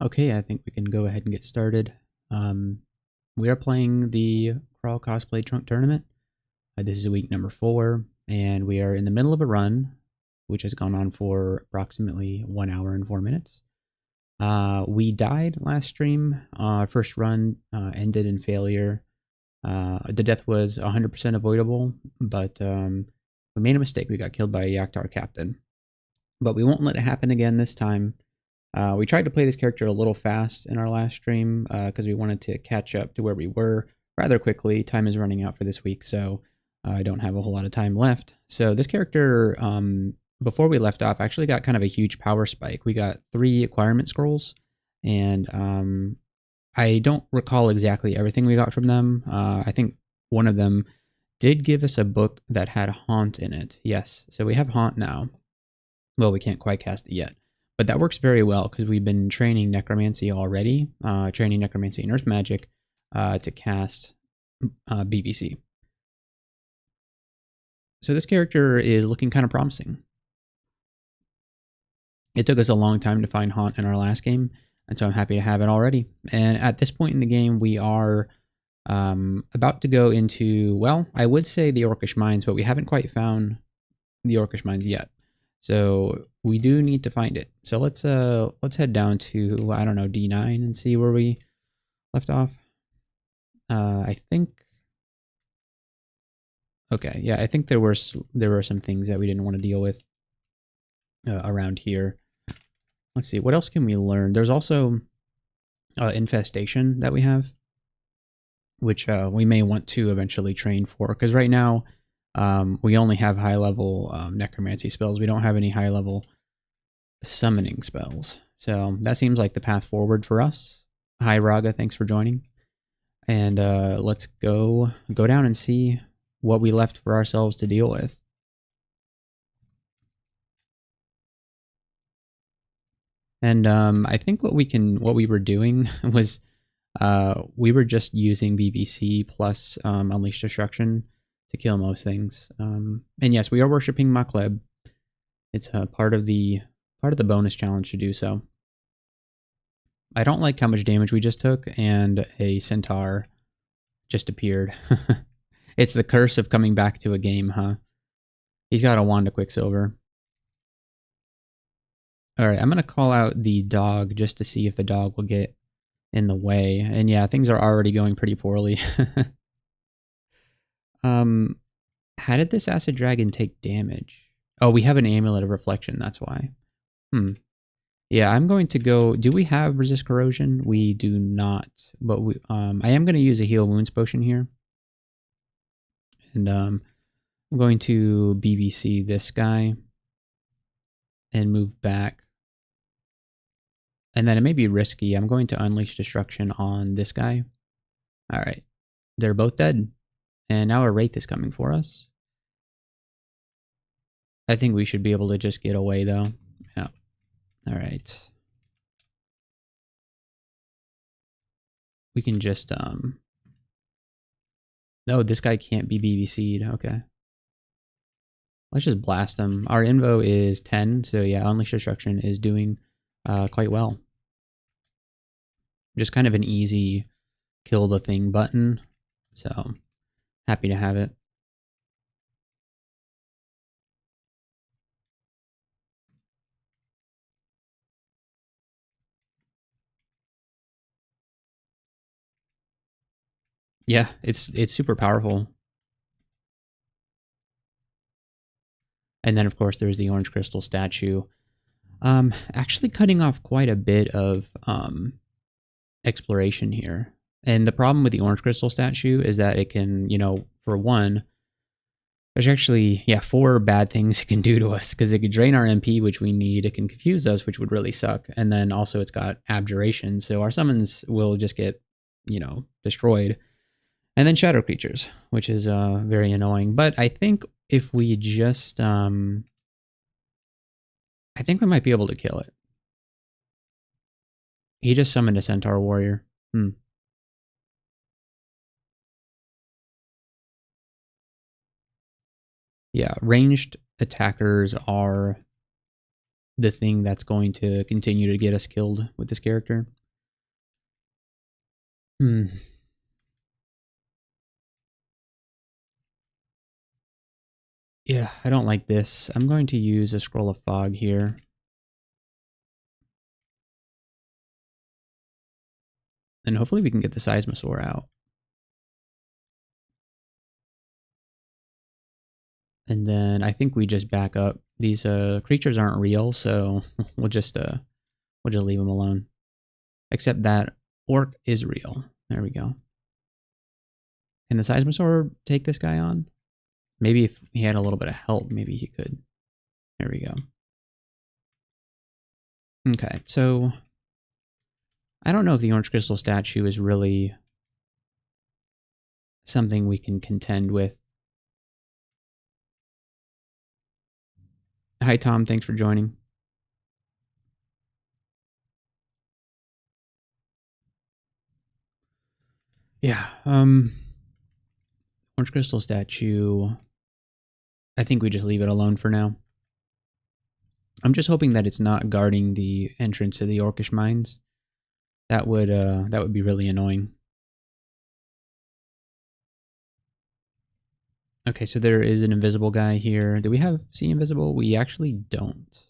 Okay, I think we can go ahead and get started. Um, we are playing the Crawl Cosplay Trunk Tournament. This is week number 4, and we are in the middle of a run, which has gone on for approximately 1 hour and 4 minutes. We died last stream. Our first run ended in failure. The death was 100% avoidable, but we made a mistake. We got killed by a Yaktar captain. But we won't let it happen again this time. We tried to play this character a little fast in our last stream because we wanted to catch up to where we were rather quickly. Time is running out for this week, so I don't have a whole lot of time left. So this character, before we left off, actually got kind of a huge power spike. We got 3 acquirement scrolls, and I don't recall exactly everything we got from them. I think one of them did give us a book that had Haunt in it. Yes, so we have Haunt now. Well, we can't quite cast it yet. But that works very well because we've been training Necromancy already, training Necromancy and Earth Magic to cast BVC. So this character is looking kind of promising. It took us a long time to find Haunt in our last game, and so I'm happy to have it already. And at this point in the game, we are about to go into, well, I would say the Orcish Mines, but we haven't quite found the Orcish Mines yet. So we do need to find it. So let's head down to, I don't know, D9 and see where we left off. I think. Okay, yeah, I think there were some things that we didn't want to deal with around here. Let's see, what else can we learn? There's also infestation that we have, which we may want to eventually train for, because right now we only have high-level necromancy spells. We don't have any high-level summoning spells. So that seems like the path forward for us. Hi, Raga, thanks for joining. And let's go down and see what we left for ourselves to deal with. And I think what we were doing was we were just using BVC plus Unleash Destruction to kill most things. And yes, we are worshipping Makleb. It's part of the bonus challenge to do so. I don't like how much damage we just took, and a centaur just appeared. It's the curse of coming back to a game, huh? He's got a wand of Quicksilver. Alright, I'm going to call out the dog just to see if the dog will get in the way. And yeah, things are already going pretty poorly. How did this acid dragon take damage? Oh, we have an amulet of reflection, that's why. Yeah, I'm going to go. Do we have resist corrosion? We do not, but I am going to use a heal wounds potion here. And I'm going to BVC this guy and move back. And then it may be risky. I'm going to unleash destruction on this guy. All right. They're both dead. And now a wraith is coming for us. I think we should be able to just get away though. Yeah. All right. We can just no, this guy can't be BVC'd. Okay. Let's just blast him. Our invo is 10, so yeah, Unleash Destruction is doing quite well. Just kind of an easy kill the thing button, so happy to have it. Yeah, it's super powerful. And then of course there's the orange crystal statue. Actually cutting off quite a bit of exploration here. And the problem with the orange crystal statue is that it can, you know, for one, there's actually, yeah, 4 bad things it can do to us, because it could drain our MP, which we need. It can confuse us, which would really suck. And then also it's got abjuration, so our summons will just get, you know, destroyed. And then shadow creatures, which is very annoying. But I think if we just, I think we might be able to kill it. He just summoned a centaur warrior. Yeah, ranged attackers are the thing that's going to continue to get us killed with this character. Yeah, I don't like this. I'm going to use a Scroll of Fog here. And hopefully we can get the Seismosaur out. And then I think we just back up. These creatures aren't real, so we'll just leave them alone. Except that Orc is real. There we go. Can the Seismosaur take this guy on? Maybe if he had a little bit of help, maybe he could. There we go. Okay, so I don't know if the Orange Crystal statue is really something we can contend with. Hi, Tom. Thanks for joining. Yeah, Orange Crystal statue. I think we just leave it alone for now. I'm just hoping that it's not guarding the entrance to the Orcish Mines. That would be really annoying. Okay, so there is an invisible guy here. Do we see invisible? We actually don't.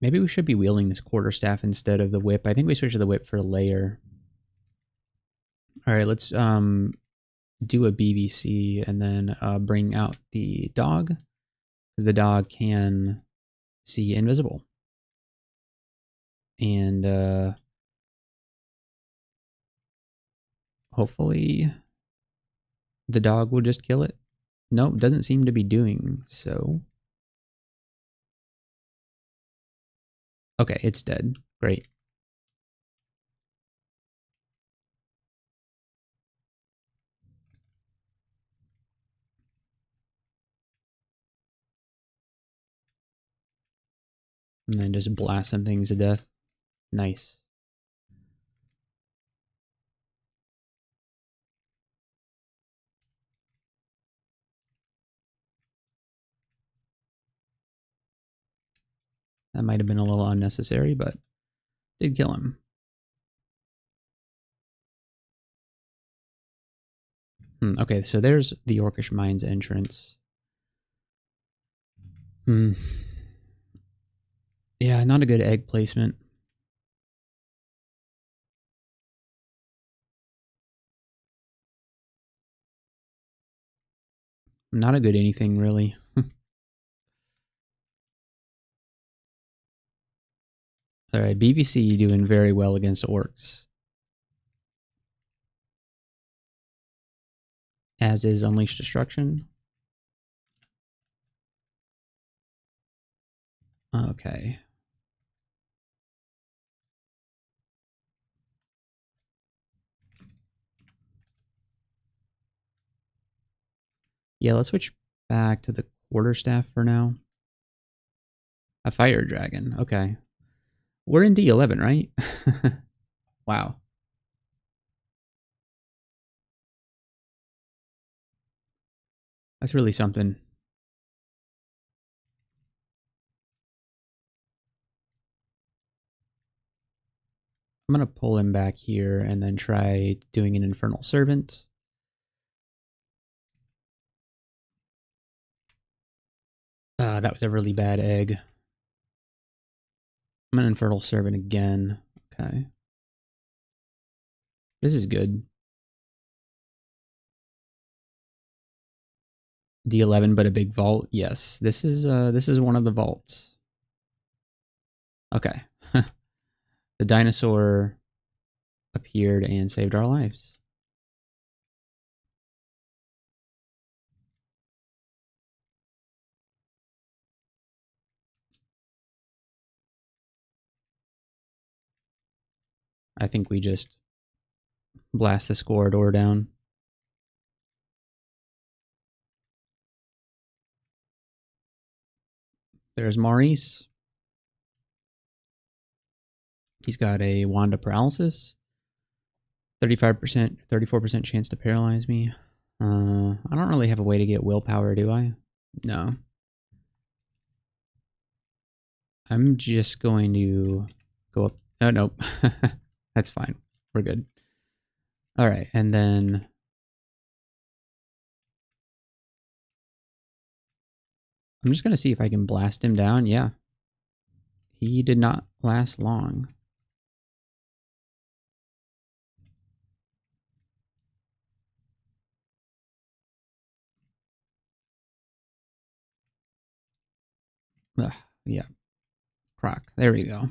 Maybe we should be wielding this quarterstaff instead of the whip. I think we switch to the whip for layer. All right, let's do a BVC and then bring out the dog, because the dog can see invisible. And hopefully the dog will just kill it. Nope, doesn't seem to be doing so. Okay, it's dead. Great. And then just blast some things to death. Nice. That might have been a little unnecessary, but did kill him. Okay, so there's the Orcish Mines entrance. Yeah, not a good egg placement. Not a good anything, really. Alright, BVC doing very well against orcs. As is Unleash Destruction. Okay. Yeah, let's switch back to the quarterstaff for now. A fire dragon. Okay. We're in D11, right? Wow. That's really something. I'm going to pull him back here and then try doing an Infernal Servant. That was a really bad egg. I'm an Infernal Servant again. Okay. This is good. D11, but a big vault. Yes, this is one of the vaults. Okay. The dinosaur appeared and saved our lives. I think we just blast the score door down. There's Maurice. He's got a Wand of Paralysis. 35%, 34% chance to paralyze me. I don't really have a way to get willpower, do I? No. I'm just going to go up. Oh, nope. That's fine. We're good. All right, and then I'm just going to see if I can blast him down. Yeah. He did not last long. Ugh, yeah. Croc. There we go.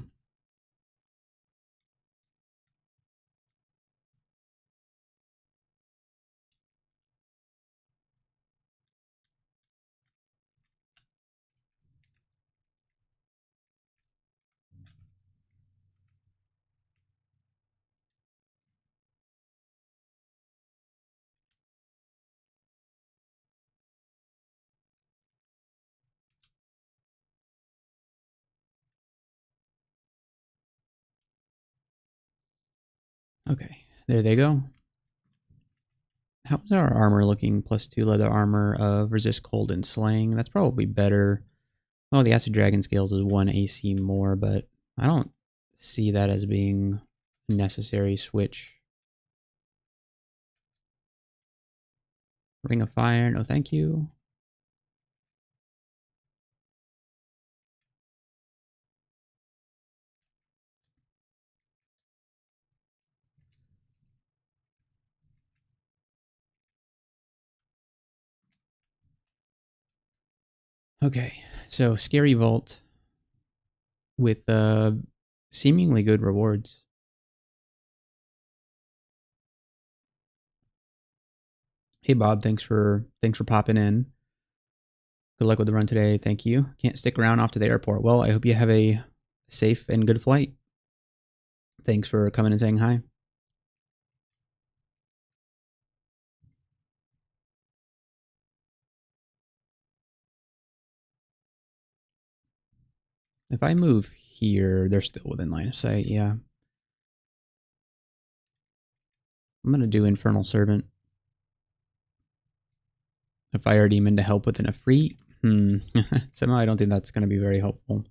Okay. There they go. How's our armor looking? +2 leather armor of resist cold and slaying. That's probably better. Oh, the acid dragon scales is 1 AC more, but I don't see that as being a necessary switch. Ring of fire. No, thank you. Okay, so scary vault with seemingly good rewards. Hey Bob, thanks for popping in. Good luck with the run today. Thank you. Can't stick around off to the airport. Well, I hope you have a safe and good flight. Thanks for coming and saying hi. If I move here, they're still within line of sight. Yeah. I'm going to do Infernal Servant. A fire demon to help with an Efreet. Somehow I don't think that's going to be very helpful.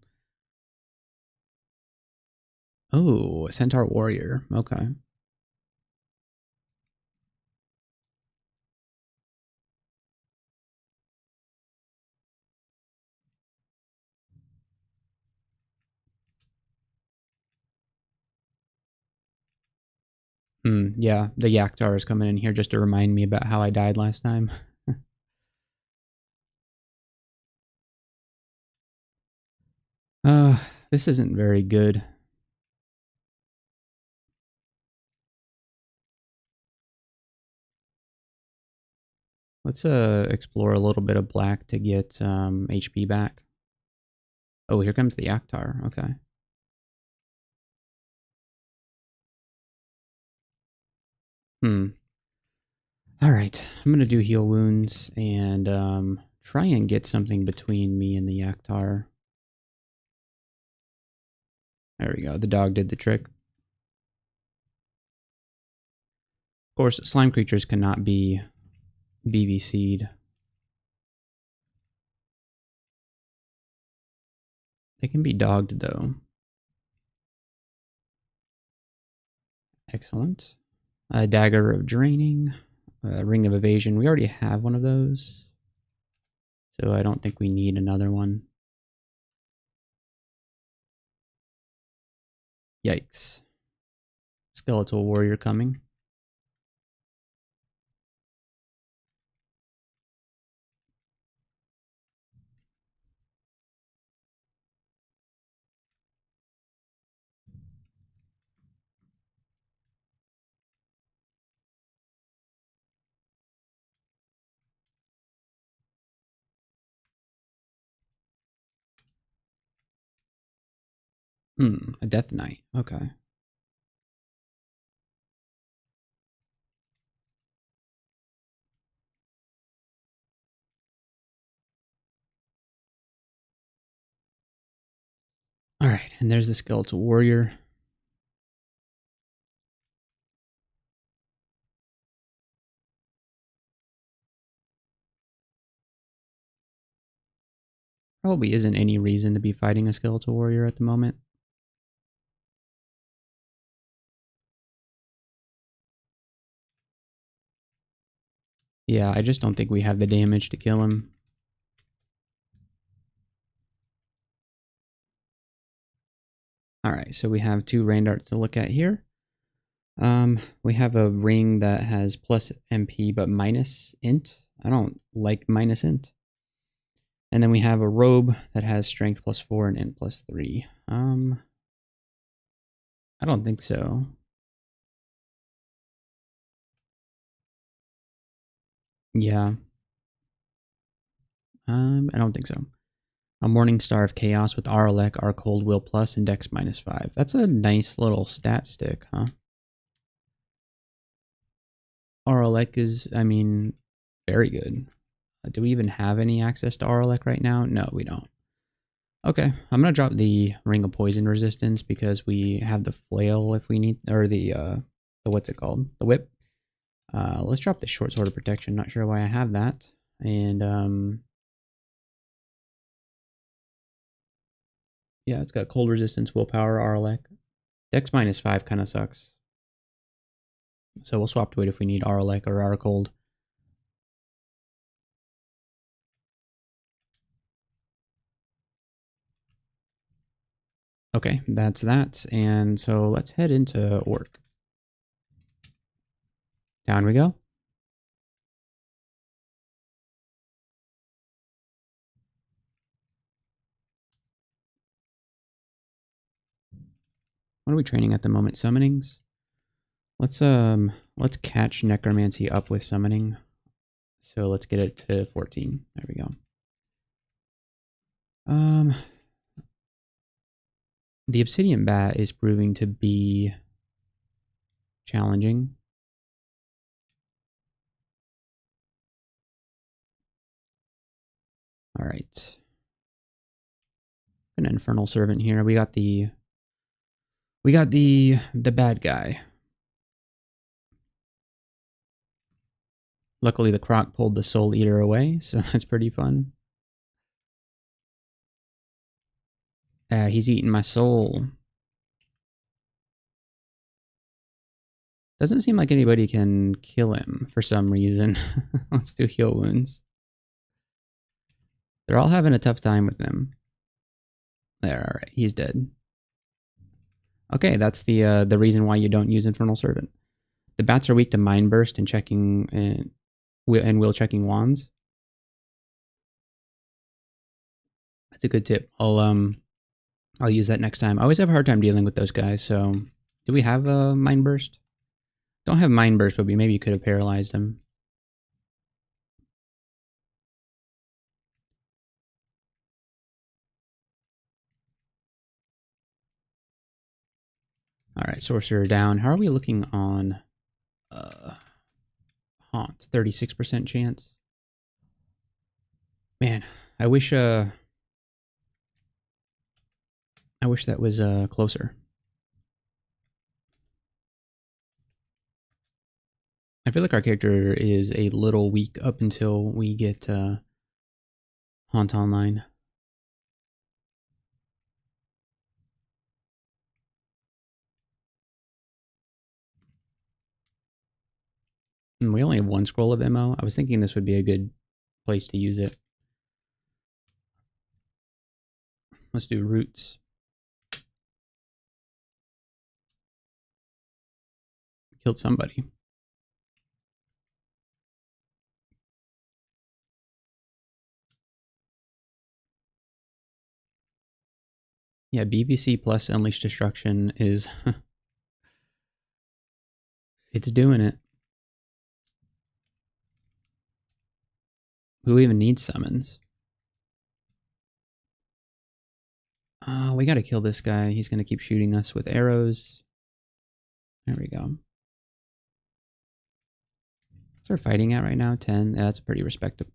Oh, a Centaur Warrior. Okay. Yeah, the Yaktar is coming in here just to remind me about how I died last time. Uh, this isn't very good. Let's explore a little bit of black to get HP back. Oh, here comes the Yaktar. Okay. All right. I'm gonna do heal wounds and try and get something between me and the Yaktar. There we go. The dog did the trick. Of course, slime creatures cannot be BVC'd. They can be dogged though. Excellent. A dagger of draining. A ring of evasion. We already have one of those, so I don't think we need another one. Yikes. Skeletal warrior coming. A death knight. Okay. All right, and there's the skeletal warrior. Probably isn't any reason to be fighting a skeletal warrior at the moment. Yeah, I just don't think we have the damage to kill him. Alright, so we have 2 rain darts to look at here. We have a ring that has plus MP but minus int. I don't like minus int. And then we have a robe that has strength +4 and int +3. I don't think so. Yeah. I don't think so. A Morning Star of Chaos with Aralek, our Cold Will Plus, and Dex -5. That's a nice little stat stick, huh? Aralek is, I mean, very good. Do we even have any access to Aralek right now? No, we don't. Okay, I'm gonna drop the Ring of Poison resistance because we have the flail if we need, or the what's it called? The whip. Let's drop the short sword of protection. Not sure why I have that. And yeah, it's got cold resistance, willpower, Aralek. Dex -5 kind of sucks. So we'll swap to it if we need Aralek or our cold. Okay, that's that. And so let's head into Orc. Down we go. What are we training at the moment? Summonings? Let's catch Necromancy up with summoning. So let's get it to 14. There we go. The Obsidian Bat is proving to be challenging. All right. An Infernal Servant here. We got the bad guy. Luckily, the Croc pulled the Soul Eater away, so that's pretty fun. He's eating my soul. Doesn't seem like anybody can kill him for some reason. Let's do heal wounds. They're all having a tough time with him. There, alright, he's dead. Okay, that's the reason why you don't use Infernal Servant. The bats are weak to Mind Burst and checking and will checking wands. That's a good tip. I'll use that next time. I always have a hard time dealing with those guys. So, do we have a Mind Burst? Don't have Mind Burst, but we maybe could have paralyzed him. All right, Sorcerer down. How are we looking on Haunt? 36% chance. Man, I wish that was closer. I feel like our character is a little weak up until we get Haunt Online. And we only have 1 scroll of ammo. I was thinking this would be a good place to use it. Let's do roots. Killed somebody. Yeah, BVC plus Unleash Destruction is... it's doing it. Who even needs summons? We gotta kill this guy. He's gonna keep shooting us with arrows. There we go. What's our fighting at right now? 10. Yeah, that's pretty respectable.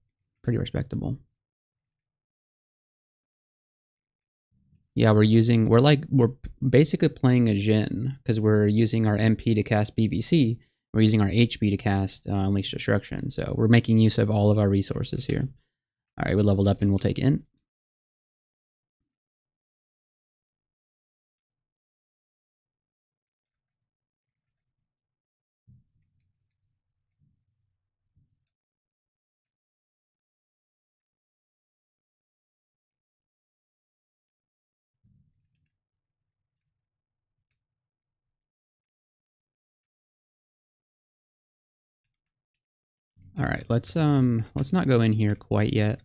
Yeah, we're basically playing a Jhin because we're using our MP to cast BVC. We're using our HP to cast Unleash Destruction. So we're making use of all of our resources here. All right, we leveled up and we'll take in. All right, let's not go in here quite yet.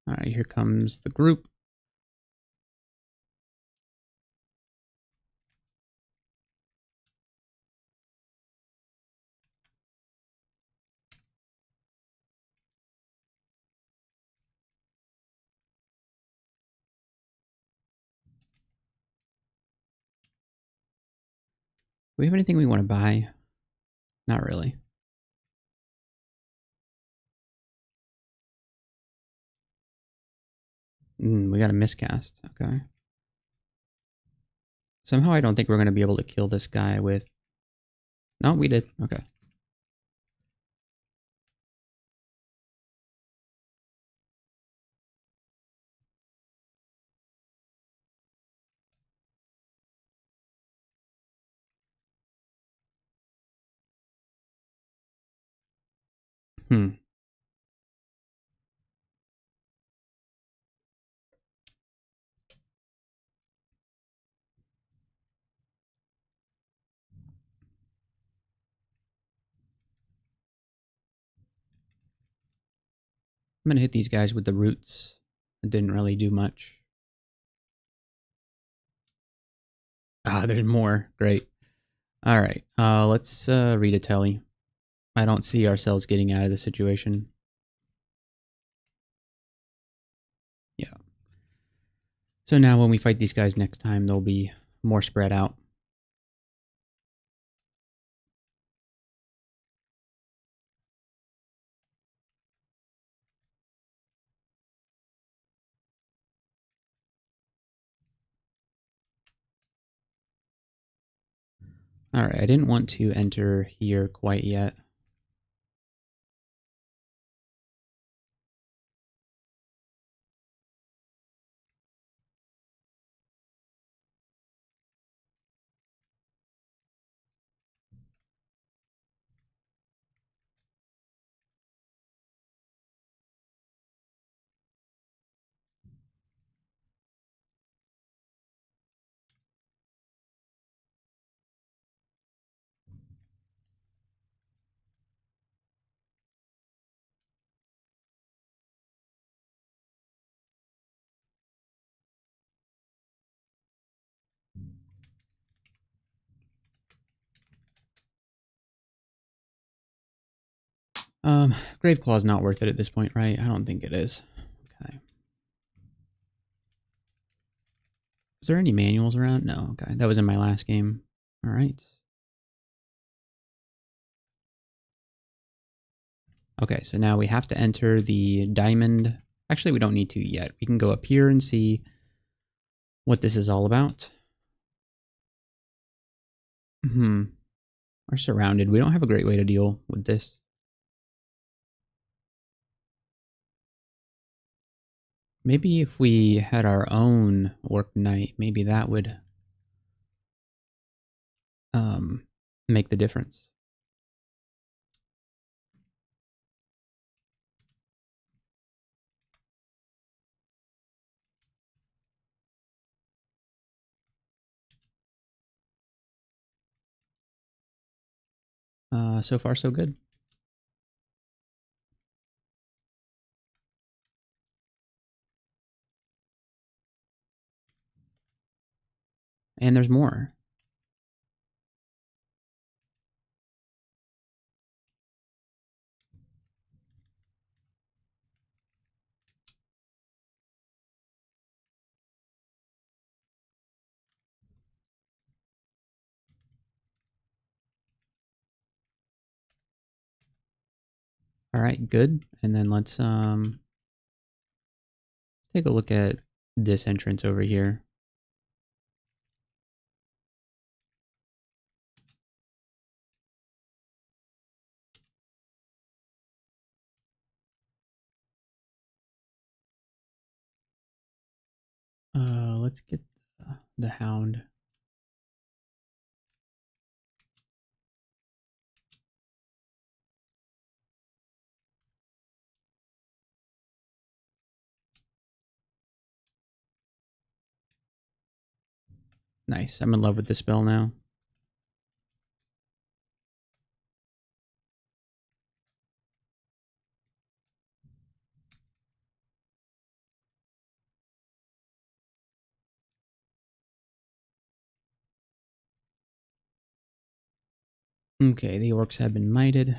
All right, here comes the group. Do we have anything we want to buy? Not really. We got a miscast. Okay. Somehow I don't think we're going to be able to kill this guy with... No, we did. Okay. I'm going to hit these guys with the roots. It didn't really do much. Ah, there's more. Great. All right. Let's read a telly. I don't see ourselves getting out of the situation. Yeah. So now when we fight these guys next time, they'll be more spread out. All right. I didn't want to enter here quite yet. Graveclaw's not worth it at this point, right? I don't think it is. Okay. Is there any manuals around? No. Okay. That was in my last game. All right. Okay, so now we have to enter the diamond. Actually, we don't need to yet. We can go up here and see what this is all about. We're surrounded. We don't have a great way to deal with this. Maybe if we had our own work night, maybe that would make the difference. So far, so good. And there's more. All right, good. And then let's take a look at this entrance over here. Let's get the hound. Nice. I'm in love with this spell now. Okay, the orcs have been mited.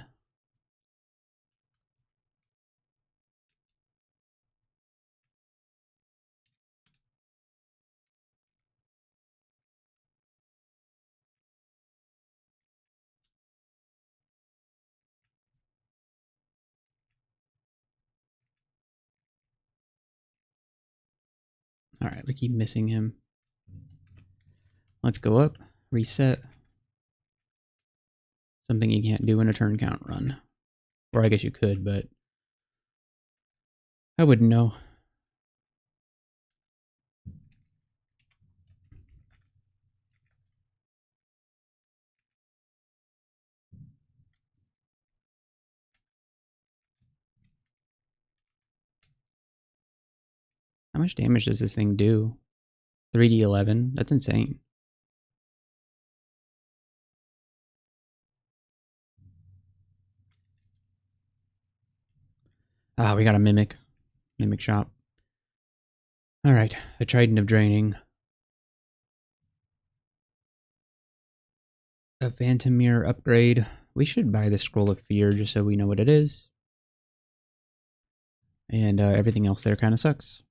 Alright, we keep missing him. Let's go up, reset. Something you can't do in a turn count run. Or I guess you could, but I wouldn't know. How much damage does this thing do? 3d11? That's insane. Ah, we got a Mimic. Mimic shop. Alright, a Trident of Draining. A Phantomir upgrade. We should buy the Scroll of Fear just so we know what it is. And everything else there kind of sucks.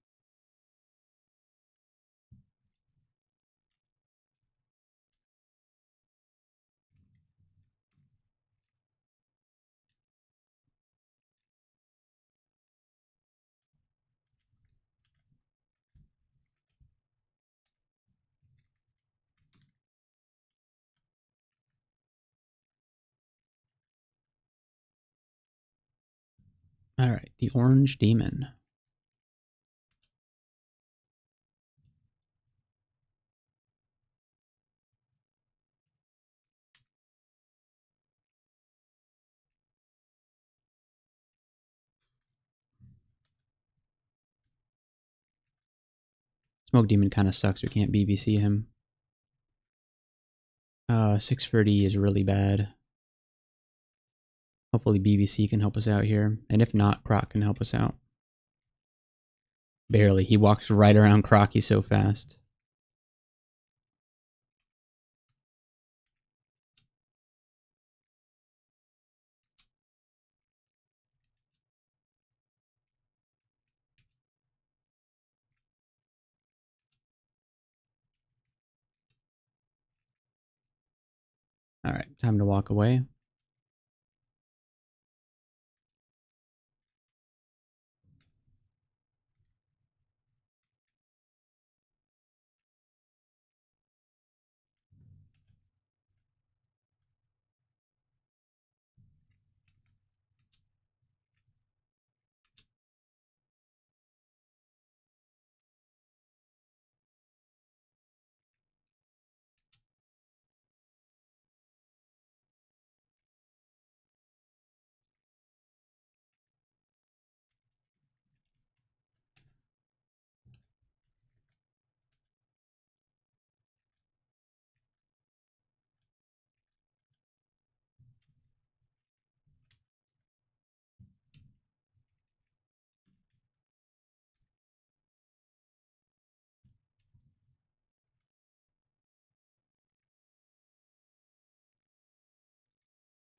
Alright, the Orange Demon. Smoke Demon kind of sucks. We can't BBC him. 630 is really bad. Hopefully BBC can help us out here. And if not, Croc can help us out. Barely. He walks right around Croc. He's so fast. Alright, time to walk away.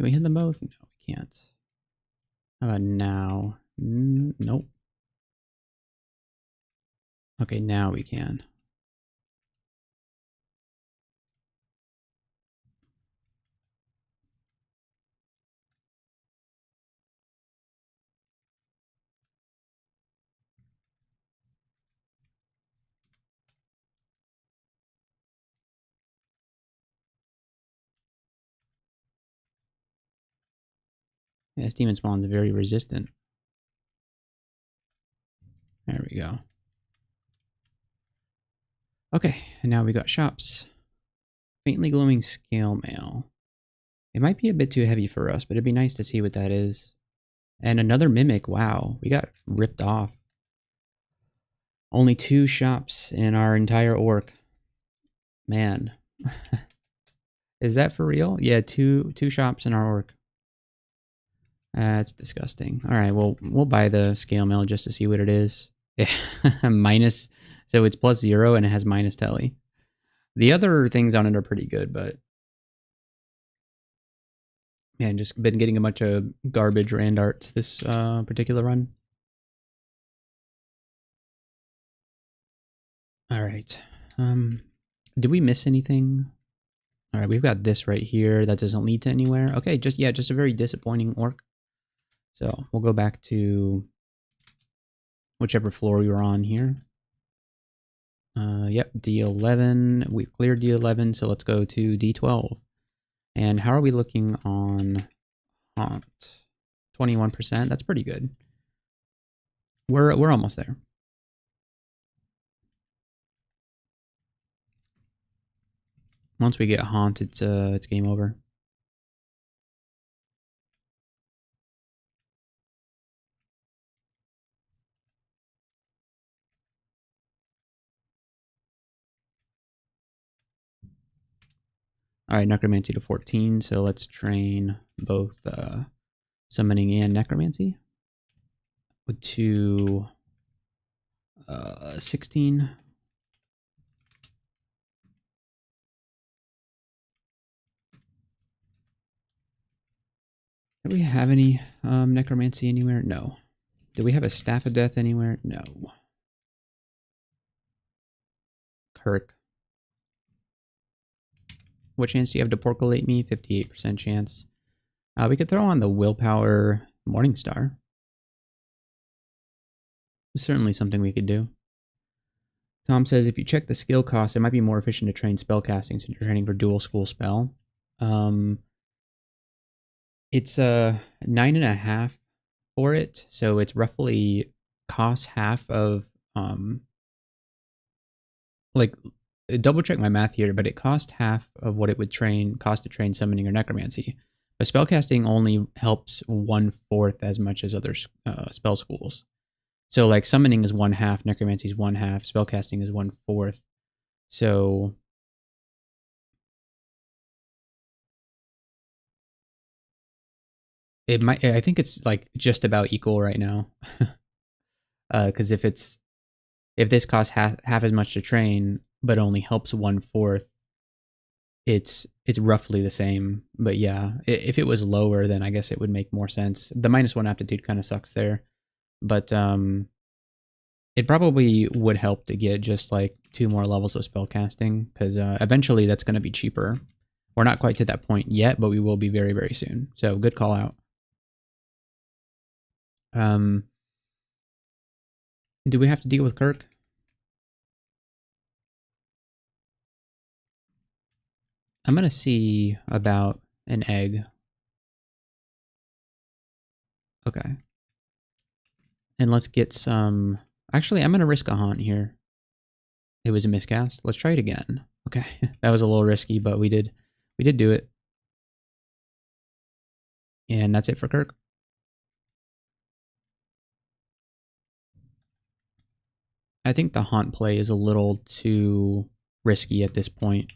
Can we hit them both? No, we can't. How about now? Nope. Okay, now we can. Yeah, this demon spawn's very resistant. There we go. Okay, and now we got shops. Faintly glowing scale mail. It might be a bit too heavy for us, but it'd be nice to see what that is. And another Mimic. Wow, we got ripped off. Only 2 shops in our entire orc. Man. Is that for real? Yeah, two shops in our orc. That's disgusting. Alright, well, we'll buy the scale mail just to see what it is. Minus, so it's +0 and it has minus telly. The other things on it are pretty good, but Man, just been getting a bunch of garbage rand arts this particular run. All right. Did we miss anything? All right, we've got this right here that doesn't lead to anywhere. Okay, just a very disappointing orc. So we'll go back to whichever floor we were on here. Yep, D11. We cleared D11, so let's go to D12. And how are we looking on Haunt? 21%. That's pretty good. We're almost there. Once we get Haunt, it's game over. All right, Necromancy to 14, so let's train both Summoning and Necromancy. To 16. Do we have any Necromancy anywhere? No. Do we have a Staff of Death anywhere? No. Kirk. What chance do you have to porculate me? 58% chance. We could throw on the Willpower Morningstar. Certainly something we could do. Tom says, if you check the skill cost, it might be more efficient to train spellcasting since you're training for dual school spell. It's 9.5 for it, so it's roughly costs half of like double check my math here, but it cost half of what it would cost to train summoning or necromancy. But spellcasting only helps 1/4 as much as other spell schools. So like summoning is 1/2, necromancy is 1/2, spellcasting is 1/4. So it might. I think it's like just about equal right now. Because if this costs half as much to train, but only helps 1/4, it's roughly the same. But yeah, if it was lower, then I guess it would make more sense. The -1 aptitude kind of sucks there, but it probably would help to get just like 2 more levels of spellcasting, because eventually that's going to be cheaper. We're not quite to that point yet, but we will be very, very soon. So good call out. Do we have to deal with Kirk? I'm going to see about an egg. Okay. And let's get some... Actually, I'm going to risk a haunt here. It was a miscast. Let's try it again. Okay. That was a little risky, but we did do it. And that's it for Kirk. I think the haunt play is a little too risky at this point.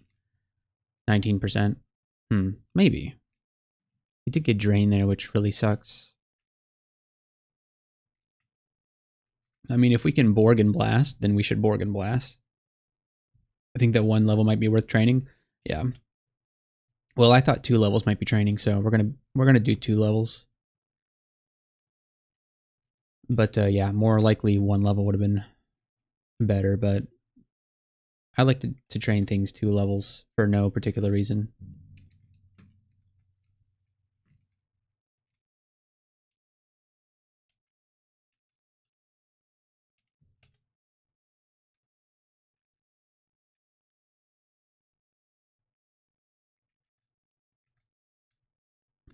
19%. Maybe. We did get drained there, which really sucks. I mean, if we can Borg and Blast, then we should Borg and Blast. I think that 1 level might be worth training. Yeah. Well, I thought 2 levels might be training, so we're gonna do 2 levels. But yeah, more likely 1 level would have been better, but I like to train things 2 levels for no particular reason.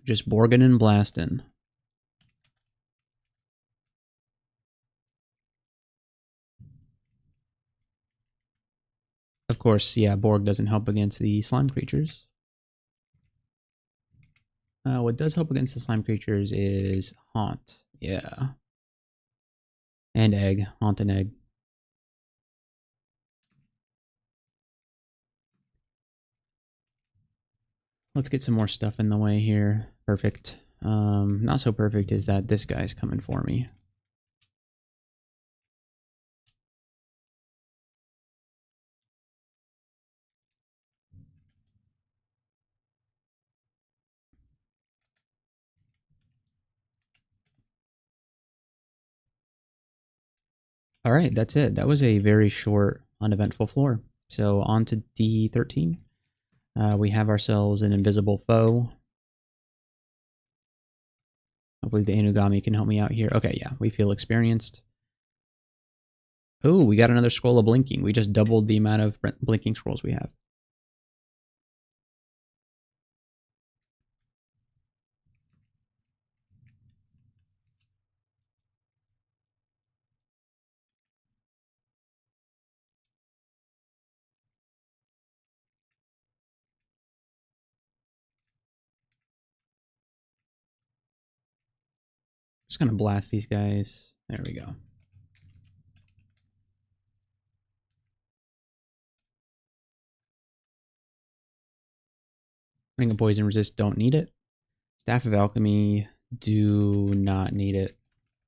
Just Borgin and blasting. Of course, yeah, Borg doesn't help against the slime creatures. What does help against the slime creatures is Haunt. Yeah. And Egg. Haunt and Egg. Let's get some more stuff in the way here. Perfect. Not so perfect is that this guy's coming for me. All right, that's it. That was a very short, uneventful floor. So on to D13. We have ourselves an invisible foe. Hopefully the Inugami can help me out here. Okay, yeah, we feel experienced. Oh, we got another scroll of blinking. We just doubled the amount of blinking scrolls we have. Just gonna blast these guys. There we go. Ring of Poison Resist, don't need it. Staff of Alchemy, do not need it.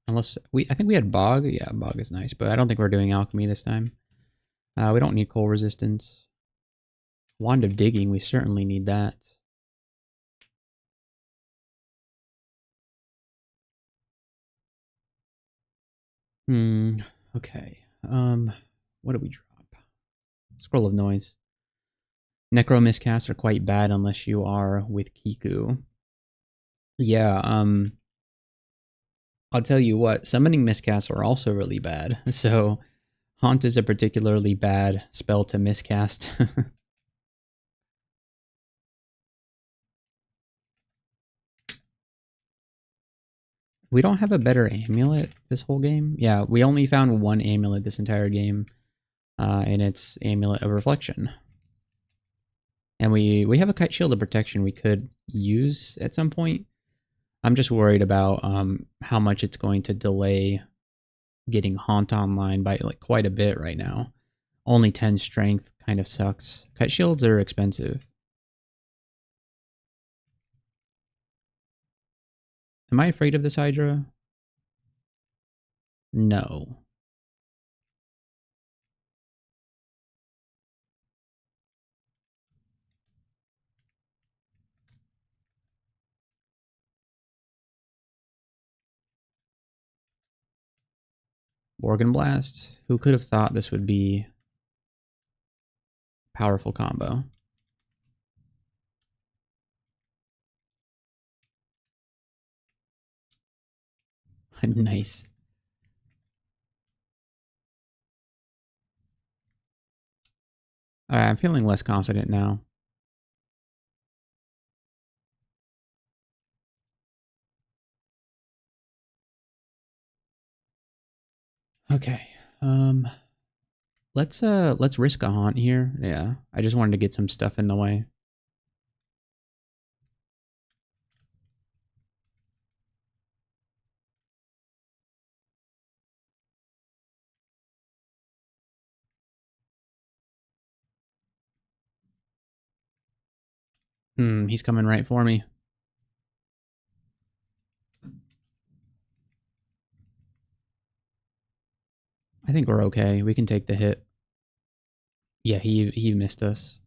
Unless, I think we had Bog. Yeah, Bog is nice, but I don't think we're doing Alchemy this time. We don't need Coal Resistance. Wand of Digging, we certainly need that. Okay. What do we drop? Scroll of Noise. Necro miscasts are quite bad unless you are with Kiku. Yeah, I'll tell you what, summoning miscasts are also really bad. So, Haunt is a particularly bad spell to miscast. We don't have a better amulet this whole game. Yeah, we only found one amulet this entire game, and it's Amulet of Reflection. And we have a Kite Shield of Protection we could use at some point. I'm just worried about how much it's going to delay getting Haunt online by like quite a bit right now. Only 10 strength kind of sucks. Kite Shields are expensive. Am I afraid of this Hydra? No. Organ Blast. Who could have thought this would be a powerful combo? Nice. Alright, I'm feeling less confident now. Okay. Let's risk a haunt here. Yeah. I just wanted to get some stuff in the way. He's coming right for me. I think we're okay. We can take the hit. Yeah, he missed us.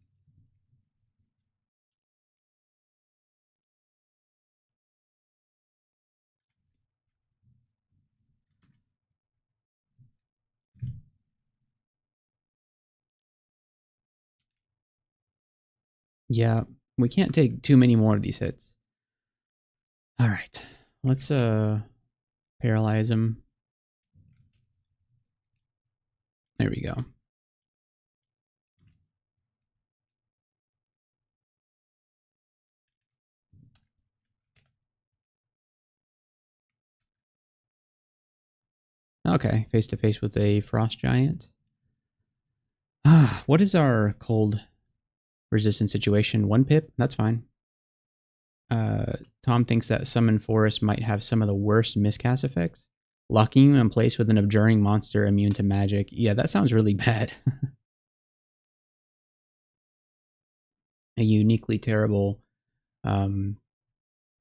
Yeah, we can't take too many more of these hits. All right. Let's paralyze him. There we go. Okay, face to face with a frost giant. What is our cold resistant situation? 1 pip? That's fine. Tom thinks that Summon Forest might have some of the worst miscast effects. Locking you in place with an abjuring monster immune to magic. Yeah, that sounds really bad. A uniquely terrible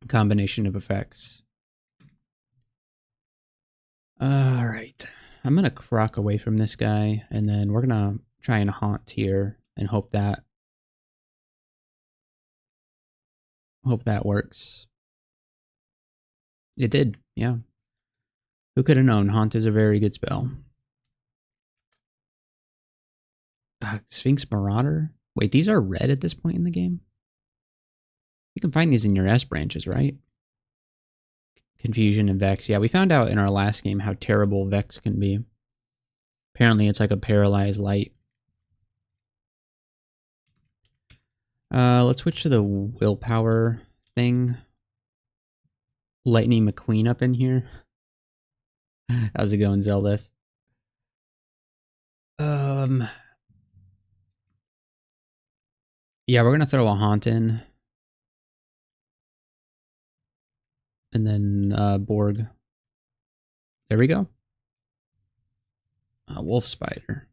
combination of effects. Alright. I'm going to croc away from this guy, and then we're going to try and haunt here and hope that works. It did, yeah. Who could have known? Haunt is a very good spell. Sphinx Marauder? Wait, these are red at this point in the game? You can find these in your S branches, right? Confusion and Vex. Yeah, we found out in our last game how terrible Vex can be. Apparently it's like a paralyzed light. Let's switch to the willpower thing. Lightning McQueen up in here. How's it going, Zeldas? Yeah, we're gonna throw a haunt in. And then Borg. There we go. Wolf Spider.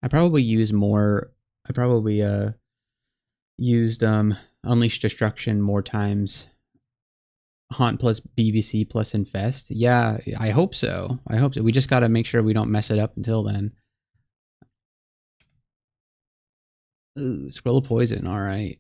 I probably use more. I probably used Unleash Destruction more times. Haunt plus BVC plus Infest. Yeah, I hope so. I hope so. We just got to make sure we don't mess it up until then. Ooh, Scroll of Poison. All right.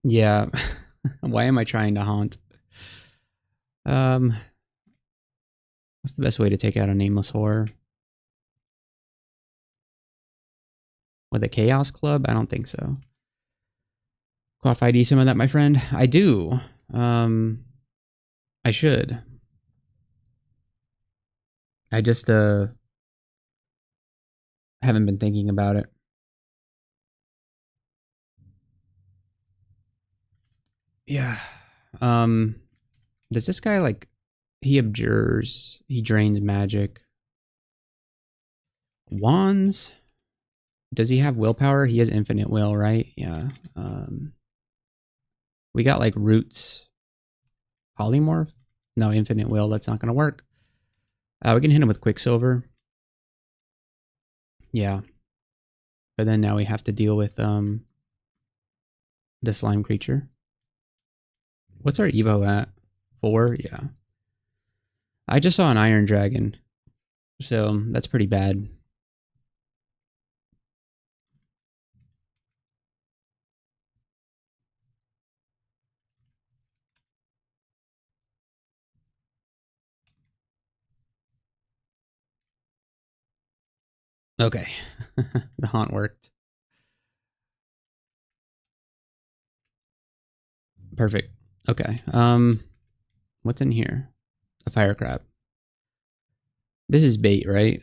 Yeah. Why am I trying to haunt? What's the best way to take out a nameless horror? With a Chaos Club? I don't think so. Quaff ID some of that, my friend. I do. I should. I just haven't been thinking about it. Yeah. Does this guy like he abjures, he drains magic. Wands? Does he have willpower? He has infinite will, right? Yeah. We got like roots. Polymorph? No, infinite will. That's not gonna work. We can hit him with Quicksilver. Yeah. But then now we have to deal with the slime creature. What's our Evo at? 4? Yeah. I just saw an Iron Dragon. So that's pretty bad. Okay. The haunt worked. Perfect. Okay. What's in here? A fire crab. This is bait, right?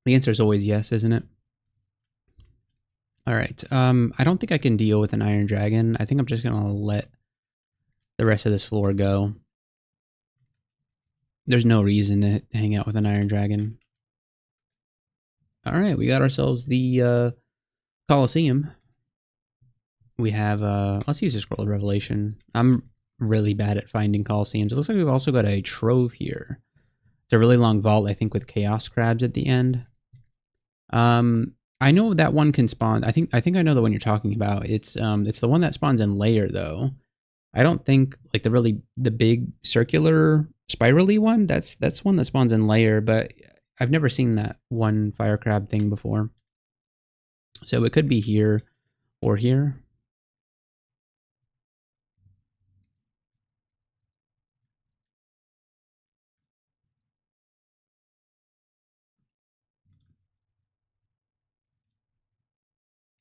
The answer is always yes, isn't it? All right. I don't think I can deal with an Iron Dragon. I think I'm just gonna let the rest of this floor go. There's no reason to hang out with an Iron Dragon. All right, we got ourselves the Colosseum. We have let's use a Scroll of Revelation. I'm really bad at finding Colosseums. It looks like we've also got a trove here. It's a really long vault, I think, with Chaos Crabs at the end. I know that one can spawn. I think I know the one you're talking about. It's the one that spawns in layer though. I don't think like the big circular spirally one. That's one that spawns in layer, but I've never seen that one fire crab thing before. So it could be here or here.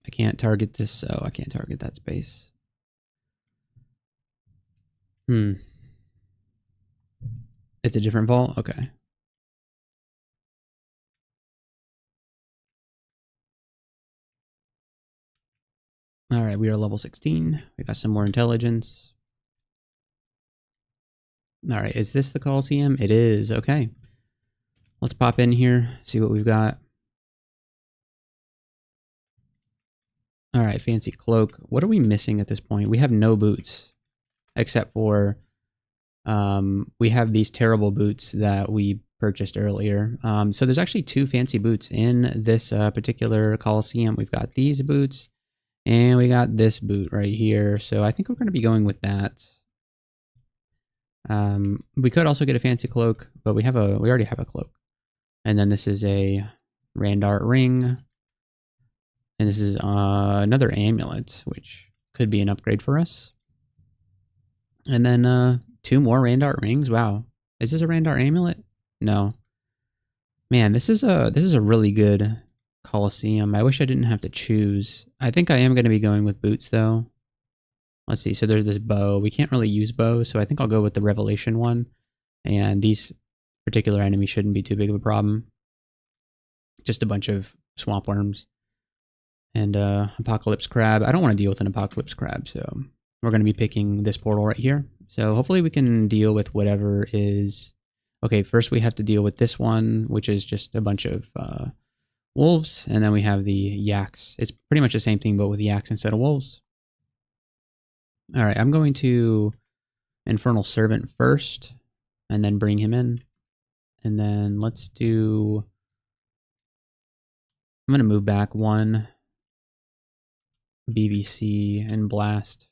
I can't target this, so I can't target that space. It's a different vault? Okay. Alright, we are level 16. We got some more intelligence. Alright, is this the Coliseum? It is, okay. Let's pop in here, see what we've got. Alright, fancy cloak. What are we missing at this point? We have no boots. Except for We have these terrible boots that we purchased earlier. So there's actually two fancy boots in this particular Coliseum. We've got these boots, and we got this boot right here. So I think we're going to be going with that. We could also get a fancy cloak, but we already have a cloak. And then this is a Randart ring. And this is another amulet, which could be an upgrade for us. And then two more Randart rings. Wow. Is this a Randart amulet? No. Man, this is a really good Coliseum. I wish I didn't have to choose. I think I am going to be going with boots, though. Let's see. So there's this bow. We can't really use bow, so I think I'll go with the Revelation one. And these particular enemies shouldn't be too big of a problem. Just a bunch of swamp worms. And Apocalypse Crab. I don't want to deal with an Apocalypse Crab, so we're going to be picking this portal right here. So hopefully we can deal with whatever is... Okay, first we have to deal with this one, which is just a bunch of wolves, and then we have the yaks. It's pretty much the same thing, but with yaks instead of wolves. All right, I'm going to Infernal Servant first, and then bring him in. And then let's do... I'm going to move back one BVC and blast.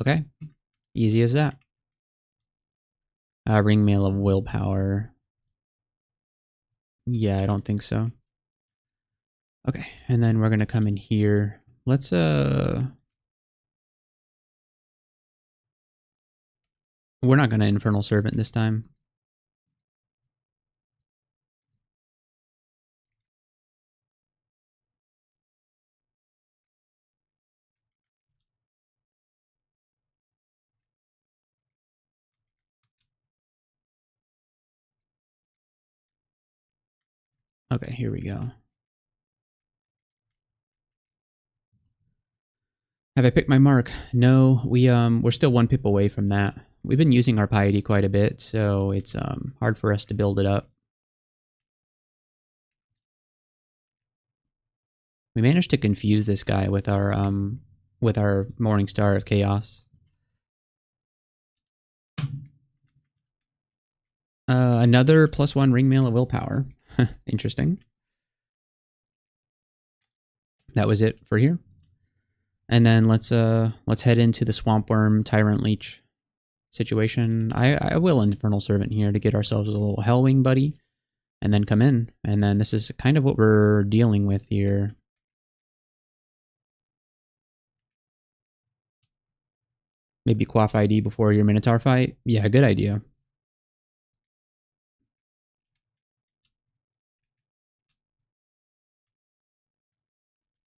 Okay, easy as that. Ring mail of willpower. Yeah, I don't think so. Okay, and then we're gonna come in here. Let's we're not gonna Infernal Servant this time. Okay, here we go. Have I picked my mark? No, we're still one pip away from that. We've been using our piety quite a bit, so it's hard for us to build it up. We managed to confuse this guy with our Morning Star of Chaos. Another +1 ring mail of willpower. Interesting. That was it for here. And then let's head into the Swamp Worm Tyrant Leech situation. I will Infernal Servant here to get ourselves a little Hellwing buddy, and then come in. And then this is kind of what we're dealing with here. Maybe Quaff ID before your Minotaur fight. Yeah, good idea.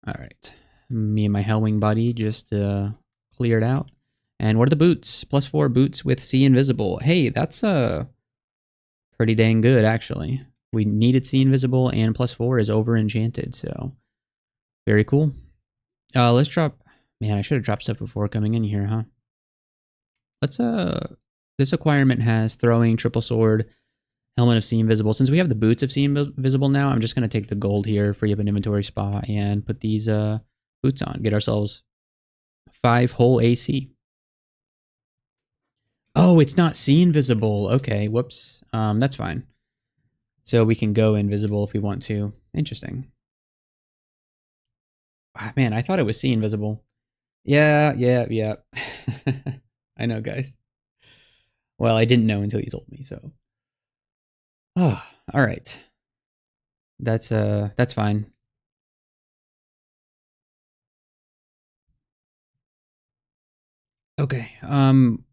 All right, me and my Hellwing buddy just cleared out. And what are the boots? +4 boots with See Invisible. Hey, that's pretty dang good, actually. We needed See Invisible, and +4 is over enchanted, so very cool. Let's drop... Man, I should have dropped stuff before coming in here, huh? Let's, this acquirement has Throwing, Triple Sword, Helmet of See Invisible. Since we have the boots of See Invisible now, I'm just going to take the gold here, free up an inventory spot, and put these boots on. Get ourselves 5 whole AC. Oh, it's not See Invisible. Okay, whoops. That's fine. So we can go invisible if we want to. Interesting. Ah, man, I thought it was See Invisible. Yeah. I know, guys. Well, I didn't know until you told me, so. Oh, all right. That's fine. Okay. I'm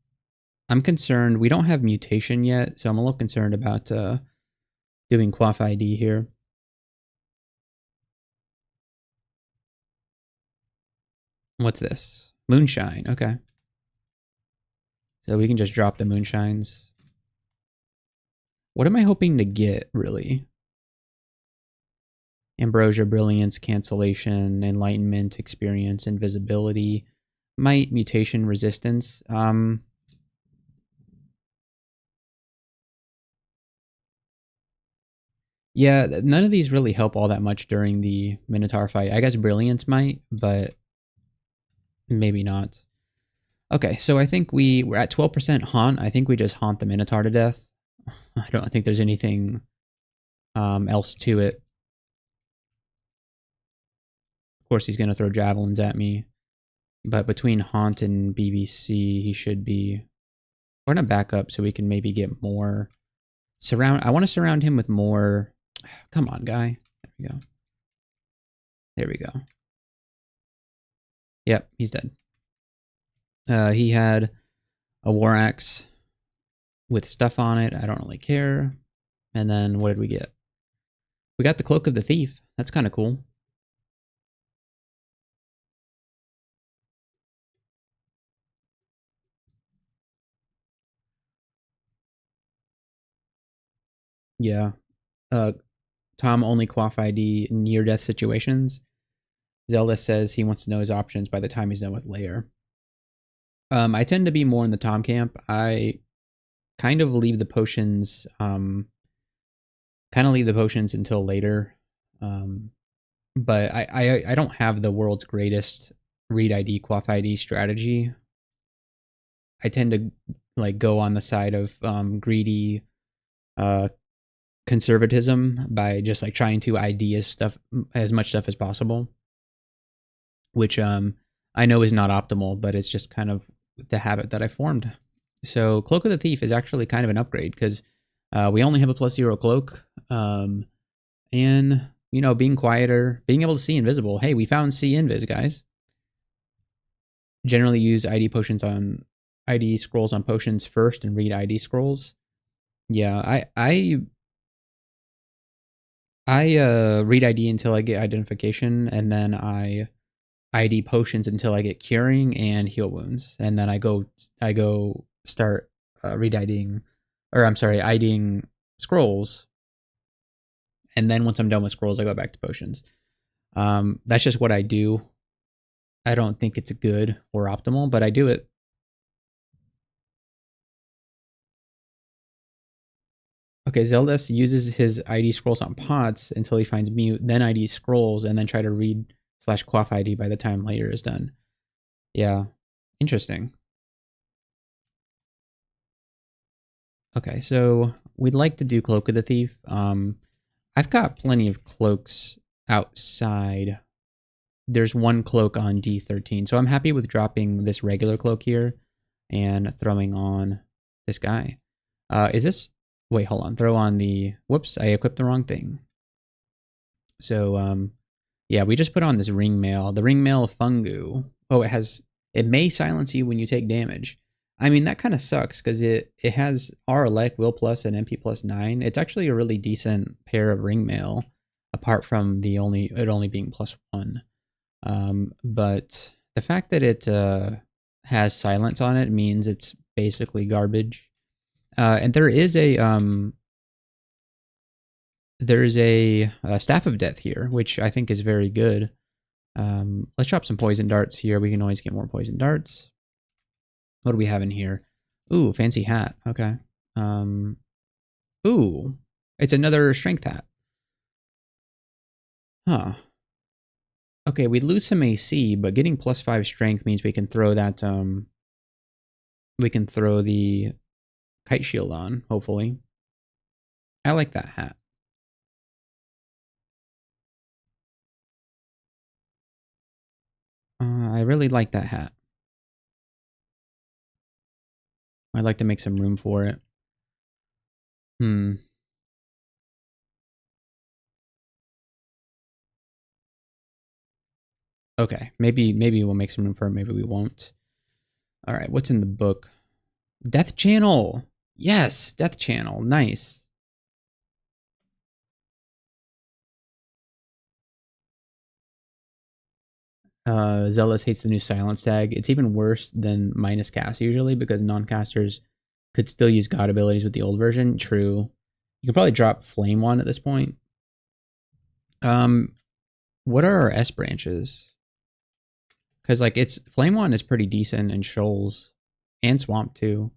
concerned. We don't have mutation yet, so I'm a little concerned about doing Quaff ID here. What's this? Moonshine. Okay. So we can just drop the moonshines. What am I hoping to get, really? Ambrosia, Brilliance, Cancellation, Enlightenment, Experience, Invisibility, Might, Mutation, Resistance. Yeah, none of these really help all that much during the Minotaur fight. I guess Brilliance might, but maybe not. Okay, so I think we're at 12% haunt. I think we just haunt the Minotaur to death. I don't think there's anything else to it. Of course, he's going to throw javelins at me. But between haunt and BBC, he should be... We're going to back up so we can maybe get more... I want to surround him with more... Come on, guy. There we go. There we go. Yep, he's dead. He had a war axe with stuff on it. I don't really care. And then what did we get? We got the Cloak of the Thief. That's kind of cool. Yeah. Tom only quaff ID near-death situations. Zelda says he wants to know his options by the time he's done with Lair. I tend to be more in the Tom camp. I kind of leave the potions, until later. But I don't have the world's greatest read ID, quaff ID strategy. I tend to like go on the side of greedy conservatism by just like trying to ID as much stuff as possible, which I know is not optimal, but it's just kind of the habit that I formed. So Cloak of the Thief is actually kind of an upgrade because we only have a +0 cloak, and you know, being quieter, being able to see invisible. Hey, we found see invis, guys. Generally use ID scrolls on potions first and read ID scrolls. Yeah, I read ID until I get identification, and then I ID potions until I get curing and heal wounds, and then I go start IDing scrolls, and then once I'm done with scrolls, I go back to potions. That's just what I do. I don't think it's good or optimal, but I do it. Okay, Zeldas uses his ID scrolls on pots until he finds mute, then ID scrolls, and then try to read / quaff ID by the time later is done. Yeah, interesting. Okay, so we'd like to do Cloak of the Thief. I've got plenty of cloaks outside. There's one cloak on D13, so I'm happy with dropping this regular cloak here and throwing on this guy. Is this... Wait, hold on. Throw on the... Whoops, I equipped the wrong thing. So, yeah, we just put on this ring mail. The ring mail fungu. Oh, it may silence you when you take damage. I mean, that kind of sucks because it has R elect, will plus, and MP plus 9. It's actually a really decent pair of ring mail, apart from it only being +1. But the fact that it has silence on it means it's basically garbage. And there's a Staff of Death here, which I think is very good. Let's drop some poison darts here. We can always get more poison darts. What do we have in here? Ooh, fancy hat. Okay. Ooh, it's another strength hat. Huh. Okay, we lose some AC, but getting +5 strength means we can throw that, we can throw the kite shield on, hopefully. I like that hat. I really like that hat. I'd like to make some room for it. Okay, maybe we'll make some room for it, maybe we won't. All right, what's in the book? Death Channel. Yes, Death Channel. Nice. Zealous hates the new silence tag. It's even worse than minus cast usually because non-casters could still use god abilities with the old version. True. You could probably drop Flame Wand at this point. What are our S branches? Because like it's Flame Wand is pretty decent in shoals and swamp too.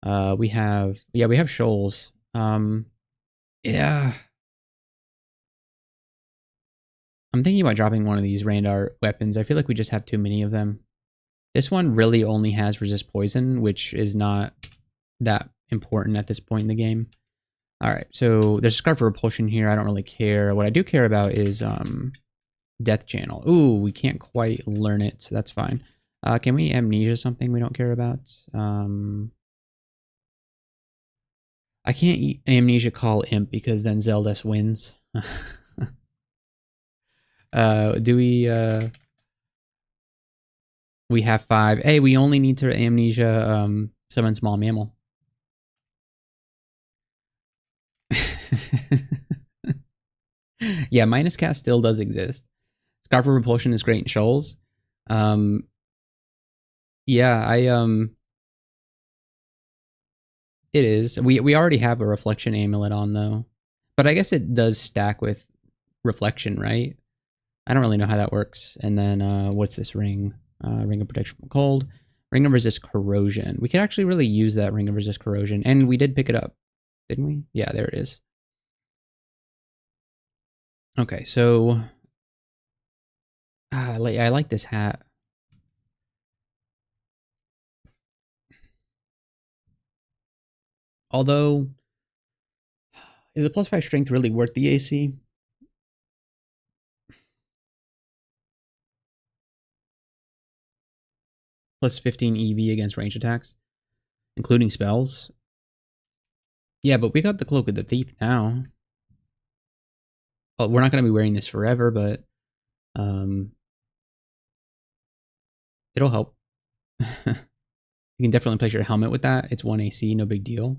We have shoals. Yeah. I'm thinking about dropping one of these Randar weapons. I feel like we just have too many of them. This one really only has resist poison, which is not that important at this point in the game. All right, so there's a Scarf of Repulsion here. I don't really care. What I do care about is Death Channel. Ooh, we can't quite learn it, so that's fine. Can we Amnesia something we don't care about? I can't Amnesia call Imp because then Zeldas wins. Do we have 5. Hey, we only need to Amnesia summon Small Mammal. Yeah, minus cast still does exist. Scarf of Repulsion is great in Shoals. Yeah, it is. We already have a Reflection Amulet on though. But I guess it does stack with Reflection, right? I don't really know how that works. And then what's this ring? Ring of Protection from Cold. Ring of Resist Corrosion. We could actually really use that Ring of Resist Corrosion. And we did pick it up, didn't we? Yeah, there it is. Okay, so I like this hat. Although, is the +5 strength really worth the AC? Plus 15 EV against range attacks, including spells. Yeah, but we got the Cloak of the Thief now. Well, we're not going to be wearing this forever, but it'll help. You can definitely place your helmet with that. It's 1 AC, no big deal.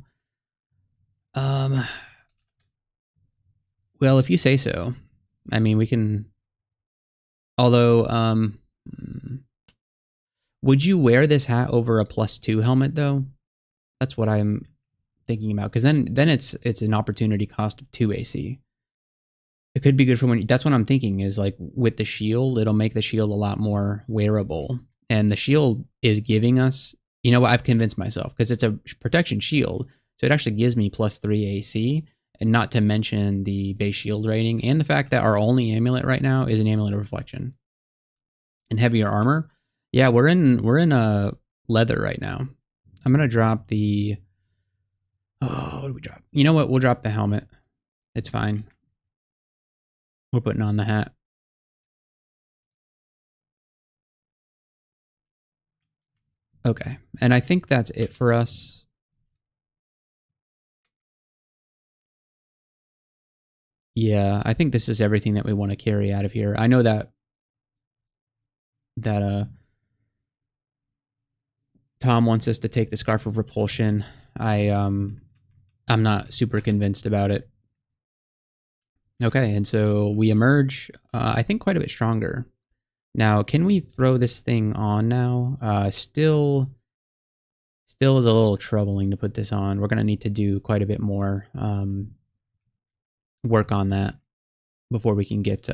Well, if you say so. I mean, we can... Although, would you wear this hat over a +2 helmet, though? That's what I'm thinking about. Because then it's an opportunity cost of 2 AC. It could be good for when... That's what I'm thinking, is like, with the shield, it'll make the shield a lot more wearable. And the shield is giving us... You know what? I've convinced myself, because it's a protection shield, so it actually gives me +3 AC, and not to mention the base shield rating, and the fact that our only amulet right now is an Amulet of Reflection. And heavier armor. Yeah, we're in a leather right now. I'm gonna drop the... Oh, what do we drop? You know what? We'll drop the helmet. It's fine. We're putting on the hat. Okay, and I think that's it for us. Yeah, I think this is everything that we want to carry out of here. I know that Tom wants us to take the Scarf of Repulsion. I'm not super convinced about it. Okay, and so we emerge, I think, quite a bit stronger. Now, can we throw this thing on now? Still is a little troubling to put this on. We're going to need to do quite a bit more work on that before we can get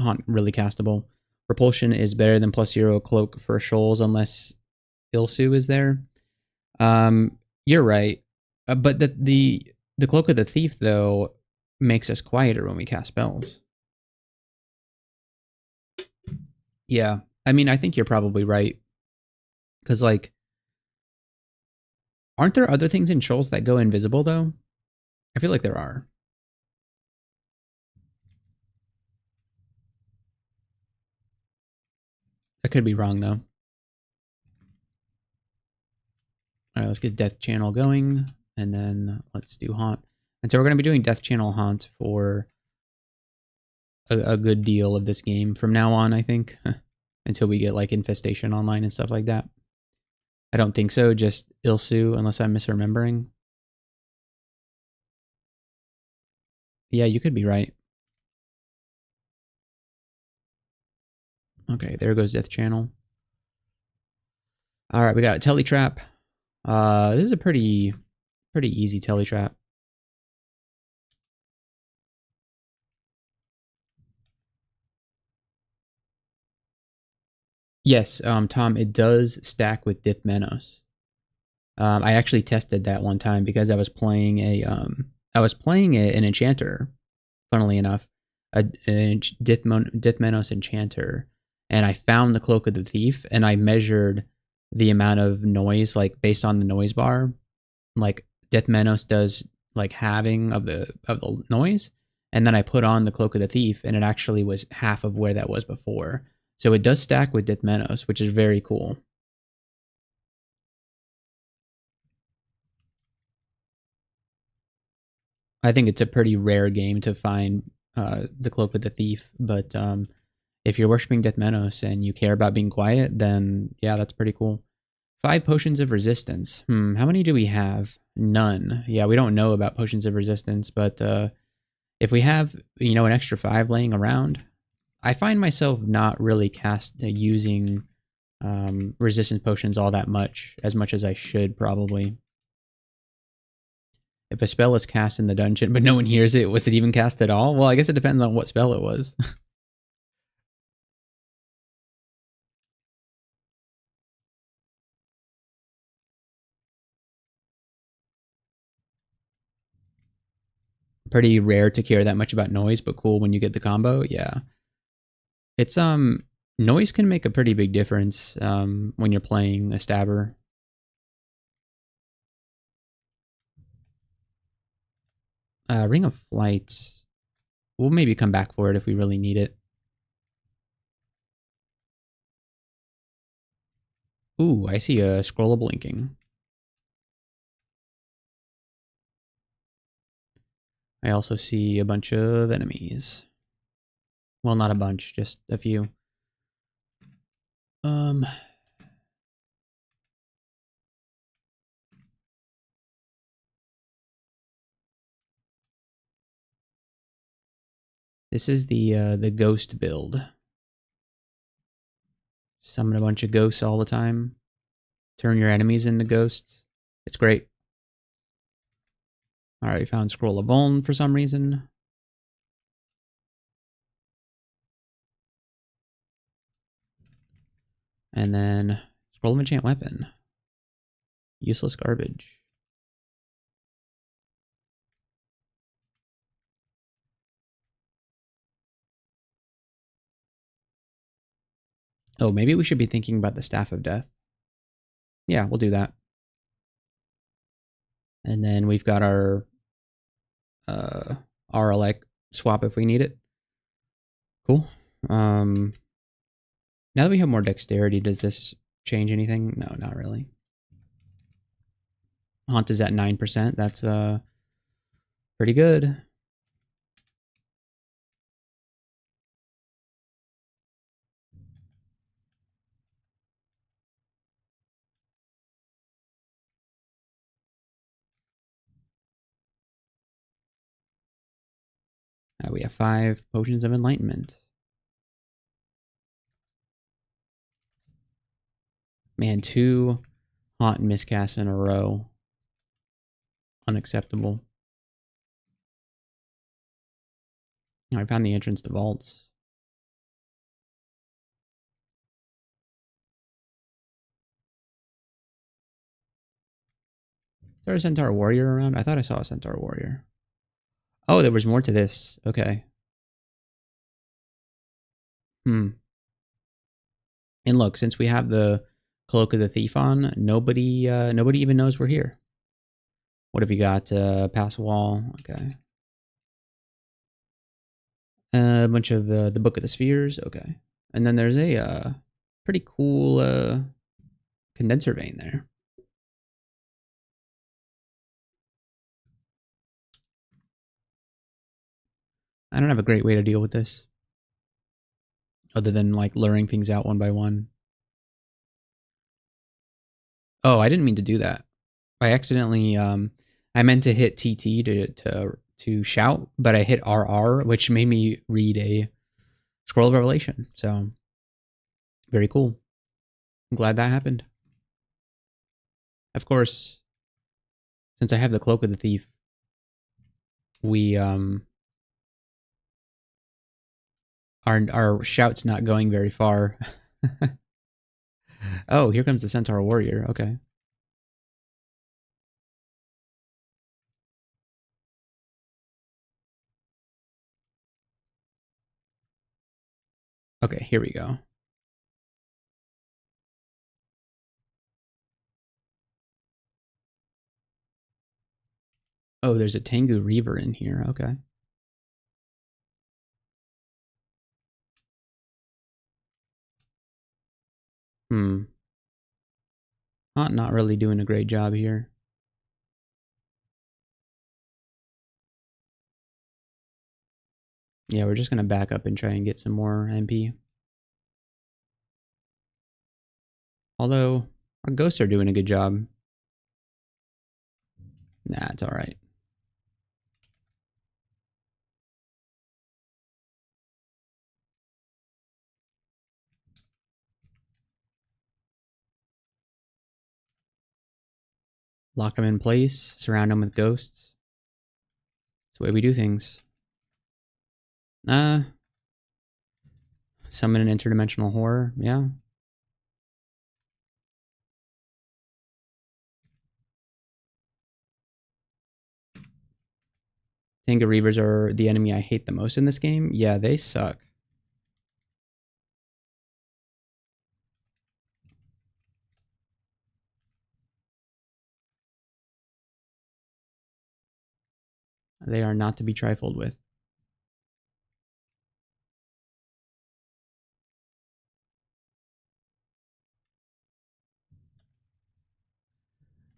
Haunt really castable. Repulsion is better than +0 Cloak for Shoals unless HuSu is there. You're right. But the Cloak of the Thief, though, makes us quieter when we cast spells. Yeah, I mean, I think you're probably right. Because, like, aren't there other things in Shoals that go invisible, though? I feel like there are. I could be wrong, though. All right, let's get Death Channel going, and then let's do Haunt. And so we're going to be doing Death Channel Haunt for a good deal of this game from now on, I think, until we get like Infestation Online and stuff like that. I don't think so, just HuSu, unless I'm misremembering. Yeah, you could be right. Okay, there goes Death Channel. All right, we got a Teletrap. This is a pretty easy Teletrap. Yes, Tom, it does stack with Dithmenos. I actually tested that one time because I was playing an enchanter, funnily enough, a Dithmenos enchanter, and I found the Cloak of the Thief, and I measured the amount of noise, like based on the noise bar. Like Death Menos does like halving of the noise, and then I put on the Cloak of the Thief, and it actually was half of where that was before. So it does stack with Death Menos, which is very cool. I think it's a pretty rare game to find the Cloak of the Thief, but if you're worshiping Death Menos and you care about being quiet, then yeah, that's pretty cool. 5 potions of resistance. How many do we have? None. Yeah, we don't know about potions of resistance, but if we have, an extra 5 laying around, I find myself not really using resistance potions all that much as I should probably. If a spell is cast in the dungeon but no one hears it, was it even cast at all? Well, I guess it depends on what spell it was. Pretty rare to care that much about noise, but cool when you get the combo. Yeah. It's noise can make a pretty big difference when you're playing a stabber. Ring of Flight. We'll maybe come back for it if we really need it. Ooh, I see a scroll of blinking. I also see a bunch of enemies. Well, not a bunch, just a few. Um, this is the ghost build. Summon a bunch of ghosts all the time. Turn your enemies into ghosts. It's great. Alright, found Scroll of Vuln for some reason. And then Scroll of Enchant Weapon. Useless garbage. Oh, maybe we should be thinking about the Staff of Death. Yeah, we'll do that. And then we've got our elect swap if we need it. Cool. Now that we have more dexterity, does this change anything? No, not really. Haunt is at 9%. That's pretty good. We have 5 potions of enlightenment. Man, 2 haunt and miscasts in a row. Unacceptable. I found the entrance to vaults. Is there a centaur warrior around? I thought I saw a centaur warrior. Oh, there was more to this. Okay. And look, since we have the Cloak of the Thief on, nobody even knows we're here. What have you got? Pass wall. Okay. A bunch of the Book of the Spheres. Okay. And then there's a pretty cool condenser vein there. I don't have a great way to deal with this. Other than like luring things out one by one. Oh, I didn't mean to do that. I accidentally I meant to hit TT to shout, but I hit RR, which made me read a Scroll of Revelation. So very cool. I'm glad that happened. Of course, since I have the Cloak of the Thief, we our shout's not going very far. Oh, here comes the Centaur Warrior. Okay. Okay, here we go. Oh, there's a Tengu Reaver in here. Okay. Hmm. Not really doing a great job here. Yeah, we're just gonna back up and try and get some more MP. Although, our ghosts are doing a good job. Nah, it's alright. Lock them in place, surround them with ghosts. That's the way we do things. Summon an interdimensional horror, yeah. Tengu Reavers are the enemy I hate the most in this game. Yeah, they suck. They are not to be trifled with.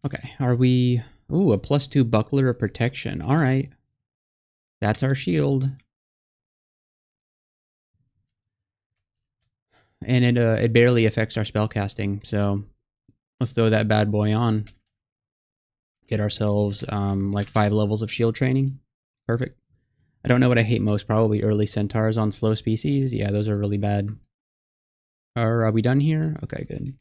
Okay, are we... Ooh, a +2 buckler of protection. Alright. That's our shield. And it barely affects our spellcasting, so let's throw that bad boy on. Get ourselves like 5 levels of shield training. Perfect. I don't know what I hate most. Probably early centaurs on slow species. Yeah, those are really bad. Are we done here? Okay, good.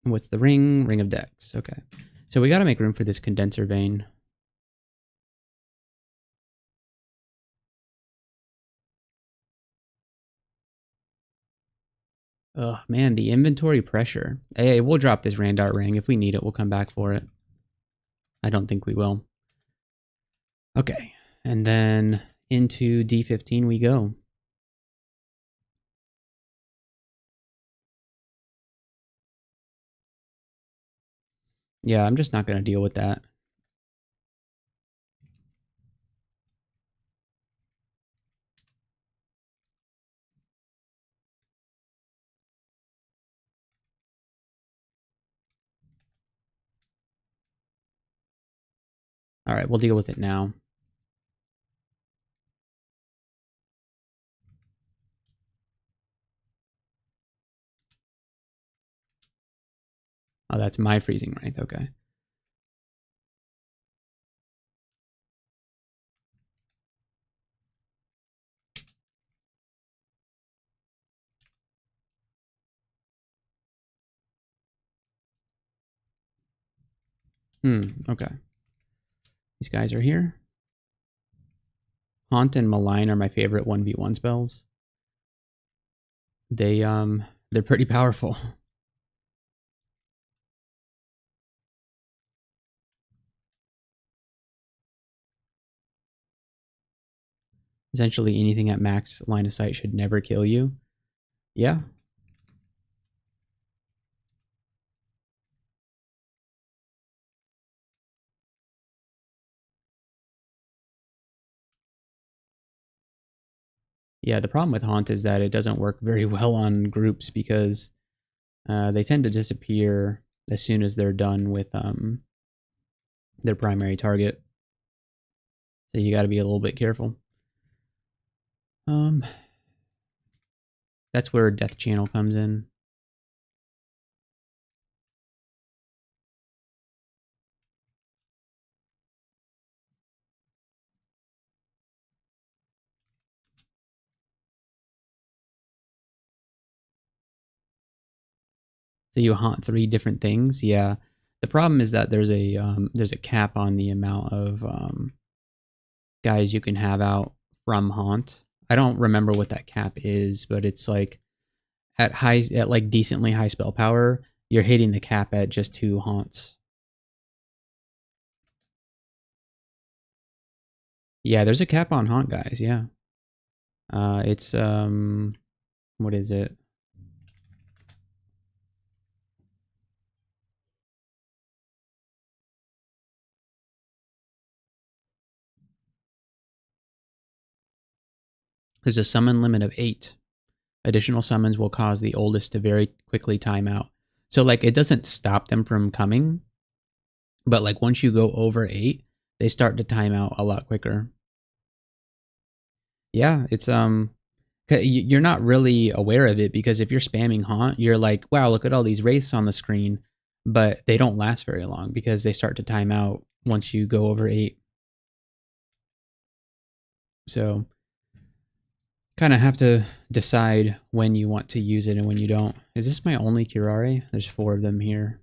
What's the ring? Ring of Dex. Okay. So we got to make room for this condenser vein. Oh, man, the inventory pressure. Hey, we'll drop this Randart ring. If we need it, we'll come back for it. I don't think we will. Okay, and then into D15 we go. Yeah, I'm just not going to deal with that. All right, we'll deal with it now. Oh, that's my freezing wraith. Okay. Okay. These guys are here. Haunt and Malign are my favorite 1v1 spells. They're pretty powerful. Essentially anything at max line of sight should never kill you. Yeah. Yeah, the problem with Haunt is that it doesn't work very well on groups because they tend to disappear as soon as they're done with their primary target. So you got to be a little bit careful. That's where Death Channel comes in. So you haunt 3 different things. Yeah. The problem is that there's a cap on the amount of guys you can have out from haunt. I don't remember what that cap is, but it's like at like decently high spell power, you're hitting the cap at just 2 haunts. Yeah, there's a cap on haunt guys, yeah. It's what is it? There's a summon limit of 8. Additional summons will cause the oldest to very quickly time out. So like it doesn't stop them from coming, but like once you go over 8, they start to time out a lot quicker. Yeah, it's you're not really aware of it because if you're spamming haunt, you're like, wow, look at all these wraiths on the screen, but they don't last very long because they start to time out once you go over 8. So kind of have to decide when you want to use it and when you don't. Is this my only curare? There's 4 of them here.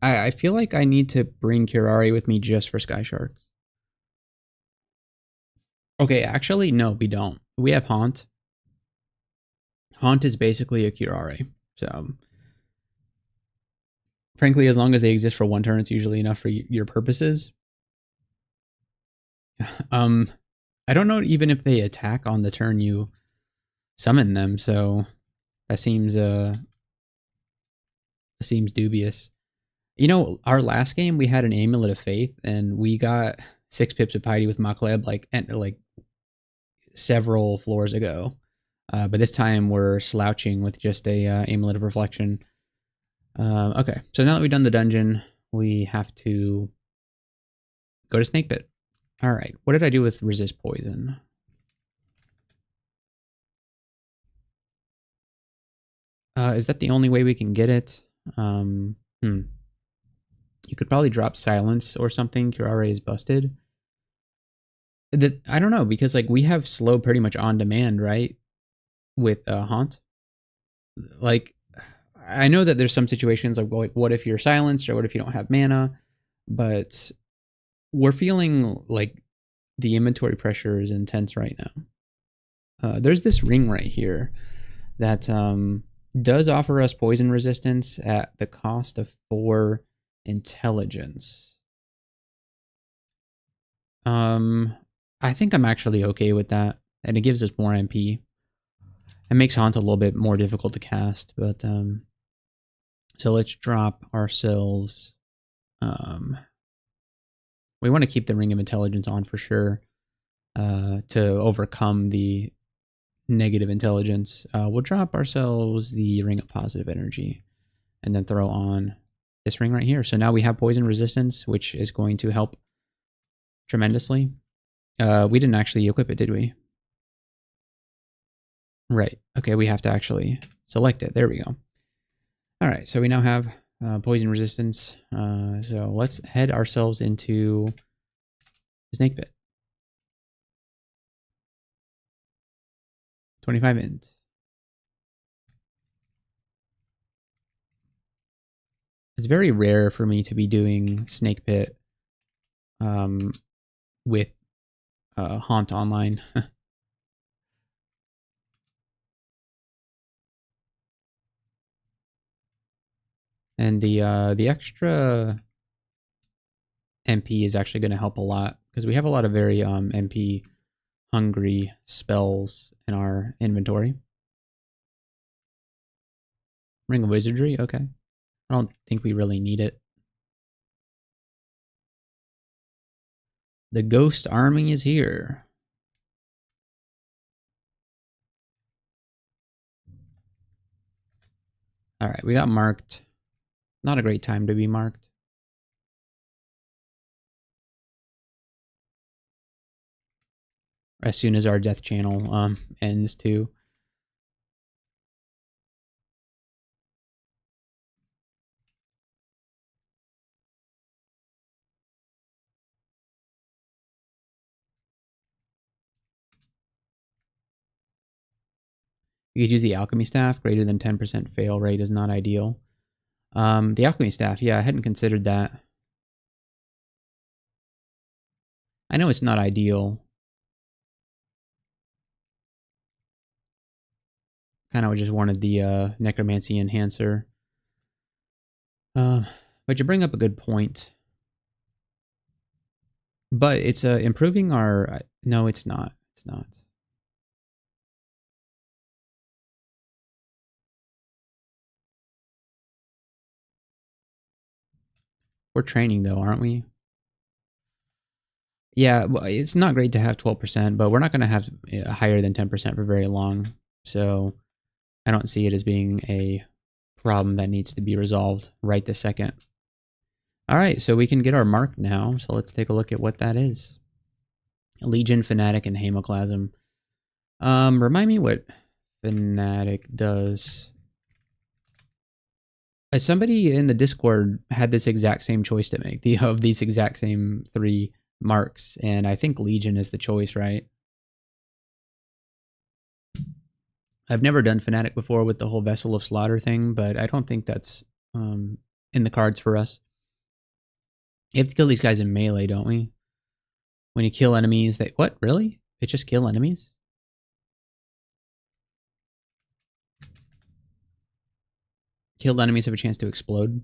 I feel like I need to bring curare with me just for Sky Sharks. Okay, actually, no, we don't. We have Haunt. Haunt is basically a curare. So, frankly, as long as they exist for 1 turn, it's usually enough for your purposes. Um, I don't know even if they attack on the turn you summon them, so that seems dubious. You know, our last game we had an Amulet of Faith, and we got 6 pips of piety with Makleb like several floors ago. But this time we're slouching with just a Amulet of Reflection. Okay, so now that we've done the dungeon, we have to go to Snake Pit. All right, what did I do with Resist Poison? Is that the only way we can get it? You could probably drop Silence or something. Curare is busted. I don't know, because like we have slow pretty much on demand, right? With Haunt. Like, I know that there's some situations like, well, like, what if you're silenced or what if you don't have mana? But we're feeling like the inventory pressure is intense right now. There's this ring right here that does offer us poison resistance at the cost of 4 intelligence. I think I'm actually okay with that, and it gives us more MP. It makes Haunt a little bit more difficult to cast, but so let's drop ourselves. We want to keep the Ring of Intelligence on for sure to overcome the negative intelligence. We'll drop ourselves the Ring of Positive Energy and then throw on this ring right here. So now we have poison resistance, which is going to help tremendously. We didn't actually equip it, did we? Right. Okay, we have to actually select it. There we go. All right, so we now have poison resistance. So let's head ourselves into the Snake Pit. 25 int. It's very rare for me to be doing Snake Pit with Haunt online. And the extra MP is actually going to help a lot because we have a lot of very MP hungry spells in our inventory. Ring of Wizardry, okay. I don't think we really need it. The Ghost Army is here. All right, we got marked. Not a great time to be marked. As soon as our death channel ends too. You could use the Alchemy Staff. Greater than 10% fail rate is not ideal. The Alchemy Staff, yeah, I hadn't considered that. I know it's not ideal. Kind of just wanted the Necromancy Enhancer. But you bring up a good point. But it's improving our... No, it's not. It's not. We're training, though, aren't we? Yeah, well, it's not great to have 12%, but we're not going to have higher than 10% for very long. So I don't see it as being a problem that needs to be resolved right this second. All right, so we can get our mark now. So let's take a look at what that is. Legion, Fanatic, and Hemoclasm. Remind me what Fanatic does. Somebody in the Discord had this exact same choice to make, of these exact same 3 marks, and I think Legion is the choice, right? I've never done Fanatic before with the whole Vessel of Slaughter thing, but I don't think that's in the cards for us. You have to kill these guys in melee, don't we? When you kill enemies, they... What? Really? They just kill enemies? Killed enemies have a chance to explode?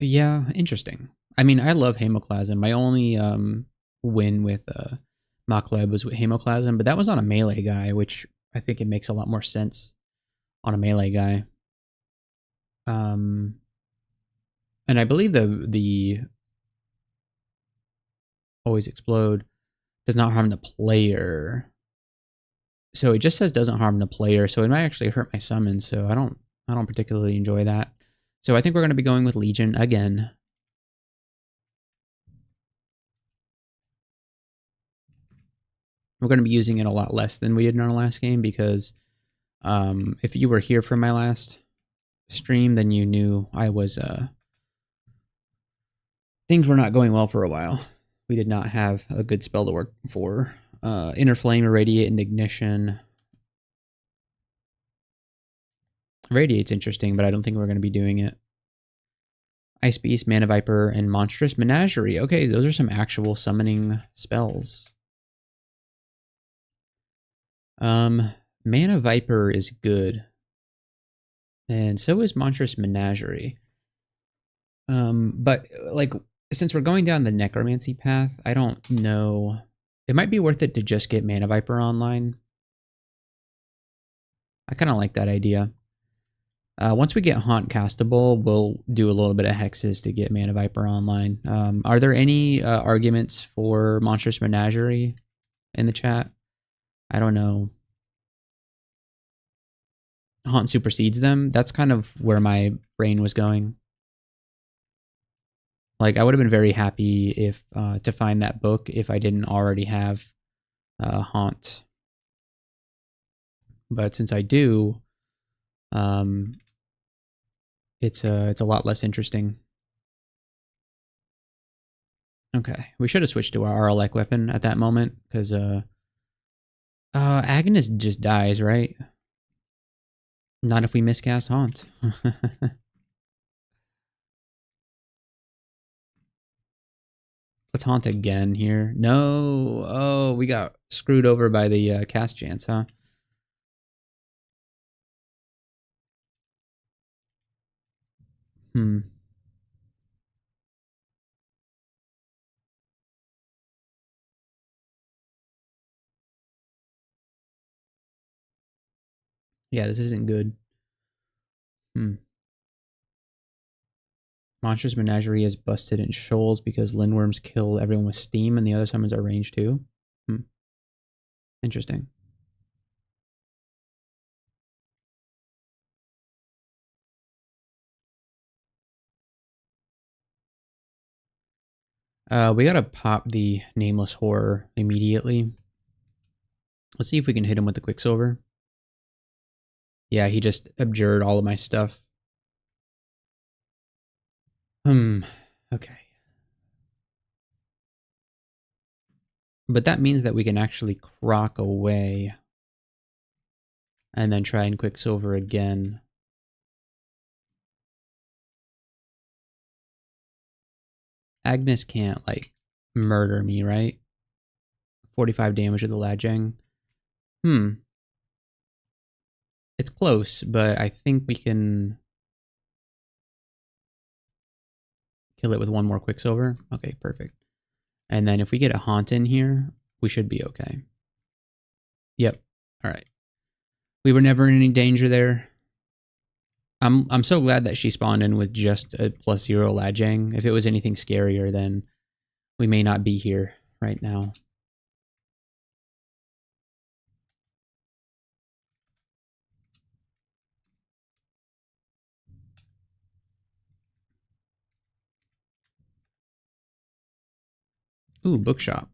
Yeah, interesting. I mean, I love Hemoclasm. My only win with Makleb was with Hemoclasm, but that was on a melee guy, which I think it makes a lot more sense on a melee guy. And I believe the always explode does not harm the player. So it just says doesn't harm the player, so it might actually hurt my summon, so I don't particularly enjoy that. So I think we're going to be going with Legion again. We're going to be using it a lot less than we did in our last game because if you were here for my last stream, then you knew I was things were not going well for a while. We did not have a good spell to work for. Inner Flame, Irradiate, and Ignition. Radiate's interesting, but I don't think we're going to be doing it. Ice Beast, Mana Viper, and Monstrous Menagerie. Okay, those are some actual summoning spells. Mana Viper is good. And so is Monstrous Menagerie. But, like, since we're going down the Necromancy path, I don't know. It might be worth it to just get Mana Viper online. I kind of like that idea. Once we get Haunt castable, we'll do a little bit of hexes to get Mana Viper online. Are there any arguments for Monstrous Menagerie in the chat? I don't know. Haunt supersedes them? That's kind of where my brain was going. Like, I would have been very happy if to find that book if I didn't already have Haunt. But since I do, it's a lot less interesting. Okay, we should have switched to our RLEC weapon at that moment because Agnes just dies, right? Not if we miscast Haunt. Let's Haunt again here. No, oh, we got screwed over by the cast chance, huh? Yeah, this isn't good. Monstrous Menagerie is busted in shoals because Lindworms kill everyone with steam and the other summons are range too. Interesting. We gotta pop the Nameless Horror immediately. Let's see if we can hit him with the Quicksilver. Yeah, he just abjured all of my stuff. Okay. But that means that we can actually croc away. And then try and Quicksilver again. Agnes can't, like, murder me, right? 45 damage with the Lajang. It's close, but I think we can kill it with one more Quicksilver. Okay, perfect. And then if we get a Haunt in here, we should be okay. Yep. All right. We were never in any danger there. I'm so glad that she spawned in with just a +0 Lajang. If it was anything scarier, then we may not be here right now. Ooh, bookshop.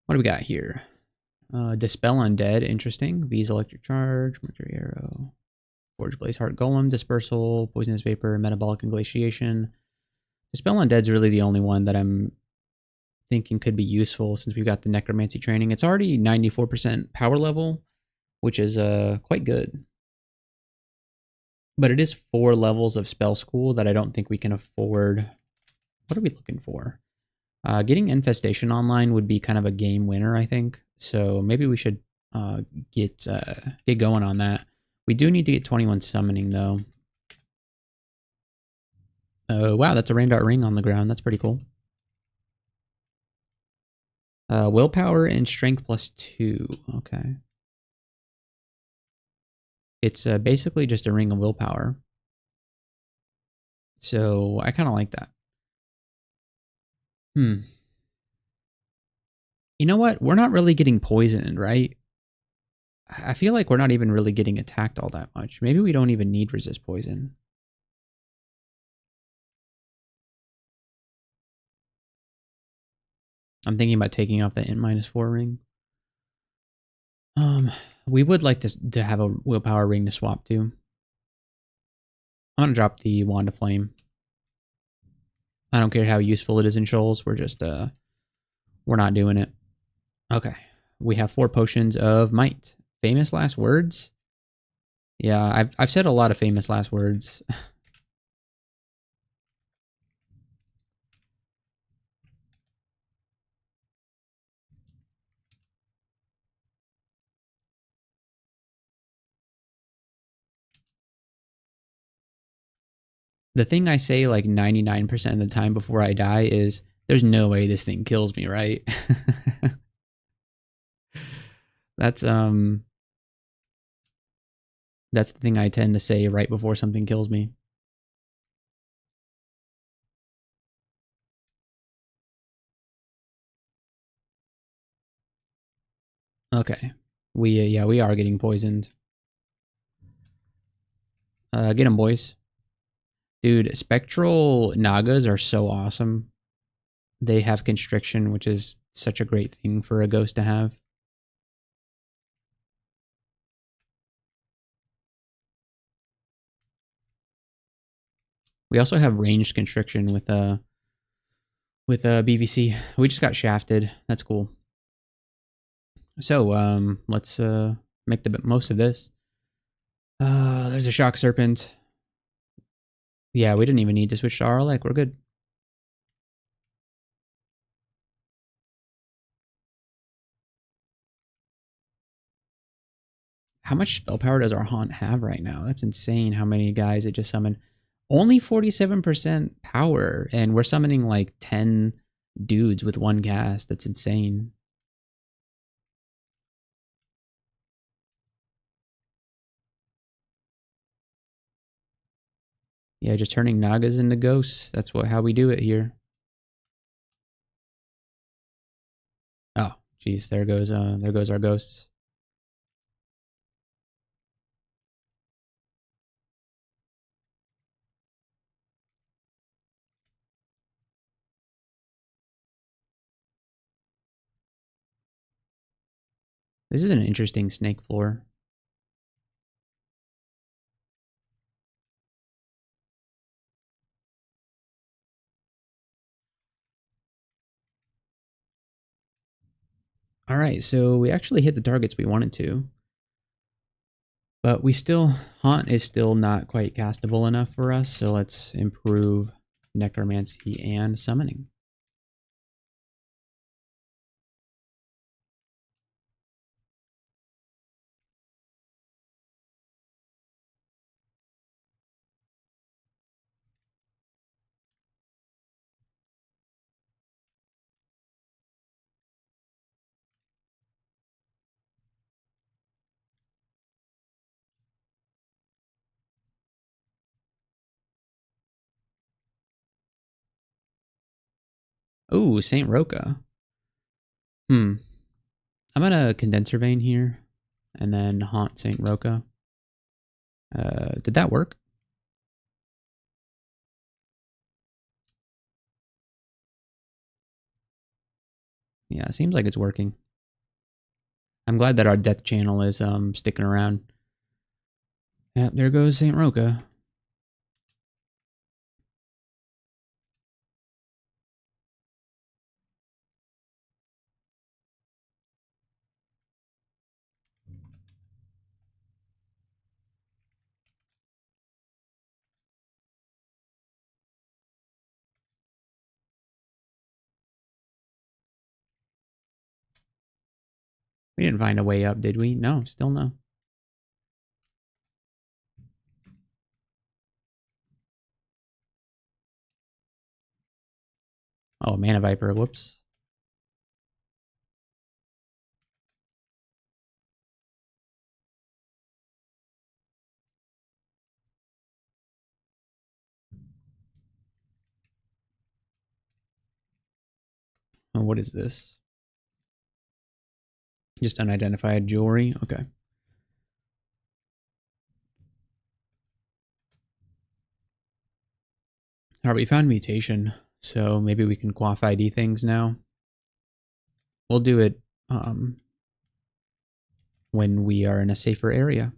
What do we got here? Dispel Undead, interesting. V's Electric Charge, Mercury Arrow, Forge Blaze Heart Golem, Dispersal, Poisonous Vapor, Metabolic Inglatiation. Dispel Undead's really the only one that I'm thinking could be useful since we've got the Necromancy training. It's already 94% power level, which is quite good. But it is 4 levels of spell school that I don't think we can afford. What are we looking for? Getting Infestation online would be kind of a game winner, I think. So maybe we should get going on that. We do need to get 21 summoning though. Wow, that's a rain dart ring on the ground. That's pretty cool. Willpower and strength +2. Okay. It's basically just a ring of willpower. So I kind of like that. You know what? We're not really getting poisoned, right? I feel like we're not even really getting attacked all that much. Maybe we don't even need resist poison. I'm thinking about taking off the Int -4 ring. We would like to have a willpower ring to swap to. I'm gonna drop the Wand of Flame. I don't care how useful it is in shoals. We're just we're not doing it. Okay. We have 4 potions of might. Famous last words? Yeah, I've said a lot of famous last words. The thing I say like 99% of the time before I die is there's no way this thing kills me, right? that's that's the thing I tend to say right before something kills me. Okay. Yeah, we are getting poisoned. Get them, boys. Dude, spectral Nagas are so awesome. They have constriction, which is such a great thing for a ghost to have. We also have ranged constriction with BVC. We just got shafted. That's cool. So let's make the most of this. There's a shock serpent. Yeah, we didn't even need to switch to Arlec. We're good. How much spell power does our haunt have right now? That's insane how many guys it just summoned. Only 47% power, and we're summoning like 10 dudes with one cast. That's insane. Yeah, just turning Nagas into ghosts. That's how we do it here. Oh, geez, there goes our ghosts. This is an interesting snake floor. All right, so we actually hit the targets we wanted to. But we still, Haunt is still not quite castable enough for us, so let's improve Necromancy and Summoning. Ooh, Saint Roca. Hmm. I'm gonna condenser vein here, and then haunt Saint Roca. Did that work? Yeah, it seems like it's working. I'm glad that our death channel is sticking around. Yep, there goes Saint Roca. We didn't find a way up, did we? No, still no. Oh, Mana Viper, whoops. Oh, what is this? Just unidentified jewelry? Okay. Alright, we found mutation, so maybe we can quaff ID things now. We'll do it when we are in a safer area.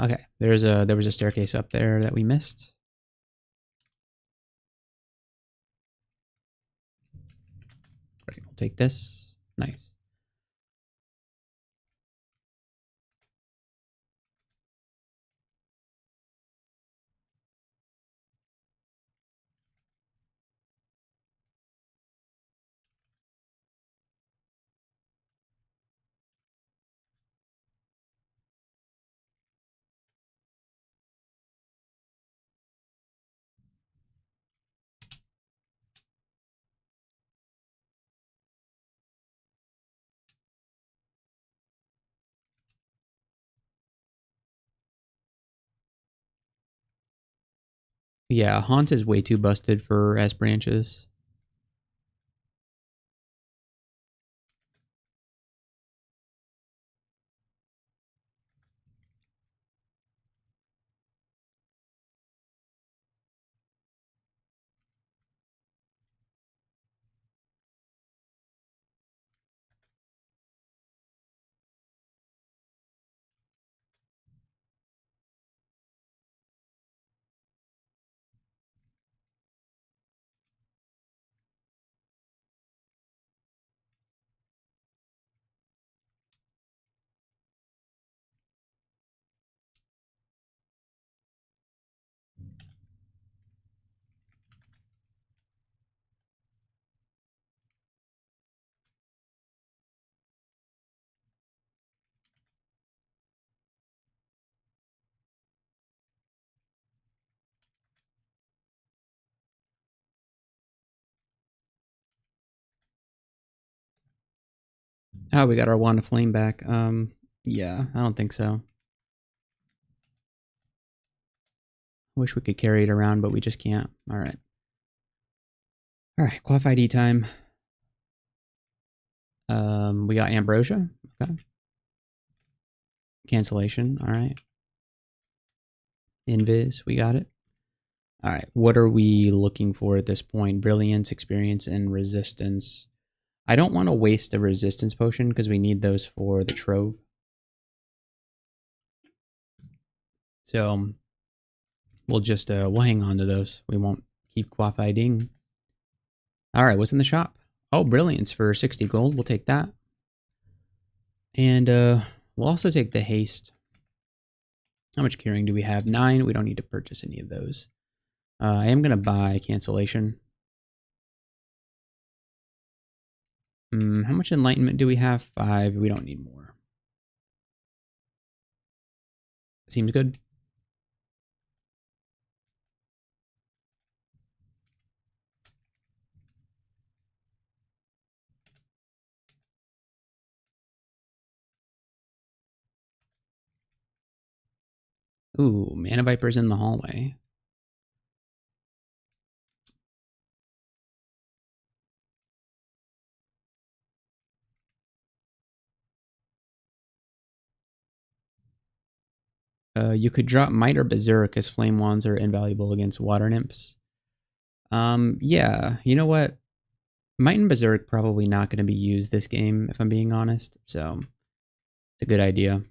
Okay, there was a staircase up there that we missed. Great, we'll take this. Nice. Yeah, Haunt is way too busted for S branches. Oh, we got our Wand of Flame back. Yeah, I don't think so. Wish we could carry it around, but we just can't. Alright. Alright, quaff ID time. We got Ambrosia. Okay. Cancellation. Alright. Invis. We got it. Alright. What are we looking for at this point? Brilliance, experience, and resistance. I don't want to waste a resistance potion because we need those for the trove. So we'll just we'll hang on to those. We won't keep quaff IDing. Alright, what's in the shop? Oh, brilliance for 60 gold. We'll take that. And we'll also take the haste. How much curing do we have? 9. We don't need to purchase any of those. I am going to buy cancellation. How much enlightenment do we have? 5. We don't need more. Seems good. Ooh, Mana Viper's in the hallway. You could drop Might or Berserk as Flame Wands are invaluable against Water Nymphs. Yeah, you know what? Might and Berserk probably not going to be used this game, if I'm being honest, so it's a good idea.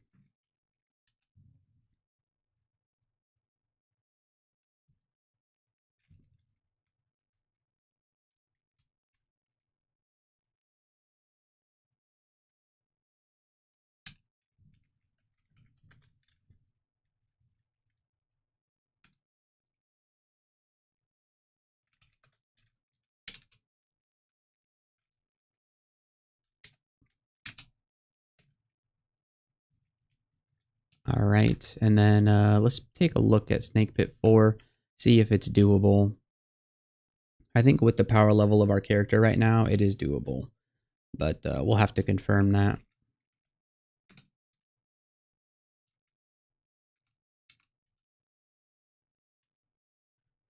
All right, and then let's take a look at Snake Pit 4, see if it's doable. I think with the power level of our character right now, it is doable, but we'll have to confirm that.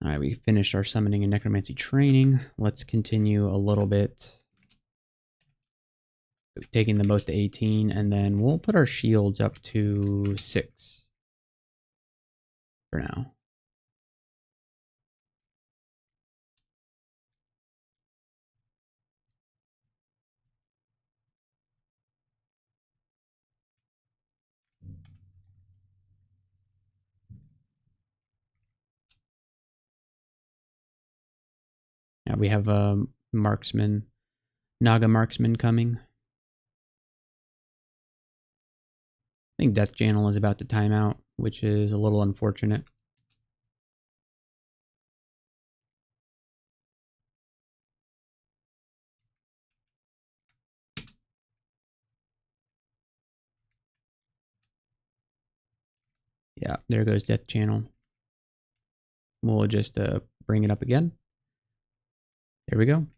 All right, we finished our summoning and necromancy training. Let's continue a little bit. Taking them both to 18, and then we'll put our shields up to 6 for now. Now we have a marksman, Naga marksman coming. I think Death Channel is about to time out, which is a little unfortunate. Yeah, there goes Death Channel. We'll just bring it up again. There we go.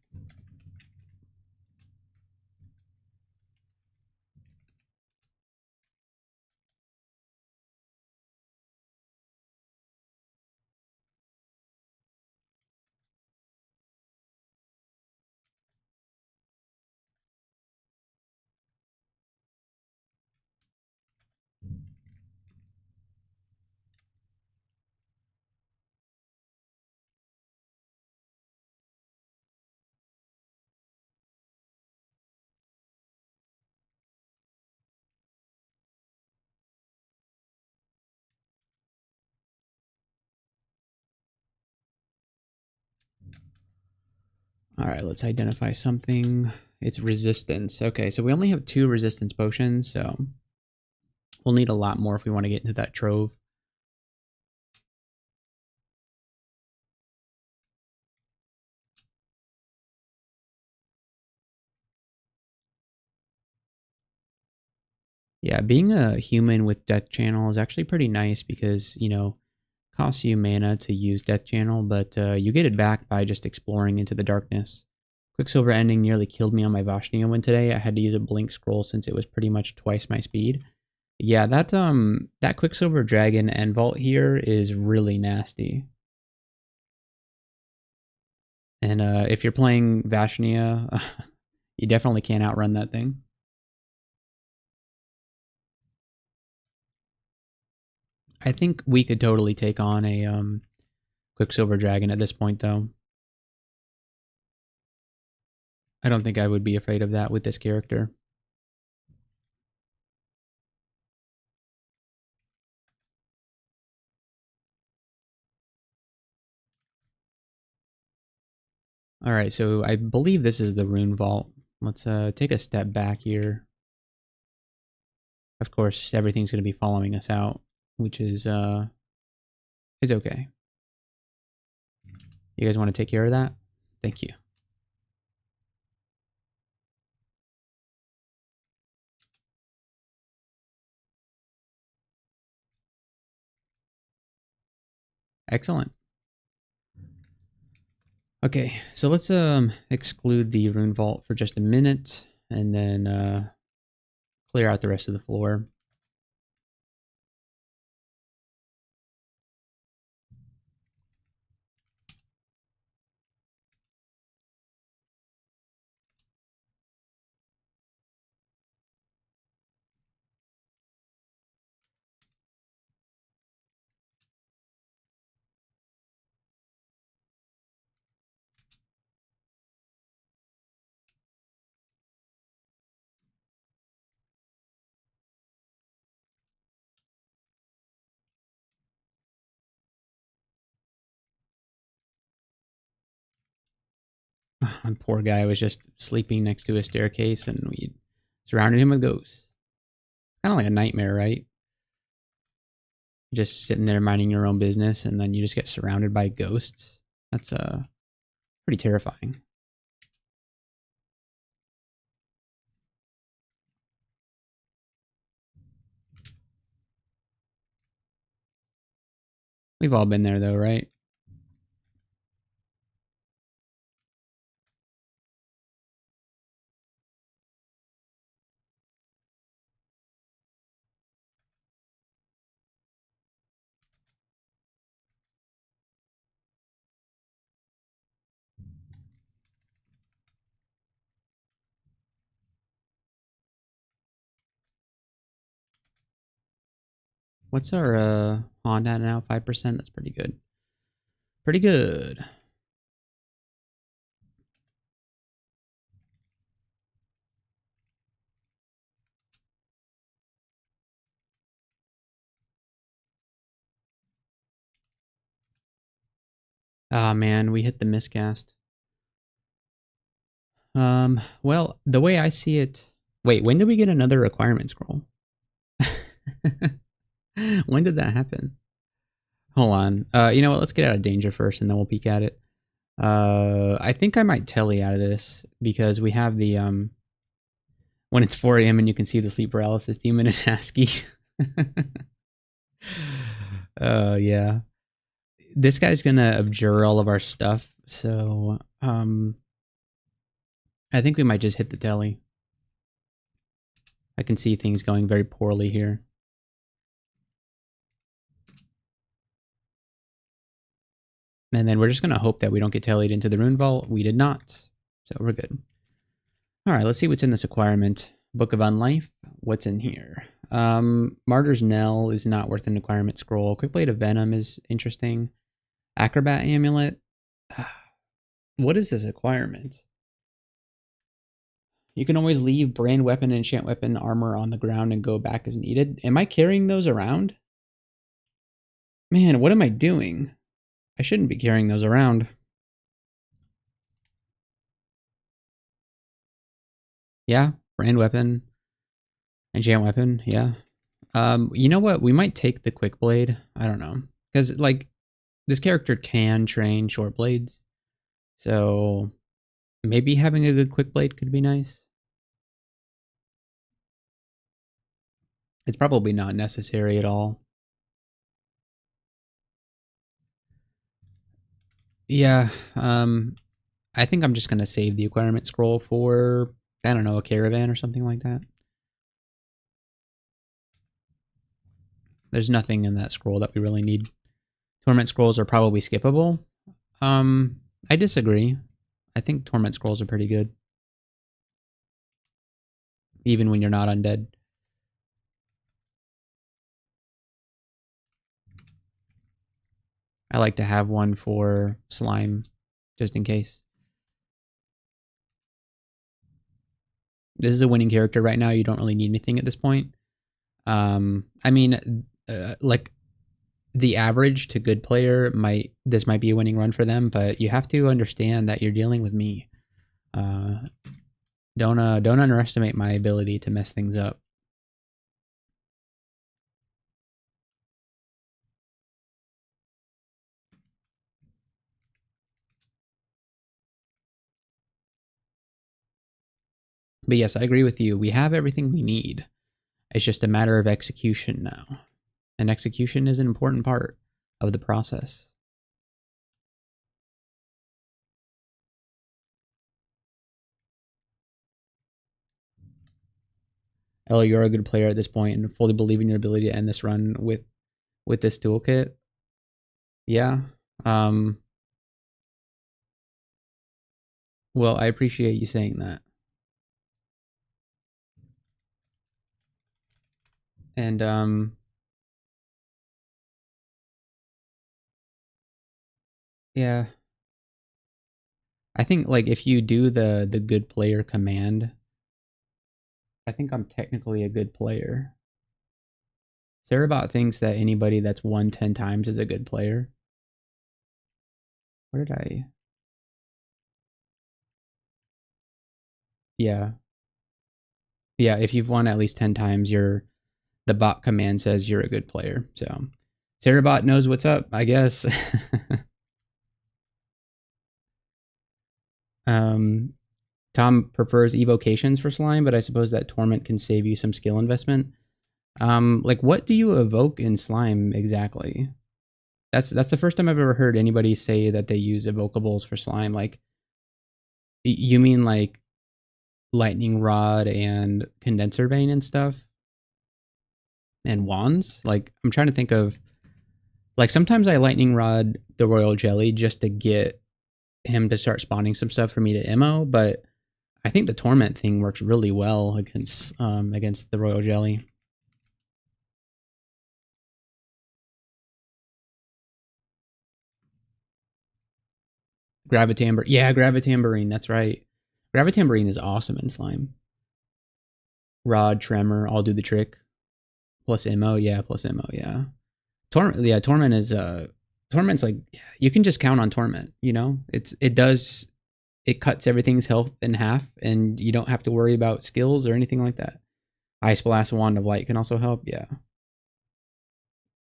All right, let's identify something. It's resistance. Okay, so we only have 2 resistance potions, so we'll need a lot more if we want to get into that trove. Yeah, being a human with Death Channel is actually pretty nice because, you know, costs you mana to use Death Channel, but you get it back by just exploring into the darkness. Quicksilver ending nearly killed me on my Vashnia win today. I had to use a blink scroll since it was pretty much twice my speed. Yeah, that Quicksilver Dragon and Vault here is really nasty. And if you're playing Vashnia, you definitely can't outrun that thing. I think we could totally take on a Quicksilver Dragon at this point, though. I don't think I would be afraid of that with this character. All right, so I believe this is the Rune Vault. Let's take a step back here. Of course, everything's going to be following us out, which is okay. You guys want to take care of that? Thank you. Excellent. Okay, so let's exclude the Rune Vault for just a minute, and then clear out the rest of the floor. Poor guy was just sleeping next to a staircase, and we surrounded him with ghosts. Kind of like a nightmare, right? Just sitting there minding your own business, and then you just get surrounded by ghosts. That's pretty terrifying. We've all been there, though, right? What's our Honda now? 5%? That's pretty good. Pretty good. Ah, man, we hit the miscast. Well, the way I see it... Wait, when did we get another requirement scroll? When did that happen? Hold on. You know what? Let's get out of danger first, and then we'll peek at it. I think I might telly out of this because we have the when it's 4 a.m. and you can see the sleep paralysis demon in ASCII. Yeah. This guy's gonna abjure all of our stuff, so I think we might just hit the telly. I can see things going very poorly here. And then we're just gonna hope that we don't get tellied into the rune vault. We did not, so we're good. All right, let's see what's in this acquirement. Book of Unlife. What's in here? Martyr's Knell is not worth an acquirement scroll. Quick Blade of Venom is interesting. Acrobat Amulet. What is this acquirement? You can always leave brand weapon, enchant weapon, armor on the ground and go back as needed. Am I carrying those around? Man, what am I doing? I shouldn't be carrying those around. Yeah, brand weapon, enchant weapon, yeah. You know what? We might take the quick blade. I don't know. Because, like, this character can train short blades. So, maybe having a good quick blade could be nice. It's probably not necessary at all. Yeah, I think I'm just going to save the acquirement scroll for, I don't know, a caravan or something like that. There's nothing in that scroll that we really need. Torment scrolls are probably skippable. I disagree. I think torment scrolls are pretty good. Even when you're not undead. I like to have one for slime, just in case. This is a winning character right now. You don't really need anything at this point. I mean, like, the average to good player this might be a winning run for them, but you have to understand that you're dealing with me. Don't underestimate my ability to mess things up. But yes, I agree with you. We have everything we need. It's just a matter of execution now. And execution is an important part of the process. Ellie, you're a good player at this point and fully believe in your ability to end this run with this toolkit. Yeah. Well, I appreciate you saying that. And yeah. I think, like, if you do the good player command, I think I'm technically a good player. Sarabot thinks that anybody that's won 10 times is a good player. Where did I... Yeah. Yeah, if you've won at least 10 times, the bot command says you're a good player. So Terrabot knows what's up, I guess. um, Tom prefers evocations for slime, but I suppose that torment can save you some skill investment. Like what do you evoke in slime exactly? That's the first time I've ever heard anybody say that they use evocables for slime. Like you mean like lightning rod and condenser vein and stuff and wands? Like I'm trying to think of like sometimes I lightning rod the royal jelly just to get him to start spawning some stuff for me to immo, but I think the torment thing works really well against the royal jelly. Gravitamber, yeah, Gravitamberine, that's right. Gravitamberine is awesome in slime. Rod, tremor, all do the trick. Plus immo, yeah, plus immo, yeah. Torment, yeah, torment is torment's like you can just count on torment. You know, it cuts everything's health in half, and you don't have to worry about skills or anything like that. Ice blast, wand of light can also help. Yeah,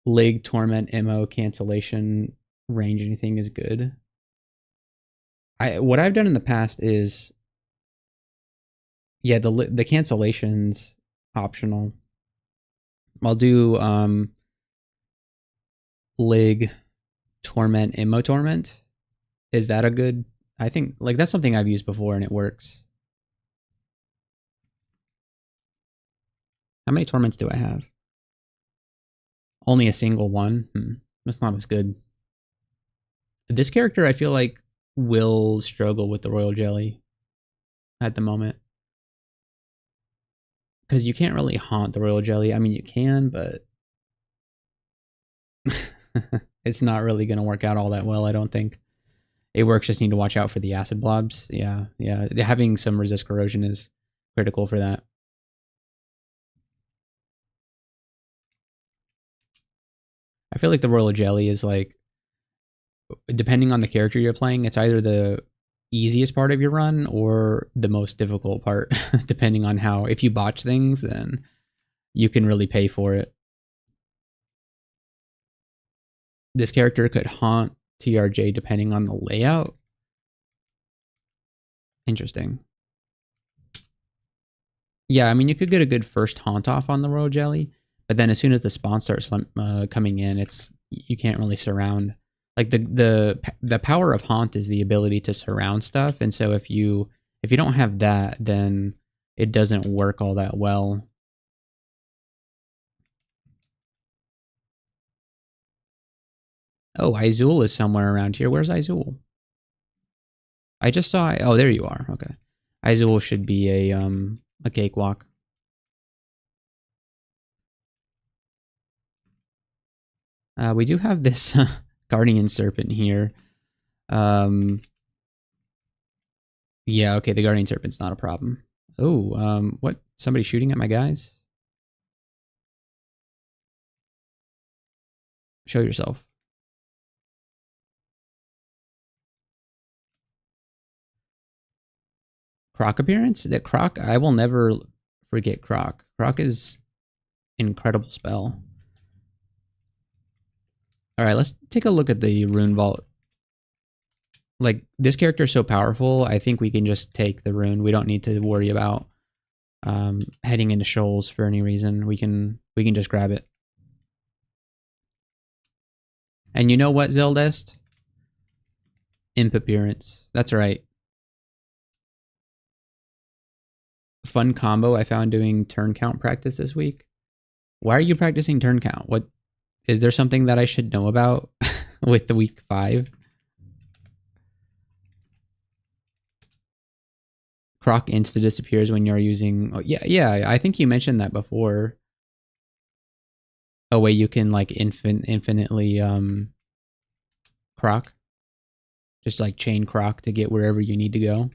lig, torment, immo, cancellation, range, anything is good. What I've done in the past is yeah the cancellations optional. I'll do lig, torment, immo, torment. Is that a good? I think like that's something I've used before and it works. How many torments do I have? Only a single one. That's not as good. This character, I feel like, will struggle with the royal jelly at the moment because you can't really haunt the royal jelly. I mean, you can, but it's not really going to work out all that well. I don't think it works. Just need to watch out for the acid blobs. Yeah, yeah. Having some resist corrosion is critical for that. I feel like the royal jelly is like depending on the character you're playing, it's either the easiest part of your run or the most difficult part, depending on how. If you botch things, then you can really pay for it. This character could haunt TRJ depending on the layout. Interesting. Yeah, I mean, you could get a good first haunt off on the Royal Jelly, but then as soon as the spawn starts coming in, you can't really surround. Like the power of haunt is the ability to surround stuff, and so if you don't have that, then it doesn't work all that well. Oh, Izul is somewhere around here. Where's Izul? I just saw. Oh, there you are. Okay, Izul should be a cakewalk. We do have this guardian serpent here. Um, yeah, okay, the guardian serpent's not a problem. Oh, what? Somebody shooting at my guys? Show yourself. Croc appearance? That Croc, I will never forget Croc. Croc is an incredible spell. All right, let's take a look at the rune vault. Like this character is so powerful, I think we can just take the rune. We don't need to worry about heading into shoals for any reason. We can just grab it. And you know what, Zeldest? Imp appearance. That's right. Fun combo I found doing turn count practice this week. Why are you practicing turn count? What is there something that I should know about with the week 5? Croc insta disappears when you're using. Oh, yeah. I think you mentioned that before. A way you can like infinitely croc, just like chain croc to get wherever you need to go.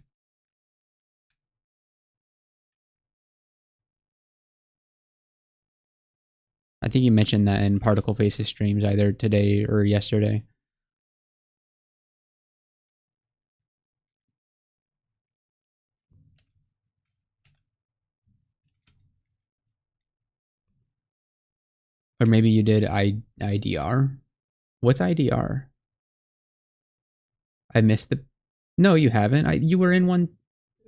I think you mentioned that in Particle Faces streams either today or yesterday. Or maybe you did IDR. What's IDR? I missed the. No, you haven't. You were in one.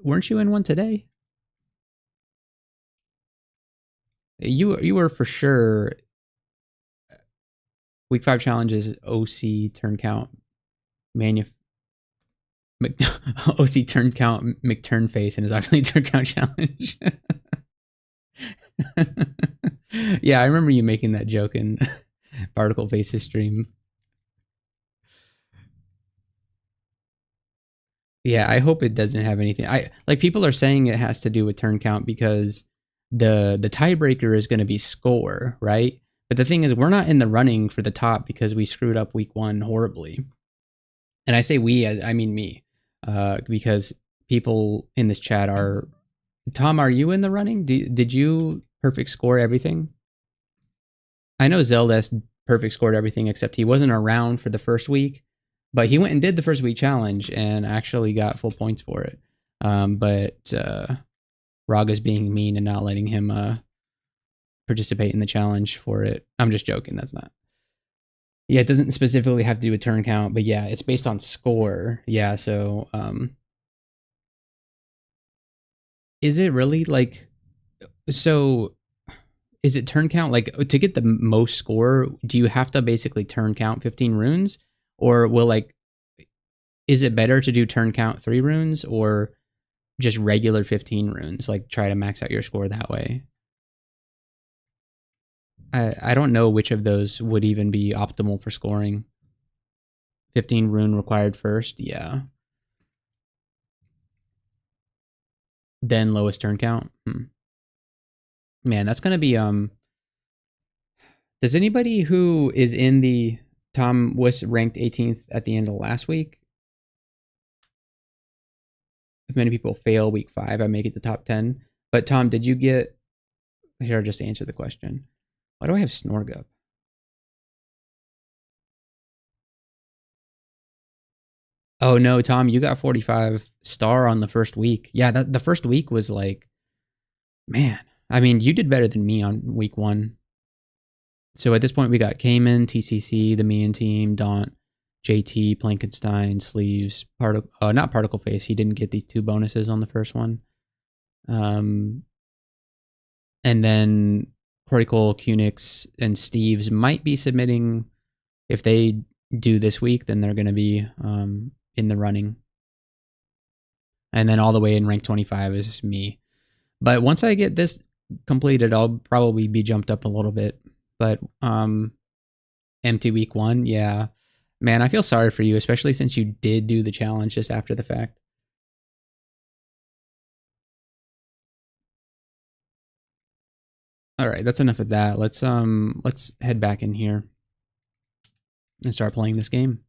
Weren't you in one today? You were for sure. Week 5 challenges OC turn count manu OC turn count McTurn face and his actually turn count challenge. Yeah, I remember you making that joke in Particle Faces stream. Yeah, I hope it doesn't have anything. I like people are saying it has to do with turn count because the tiebreaker is going to be score, right? But the thing is, we're not in the running for the top because we screwed up week 1 horribly. And I say we, I mean me, because people in this chat are. Tom, are you in the running? Did you perfect score everything? I know Zelda's perfect scored everything except he wasn't around for the first week, but he went and did the first week challenge and actually got full points for it. But Raga's being mean and not letting him participate in the challenge for it. I'm just joking. That's not. Yeah, it doesn't specifically have to do with turn count, but yeah, it's based on score. Yeah, so is it really like so is it turn count like to get the most score, do you have to basically turn count 15 runes or will like is it better to do turn count 3 runes or just regular 15 runes like try to max out your score that way? I don't know which of those would even be optimal for scoring. 15 rune required first, yeah. Then lowest turn count. Man, that's gonna be does anybody who is in the Tom was ranked 18th at the end of last week? If many people fail week 5, I make it the top 10. But Tom, did you get here? I'll just answer the question. Why do I have Snorg up? Oh no, Tom, you got 45 star on the first week. Yeah, that the first week was like, man. I mean, you did better than me on week 1. So at this point, we got Cayman, TCC, the Mean Team, Daunt, JT, Plankenstein, Sleeves, not Particle Face. He didn't get these 2 bonuses on the first one. And then Cortical, Cunix, and Steves might be submitting. If they do this week, then they're going to be in the running. And then all the way in rank 25 is me. But once I get this completed, I'll probably be jumped up a little bit. But empty week 1, yeah. Man, I feel sorry for you, especially since you did do the challenge just after the fact. All right, that's enough of that. Let's head back in here and start playing this game.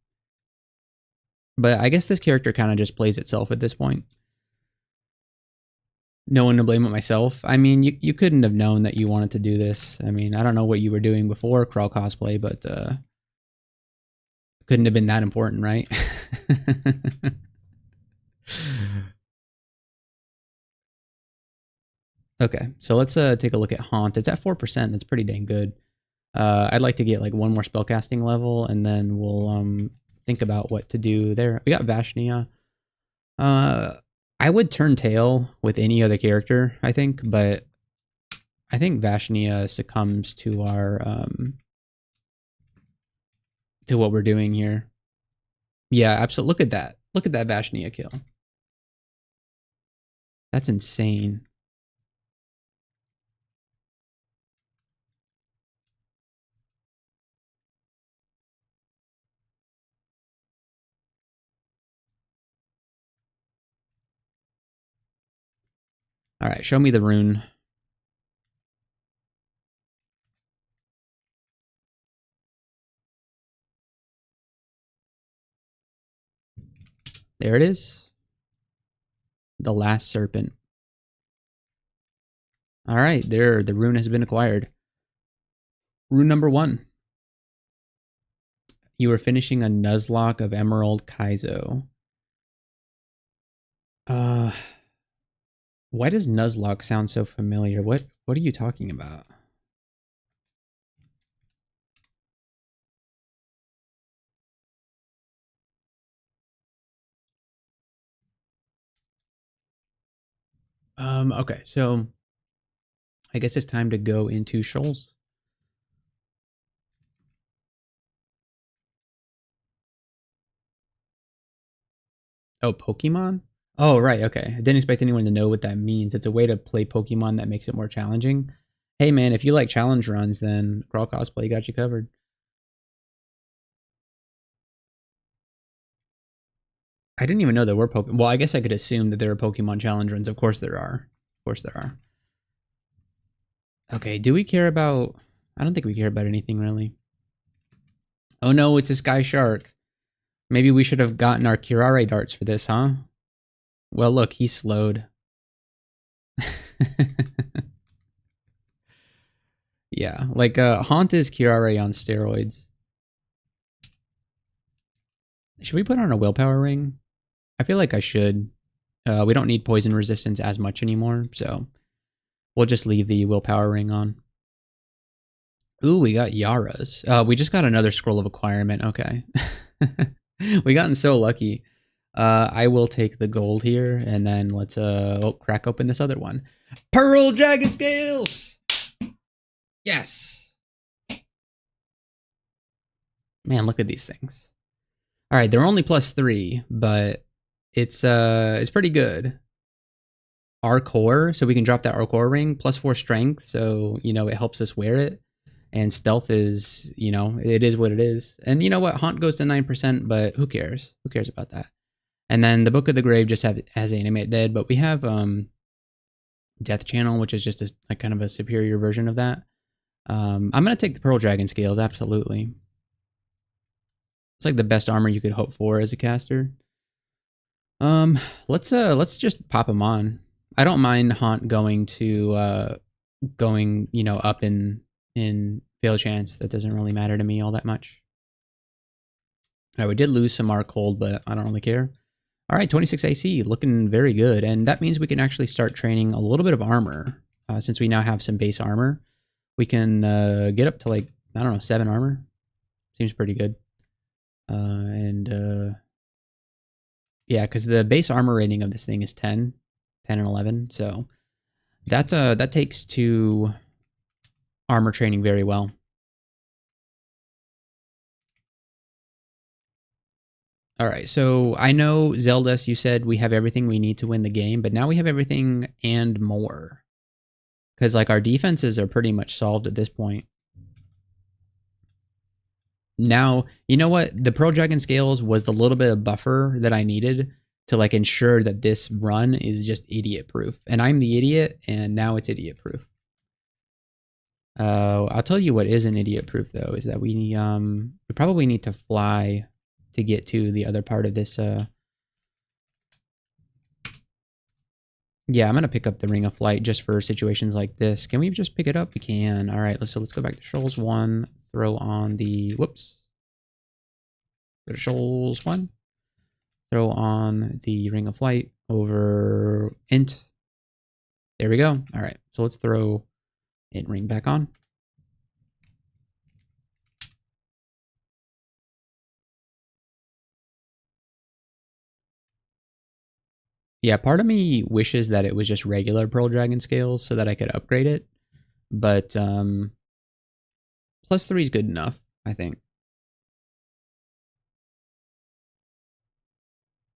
But I guess this character kind of just plays itself at this point. No one to blame but myself. I mean, you couldn't have known that you wanted to do this. I mean, I don't know what you were doing before Crawl Cosplay, but couldn't have been that important, right? Okay, so let's take a look at Haunt. It's at 4%. That's pretty dang good. I'd like to get like 1 more spellcasting level, and then we'll think about what to do there. We got Vashnia. I would turn tail with any other character, I think, but I think Vashnia succumbs to our to what we're doing here. Yeah, absolutely. Look at that. Look at that Vashnia kill. That's insane. All right, show me the rune. There it is. The last serpent. All right, there. The rune has been acquired. Rune number 1. You are finishing a Nuzlocke of Emerald Kaizo. Why does Nuzlocke sound so familiar? What are you talking about? Okay, so I guess it's time to go into Shoals. Oh, Pokemon? Oh, right, okay. I didn't expect anyone to know what that means. It's a way to play Pokemon that makes it more challenging. Hey man, if you like challenge runs, then Crawl Cosplay got you covered. I didn't even know there were Pokemon. Well, I guess I could assume that there are Pokemon challenge runs. Of course there are. Of course there are. Okay, do we care about... I don't think we care about anything really. Oh no, it's a Sky Shark. Maybe we should have gotten our Curare darts for this, huh? Well, look, he's slowed. Yeah, like Haunt is Curare on steroids. Should we put on a willpower ring? I feel like I should. We don't need poison resistance as much anymore, so we'll just leave the willpower ring on. Ooh, we got Yara's. We just got another scroll of acquirement. Okay. We gotten so lucky. I will take the gold here, and then let's crack open this other one. Pearl Dragon Scales! Yes! Man, look at these things. Alright, they're only +3, but it's pretty good. Our core, so we can drop that our core ring, +4 strength, so you know it helps us wear it. And stealth is, you know, it is what it is. And you know what? Haunt goes to 9%, but who cares? Who cares about that? And then the Book of the Grave just has animate dead, but we have Death Channel, which is just a, like kind of a superior version of that. I'm gonna take the Pearl Dragon Scales, absolutely. It's like the best armor you could hope for as a caster. Let's just pop them on. I don't mind Haunt going to going, you know, up in fail chance. That doesn't really matter to me all that much. All right, we did lose some Arc Hold, but I don't really care. All right, 26 AC, looking very good. And that means we can actually start training a little bit of armor. Since we now have some base armor, we can get up to like, I don't know, 7 armor. Seems pretty good. Yeah, because the base armor rating of this thing is 10 and 11. So that takes to armor training very well. All right, so I know Zeldas, you said we have everything we need to win the game, but now we have everything and more. Because like our defenses are pretty much solved at this point. Now, you know what? The Pearl Dragon Scales was the little bit of buffer that I needed to like ensure that this run is just idiot proof. And I'm the idiot, and now it's idiot proof. I'll tell you what isn't idiot proof though, is that we probably need to fly to get to the other part of this yeah, I'm gonna pick up the Ring of Flight just for situations like this. Can we just pick it up? We can. All right, let's go back to Shoals 1. Throw on the whoops. Go to Shoals 1. Throw on the Ring of Flight over Int. There we go. All right, so let's throw Int Ring back on. Yeah, part of me wishes that it was just regular Pearl Dragon Scales so that I could upgrade it, but +3 is good enough, I think.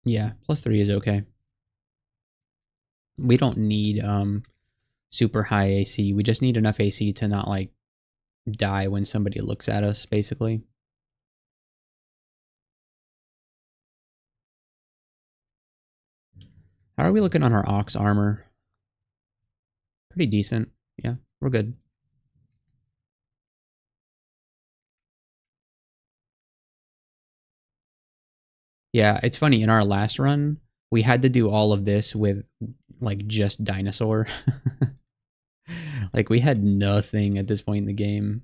Yeah, +3 is okay. We don't need super high AC. We just need enough AC to not like die when somebody looks at us, basically. How are we looking on our Ox armor? Pretty decent. Yeah, we're good. Yeah, it's funny. In our last run, we had to do all of this with like just dinosaur. Like we had nothing at this point in the game.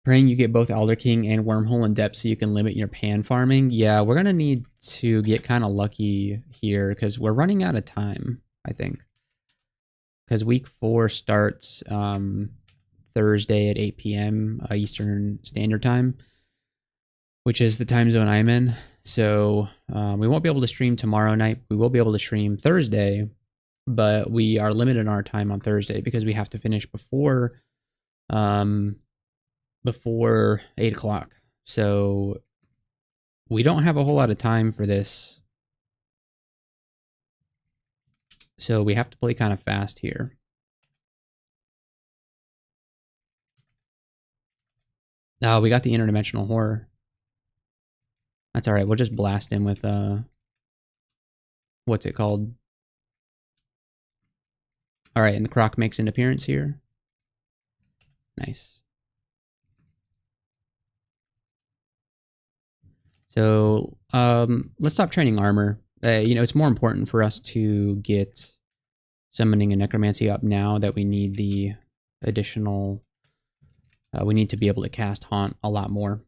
Praying you get both Elder King and Wormhole in depth so you can limit your pan farming. Yeah, we're going to need to get kind of lucky here because we're running out of time, I think. Because week 4 starts Thursday at 8 p.m. Eastern Standard Time, which is the time zone I'm in. So we won't be able to stream tomorrow night. We will be able to stream Thursday, but we are limited in our time on Thursday because we have to finish um, before 8 o'clock. So we don't have a whole lot of time for this. So we have to play kind of fast here. Oh, we got the interdimensional horror. That's all right. We'll just blast him with what's it called? All right, and the croc makes an appearance here. Nice. So let's stop training armor. It's more important for us to get summoning and necromancy up now that we need the additional. We need to be able to cast haunt a lot more.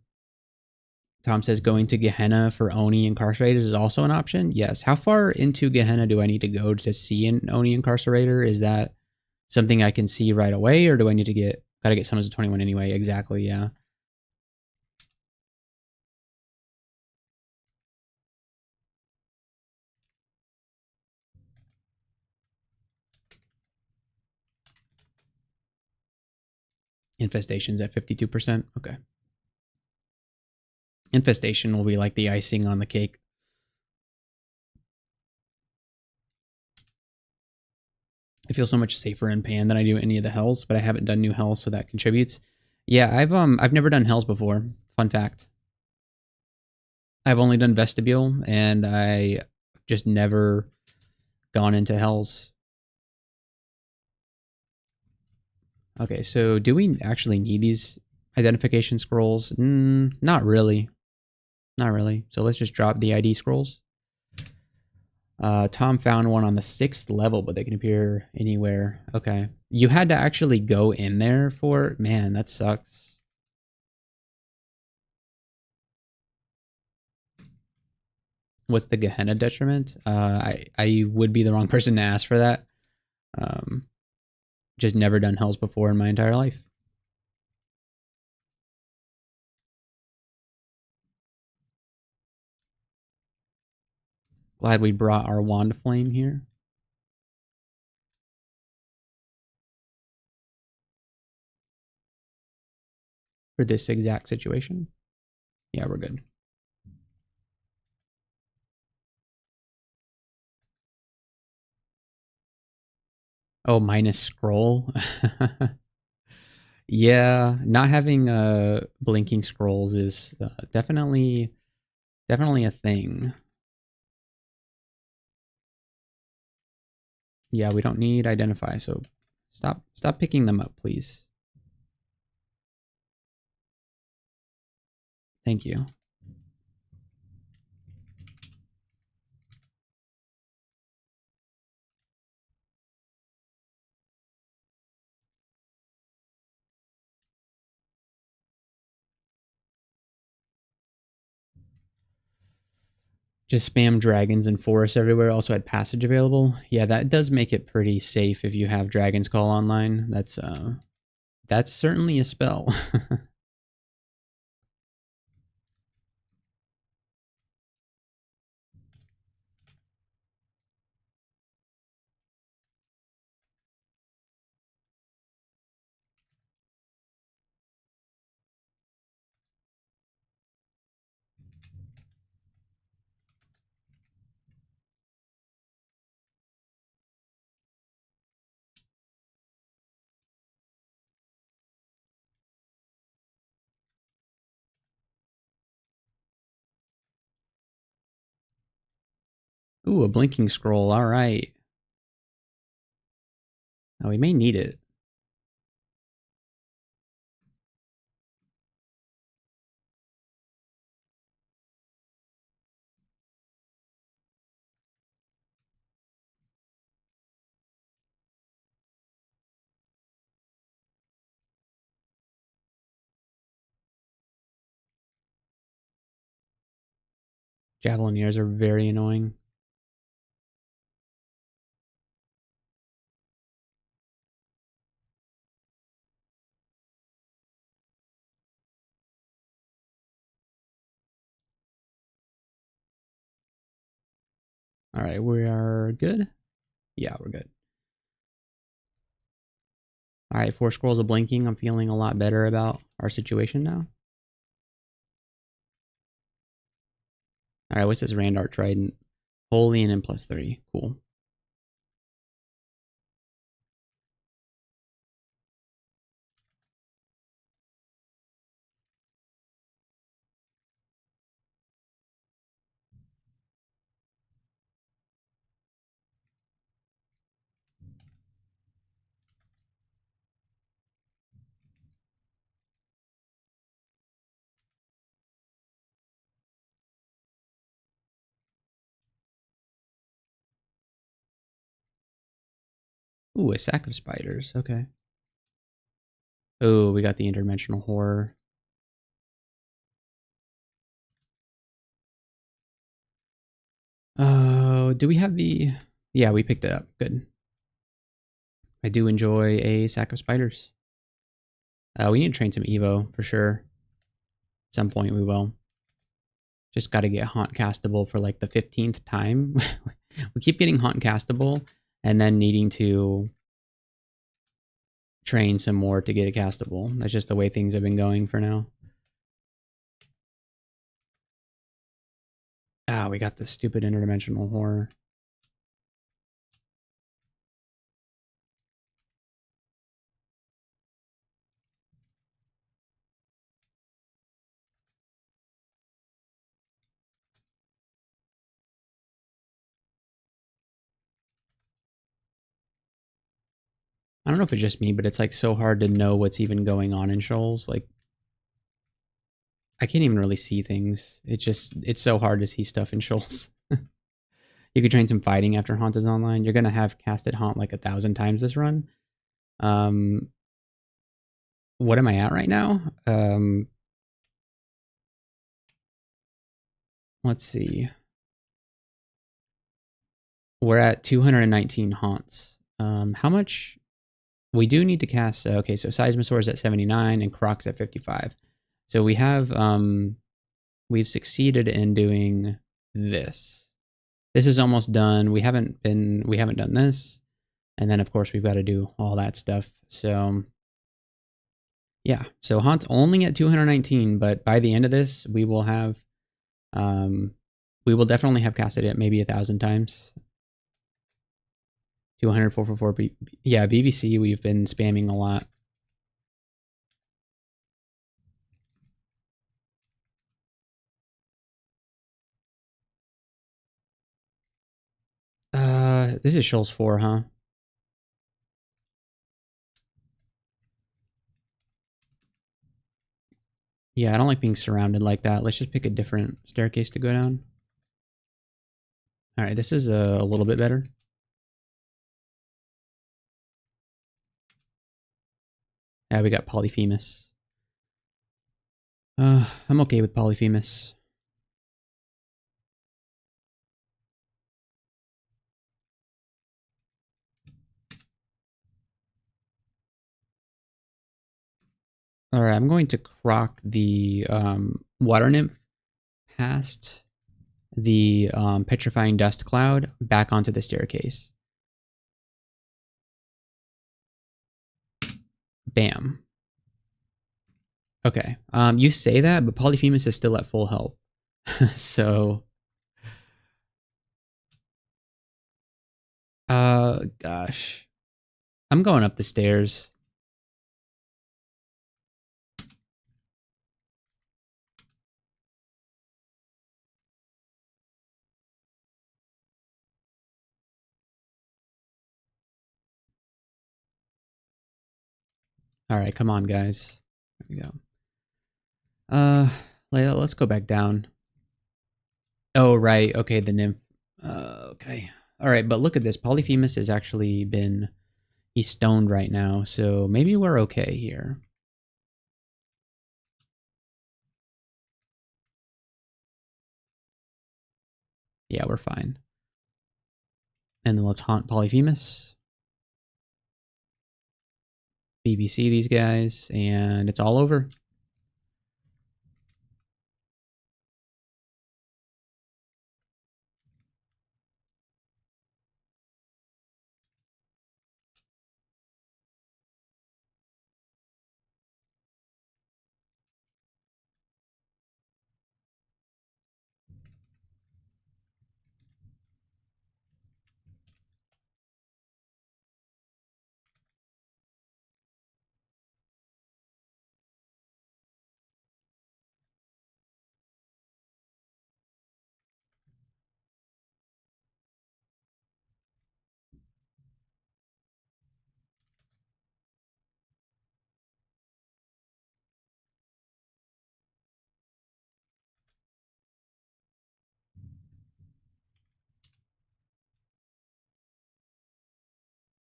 Tom says going to Gehenna for Oni incarcerators is also an option. Yes. How far into Gehenna do I need to go to see an Oni incarcerator? Is that something I can see right away, or do I need to gotta get summons to 21 anyway? Exactly. Yeah. Infestation's at 52%. Okay. Infestation will be like the icing on the cake. I feel so much safer in Pan than I do any of the hells, but I haven't done new hells, so that contributes. Yeah, I've never done hells before. Fun fact. I've only done vestibule, and I just never gone into hells. Okay, so do we actually need these identification scrolls? Not really. Not really. So let's just drop the ID scrolls. Tom found one on the 6th level, but they can appear anywhere. Okay. You had to actually go in there for it? Man, that sucks. What's the Gehenna detriment? I would be the wrong person to ask for that. Um, just never done hells before in my entire life. Glad we brought our wand of flame here. For this exact situation. Yeah, we're good. Oh, minus scroll. Yeah, not having blinking scrolls is definitely a thing. Yeah, we don't need identify, so stop picking them up, please. Thank you. Just spam dragons and forests everywhere. Also had passage available. Yeah, that does make it pretty safe if you have Dragon's Call online. That's certainly a spell. Ooh, a blinking scroll. All right. Oh, we may need it. Javelineers are very annoying. All right, we are good. Yeah, we're good. All right, 4 scrolls of blinking. I'm feeling a lot better about our situation now. All right, what's this Randart Trident? Holy and then +3. Cool. Ooh, a sack of spiders. Okay. Oh, we got the interdimensional horror. Oh, do we have the... Yeah, we picked it up. Good. I do enjoy a sack of spiders. We need to train some Evo, for sure. At some point we will. Just got to get Haunt castable for like the 15th time. We keep getting Haunt castable and then needing to train some more to get it castable. That's just the way things have been going for now. Ah, we got this stupid interdimensional horror. I don't know if it's just me, but it's like so hard to know what's even going on in shoals. Like, I can't even really see things. It's so hard to see stuff in shoals. You could train some fighting after Haunt is online. You're gonna have casted Haunt like 1,000 times this run. Um, what am I at right now? Let's see. We're at 219 Haunts. How much? We do need to cast. Okay, so Seismosaur's at 79 and Croc's at 55. So we have we've succeeded in doing this. This is almost done. We haven't done this. And then of course we've got to do all that stuff. So yeah, so Haunt's only at 219, but by the end of this, we will have we will definitely have casted it maybe 1,000 times. 200, 444. Yeah, BVC we've been spamming a lot. This is Shoals 4, huh? Yeah, I don't like being surrounded like that. Let's just pick a different staircase to go down. All right, this is a little bit better. Yeah, we got Polyphemus. I'm okay with Polyphemus. All right, I'm going to croc the water nymph past the petrifying dust cloud back onto the staircase. Bam. Okay. You say that, but Polyphemus is still at full health. So, gosh. I'm going up the stairs. All right, come on, guys. There we go. Let's go back down. Oh, right. Okay, the nymph. Okay. All right, but look at this. Polyphemus has actually been... He's stoned right now, so maybe we're okay here. Yeah, we're fine. And then let's haunt Polyphemus. BBC these guys, and it's all over.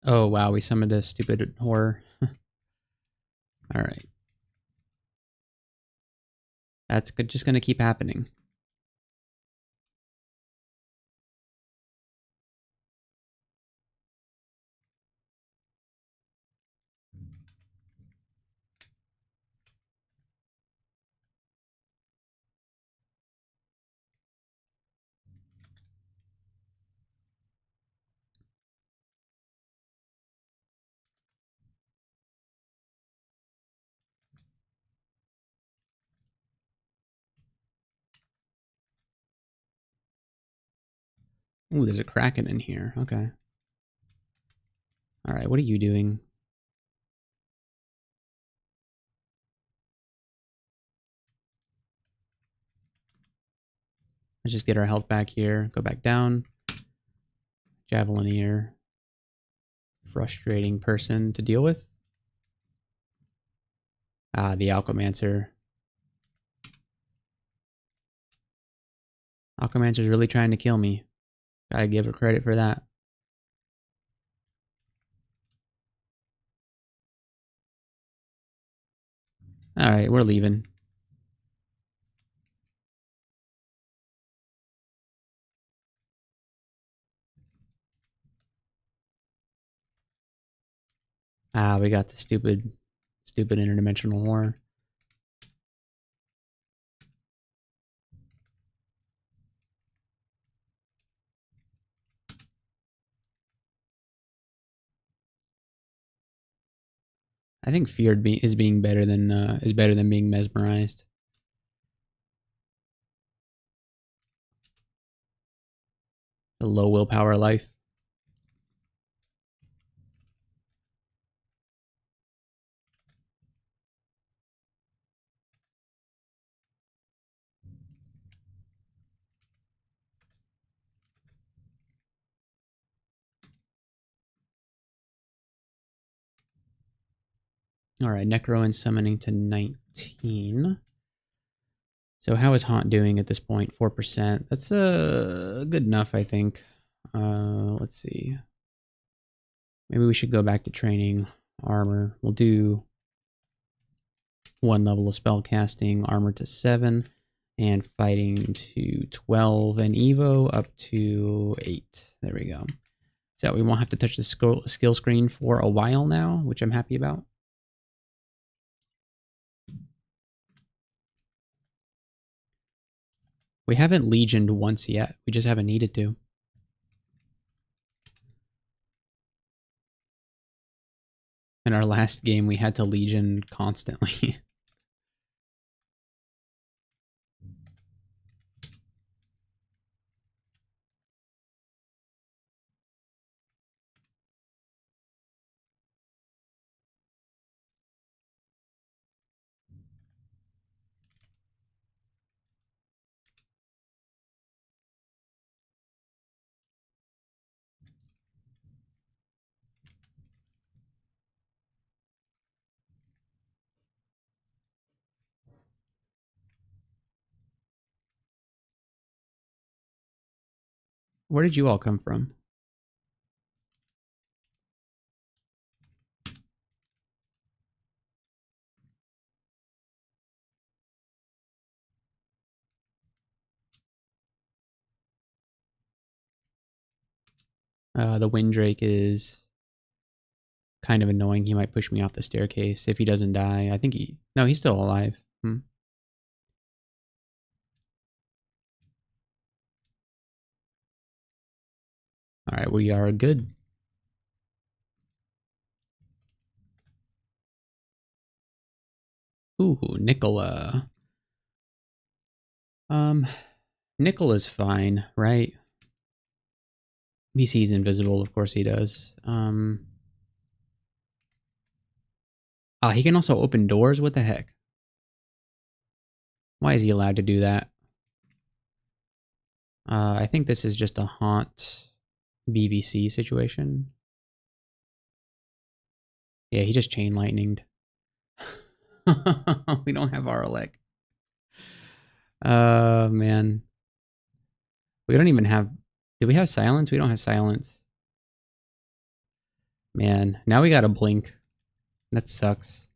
Oh, wow, we summoned a stupid horror. All right. That's just going to keep happening. Ooh, there's a Kraken in here. Okay. All right, what are you doing? Let's just get our health back here. Go back down. Javelineer. Frustrating person to deal with. Ah, the Alchemaster. Alchemaster's really trying to kill me. Gotta give her credit for that. Alright, we're leaving. Ah, we got the stupid interdimensional horror. I think feared is being better than being mesmerized. The low willpower life. Alright, Necro and summoning to 19. So how is Haunt doing at this point? 4%. That's good enough, I think. Let's see. Maybe we should go back to training armor. We'll do 1 level of spell casting, armor to 7, and fighting to 12, and Evo up to 8. There we go. So we won't have to touch the skill screen for a while now, which I'm happy about. We haven't legioned once yet. We just haven't needed to. In our last game, we had to legion constantly. Where did you all come from? The Windrake is kind of annoying. He might push me off the staircase if he doesn't die. I think he... No, he's still alive. Alright, we are good. Ooh, Nicola. Nicola's fine, right? He sees invisible, of course he does. He can also open doors? What the heck? Why is he allowed to do that? I think this is just a haunt BVC situation. Yeah, he just chain lightninged. We don't have Aralek. Man. We don't even have... Do we have silence? We don't have silence. Man, now we gotta blink. That sucks.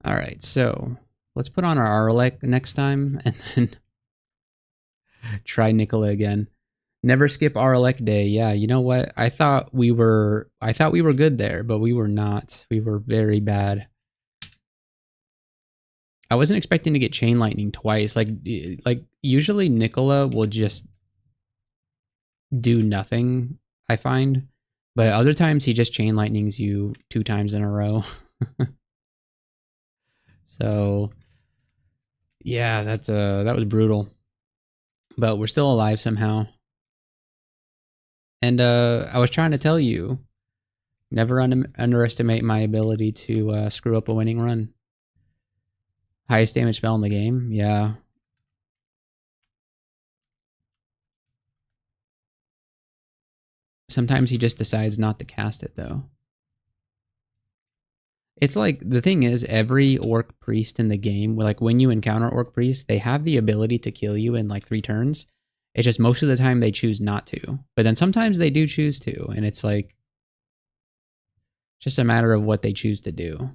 Alright, so... Let's put on our Aralek next time, and then... try Nicola again. Never skip Aralek day. Yeah, you know what? I thought we were good there, but we were not. We were very bad. I wasn't expecting to get chain lightning twice. Like usually Nicola will just do nothing, I find. But other times he just chain lightnings you 2 times in a row. So yeah, that was brutal. But we're still alive somehow. And I was trying to tell you, never underestimate my ability to screw up a winning run. Highest damage spell in the game? Yeah. Sometimes he just decides not to cast it, though. It's like, the thing is, every Orc Priest in the game, like when you encounter Orc Priest, they have the ability to kill you in like 3 turns. It's just most of the time they choose not to. But then sometimes they do choose to, and it's like, just a matter of what they choose to do.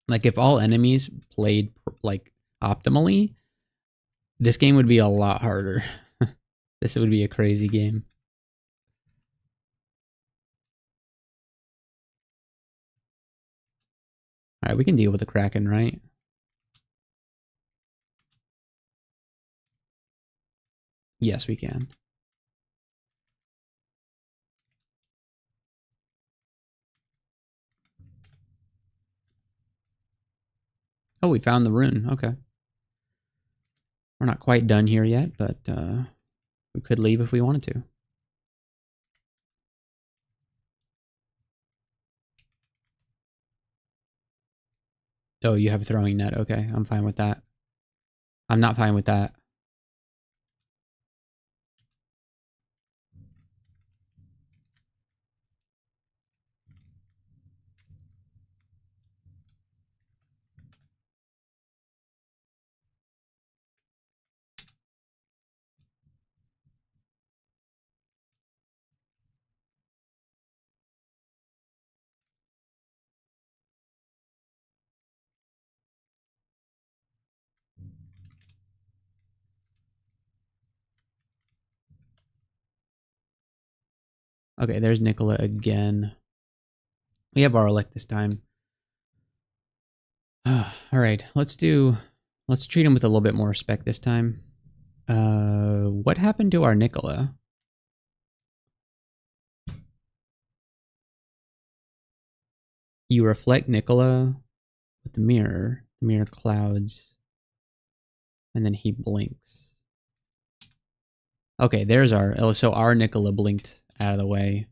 Like if all enemies played like optimally, this game would be a lot harder. This would be a crazy game. Alright, we can deal with the Kraken, right? Yes, we can. Oh, we found the rune. Okay. We're not quite done here yet, but we could leave if we wanted to. Oh, you have a throwing net. Okay, I'm fine with that. I'm not fine with that. Okay, there's Nicola again. We have our elect this time. All right, let's treat him with a little bit more respect this time. What happened to our Nicola? You reflect Nicola with the mirror clouds, and then he blinks. Okay, there's our, so our Nicola blinked out of the way.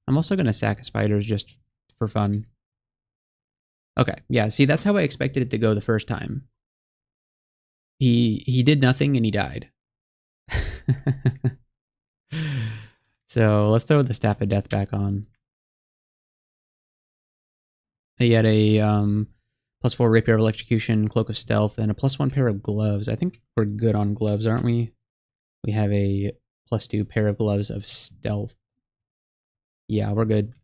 I'm also going to sack spiders just for fun. Okay, yeah, see, that's how I expected it to go the first time. He did nothing and he died. So let's throw the Staff of Death back on. He had a +4 Rapier of Electrocution, Cloak of Stealth, and a +1 pair of gloves. I think we're good on gloves, aren't we? We have a +2 pair of gloves of Stealth. Yeah, we're good.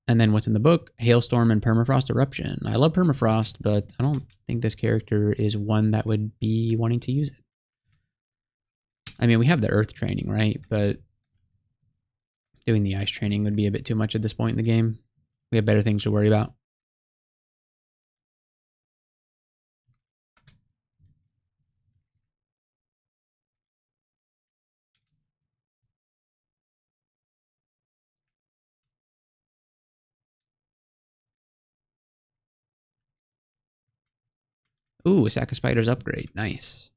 And then what's in the book? Hailstorm and Permafrost Eruption. I love Permafrost, but I don't think this character is one that would be wanting to use it. I mean, we have the Earth training, right? But doing the Ice training would be a bit too much at this point in the game. We have better things to worry about. Ooh, a sack of spiders upgrade. Nice.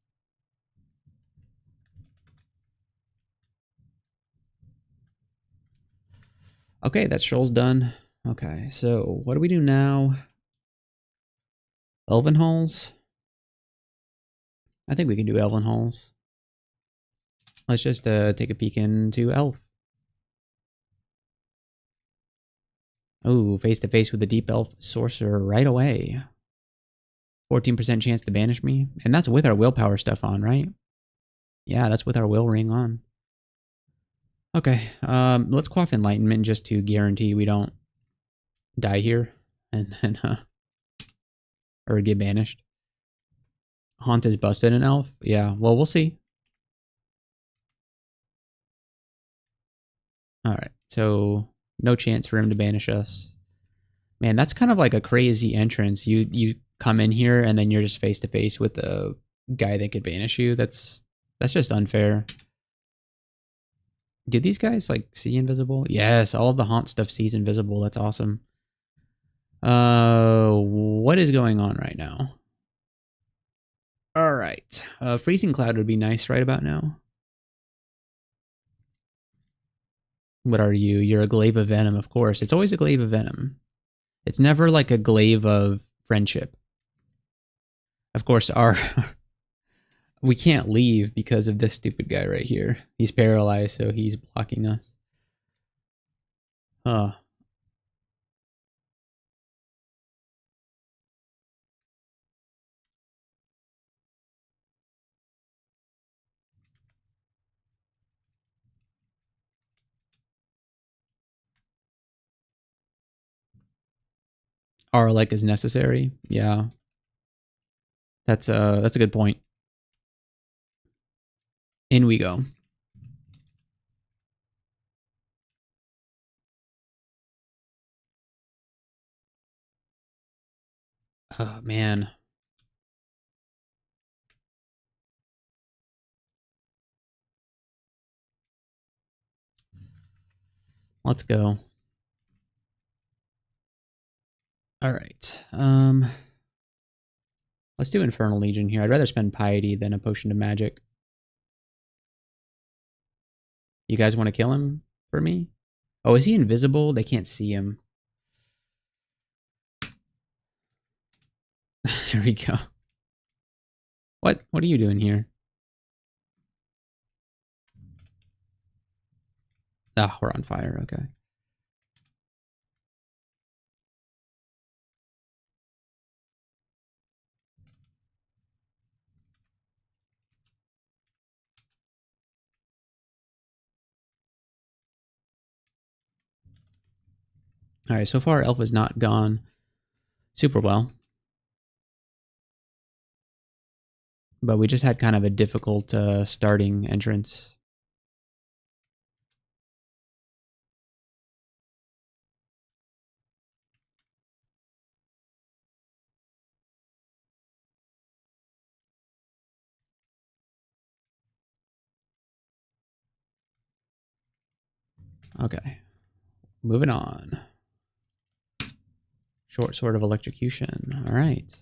Okay, that stroll's done. Okay, so what do we do now? Elven halls? I think we can do elven halls. Let's just take a peek into elf. Oh, face to face with the deep elf sorcerer right away. 14% chance to banish me. And that's with our willpower stuff on, right? Yeah, that's with our will ring on. Okay, let's quaff enlightenment just to guarantee we don't die here and then or get banished. Haunt is busted an elf. Yeah, well, we'll see. All right, so no chance for him to banish us. Man, that's kind of like a crazy entrance. You come in here and then you're just face to face with the guy that could banish you. That's just unfair. Do these guys like see invisible? Yes, all of the haunt stuff sees invisible. That's awesome. What is going on right now? All right, freezing cloud would be nice right about now. What are you? You're a glaive of venom, of course. It's always a glaive of venom. It's never like a glaive of friendship. Of course, our we can't leave because of this stupid guy right here. He's paralyzed, so he's blocking us. Huh. Our like is necessary. Yeah. That's a good point. In we go. Oh man. Let's go. All right. Let's do Infernal Legion here. I'd rather spend Piety than a Potion of Magic. You guys want to kill him for me? Oh, is he invisible? They can't see him. There we go. What? What are you doing here? Ah, we're on fire. Okay. All right. So far, Elf has not gone super well, but we just had kind of a difficult starting entrance. Okay. Moving on. Short sword of electrocution. All right.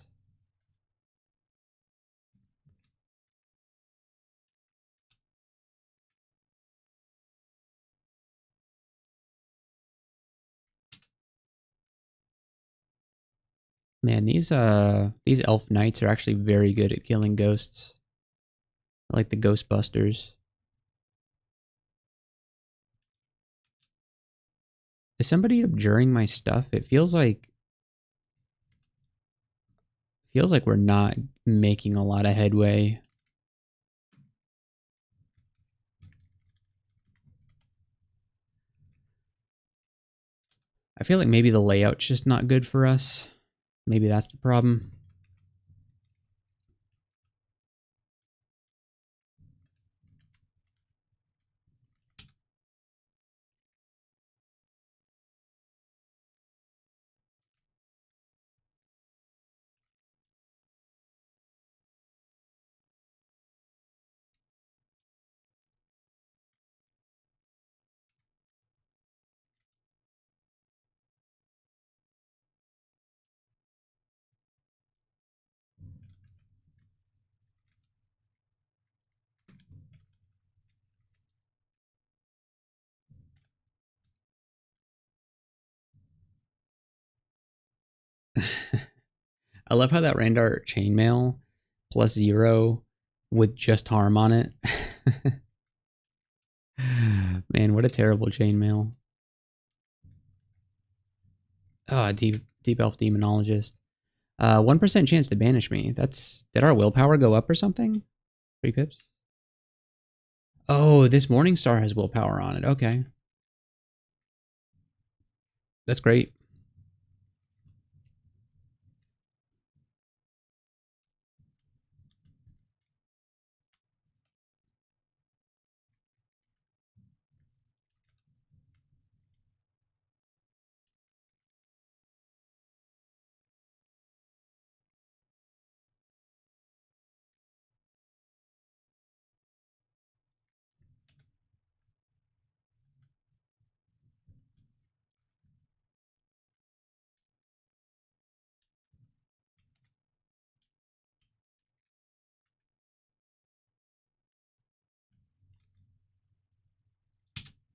Man, these elf knights are actually very good at killing ghosts. I like the Ghostbusters. Is somebody abjuring my stuff? It feels like we're not making a lot of headway. I feel like maybe the layout's just not good for us. Maybe that's the problem. I love how that Randart chainmail +0 with just harm on it. Man, what a terrible chainmail. Oh, deep elf demonologist. 1% chance to banish me. Did our willpower go up or something? 3 pips. Oh, this Morningstar has willpower on it. Okay. That's great.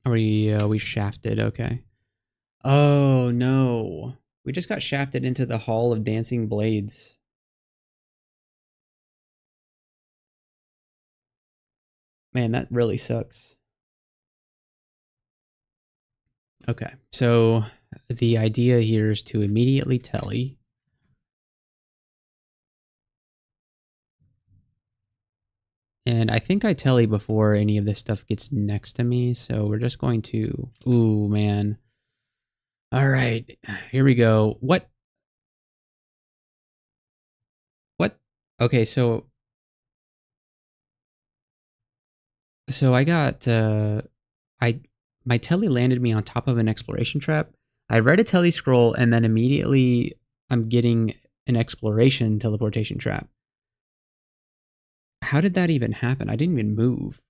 We shafted. Okay. Oh no. We just got shafted into the Hall of Dancing Blades. Man, that really sucks. Okay. So the idea here is to immediately telly. And I think I telly before any of this stuff gets next to me. So we're just going to... Ooh, man. All right. Here we go. What? What? Okay, so I got... I my telly landed me on top of an exploration trap. I read a telly scroll and then immediately I'm getting an exploration teleportation trap. How did that even happen? I didn't even move.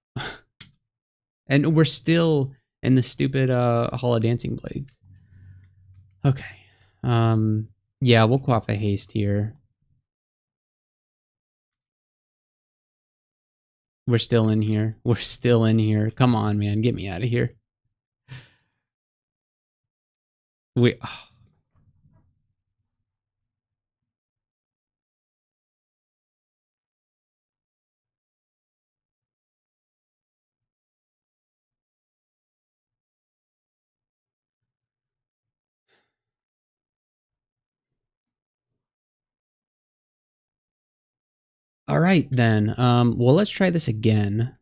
And we're still in the stupid Hall of Dancing Blades. Okay. Yeah, we'll quaff a haste here. We're still in here. We're still in here. Come on, man. Get me out of here. We oh. All right then. Well, let's try this again.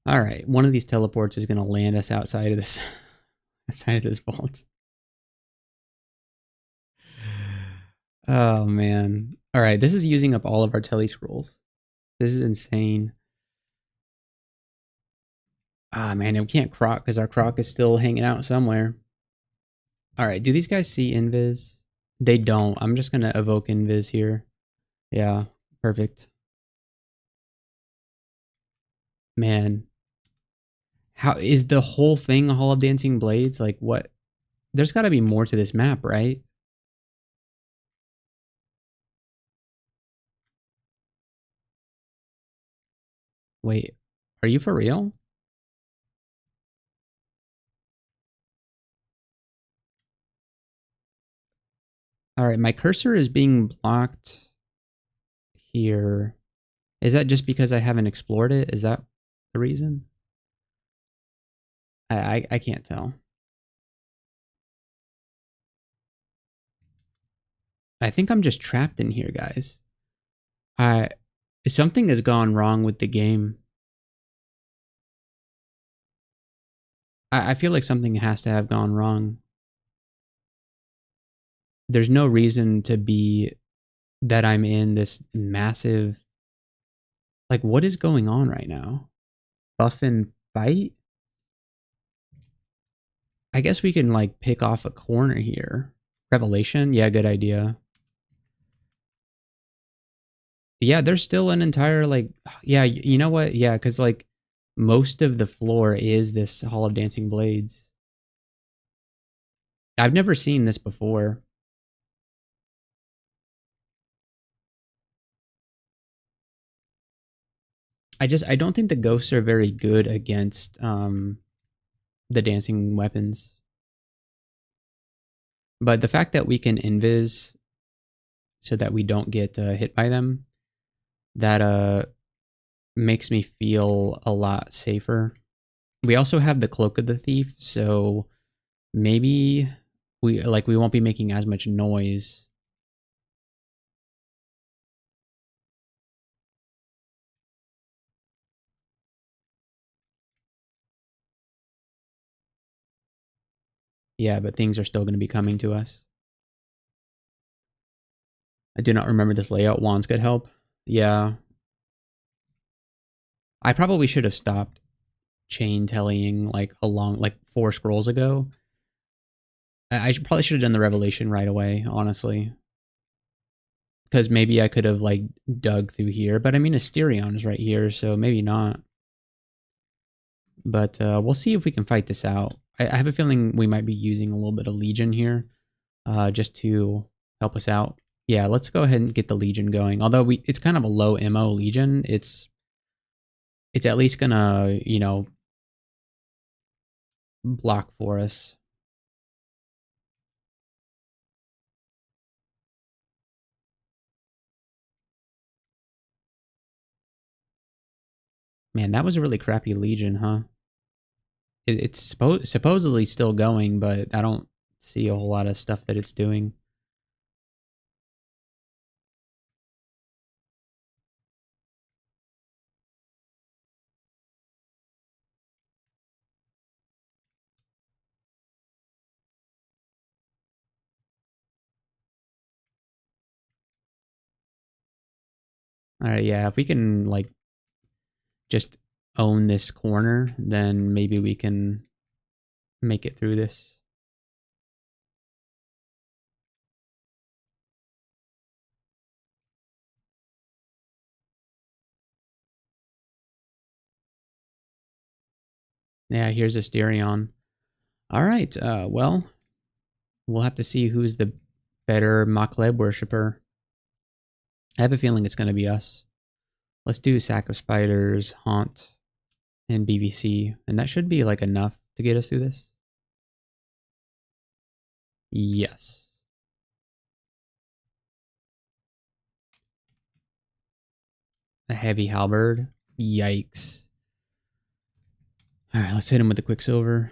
All right, one of these teleports is going to land us outside of this outside of this vault. Oh man. All right, this is using up all of our telly scrolls. This is insane. Ah man, we can't croc because our croc is still hanging out somewhere. All right, do these guys see invis? They don't. I'm just going to evoke invis here. Yeah, perfect. Man, how is the whole thing a Hall of Dancing Blades? Like what? There's got to be more to this map, right? Wait, are you for real? All right, my cursor is being blocked here. Is that just because I haven't explored it? Is that the reason? I can't tell. I think I'm just trapped in here, guys. I Something has gone wrong with the game. I feel like something has to have gone wrong. There's no reason to be that I'm in this massive, like, what is going on right now? Buff and fight? I guess we can like pick off a corner here. Revelation? Yeah, good idea. Yeah, there's still an entire like yeah, you know what? Yeah, cuz like most of the floor is this Hall of Dancing Blades. I've never seen this before. I don't think the ghosts are very good against the dancing weapons. But the fact that we can invis so that we don't get hit by them, that makes me feel a lot safer. We also have the Cloak of the Thief, so maybe we won't be making as much noise. Yeah, but things are still going to be coming to us. I do not remember this layout. Wands could help. Yeah. I probably should have stopped chain tellying like along like 4 scrolls ago. I probably should have done the revelation right away, honestly. Because maybe I could have like dug through here. But I mean, Asterion is right here, so maybe not. But we'll see if we can fight this out. I have a feeling we might be using a little bit of Legion here, just to help us out. Yeah, let's go ahead and get the Legion going. Although it's kind of a low MO Legion, it's at least gonna, block for us. Man, that was a really crappy Legion, huh? It's supposedly still going, but I don't see a whole lot of stuff that it's doing. All right, yeah, if we can like just own this corner, then maybe we can make it through this. Yeah, here's Asterion. All right, well, we'll have to see who's the better Makleb worshiper. I have a feeling it's going to be us. Let's do Sack of Spiders, Haunt, and BVC, and that should be like enough to get us through this. Yes. A heavy halberd. Yikes. All right, let's hit him with the Quicksilver.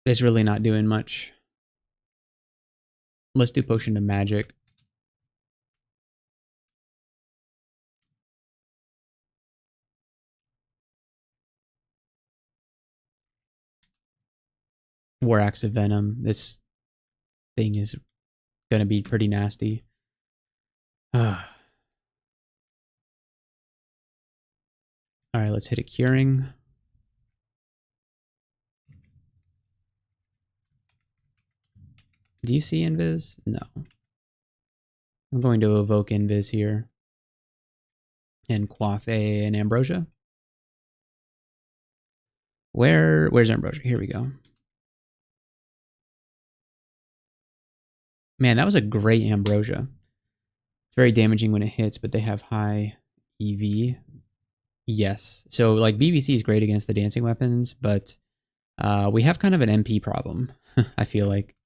It's really not doing much. Let's do Potion of Magic. War Axe of Venom. This thing is going to be pretty nasty. All right, let's hit a Curing. Do you see Invis? No. I'm going to evoke Invis here. And quaff an Ambrosia. Where's Ambrosia? Here we go. Man, that was a great Ambrosia. It's very damaging when it hits, but they have high EV. Yes. So like BBC is great against the dancing weapons, but we have kind of an MP problem, I feel like.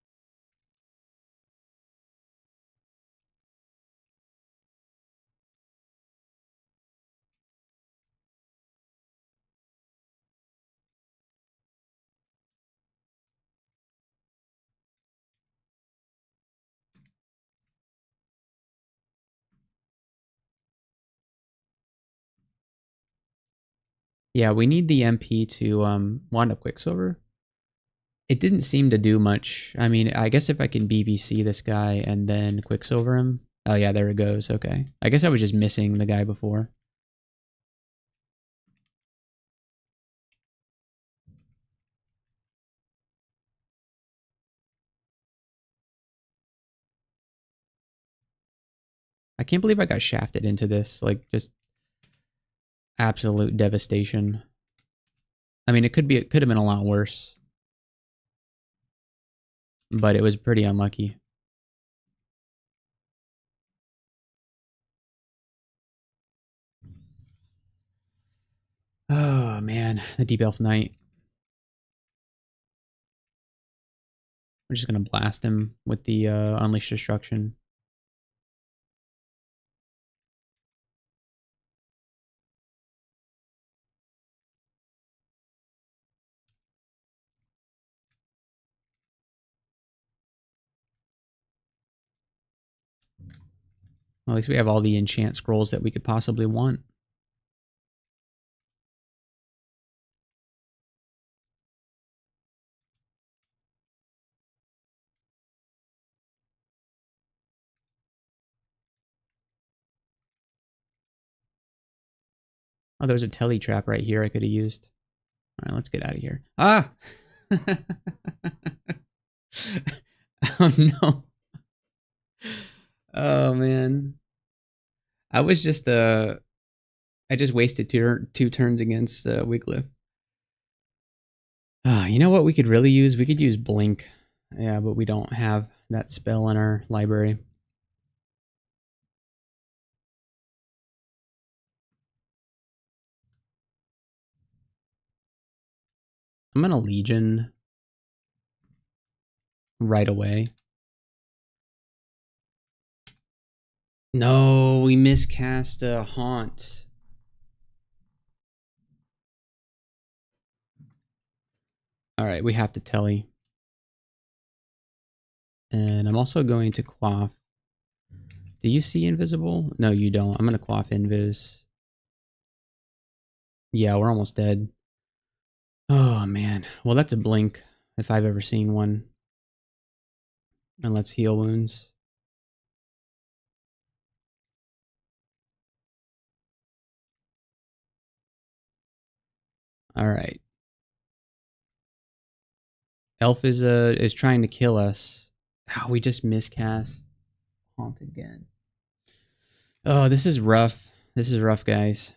Yeah, we need the MP to wand up Quicksilver. It didn't seem to do much. I mean, I guess if I can BVC this guy and then Quicksilver him. Oh yeah, there it goes. Okay. I guess I was just missing the guy before. I can't believe I got shafted into this. Like, just absolute devastation. I mean, it could have been a lot worse. But it was pretty unlucky. Oh man, the Deep Elf Knight. We're just gonna blast him with the Unleash Destruction. Well, at least we have all the enchant scrolls that we could possibly want. Oh, there's a telly trap right here I could have used. All right, let's get out of here. Ah! Oh no. Oh man. I was just I just wasted two turns against Wiglif. You know what we could really use? We could use Blink. Yeah, but we don't have that spell in our library. I'm gonna Legion right away. No, we miscast a Haunt. Alright, we have to telly. And I'm also going to quaff. Do you see invisible? No, you don't. I'm gonna quaff invis. Yeah, we're almost dead. Oh man. Well, that's a blink if I've ever seen one. And let's heal wounds. Alright. Elf is trying to kill us. Oh, we just miscast Haunt again. Oh, this is rough. This is rough, guys.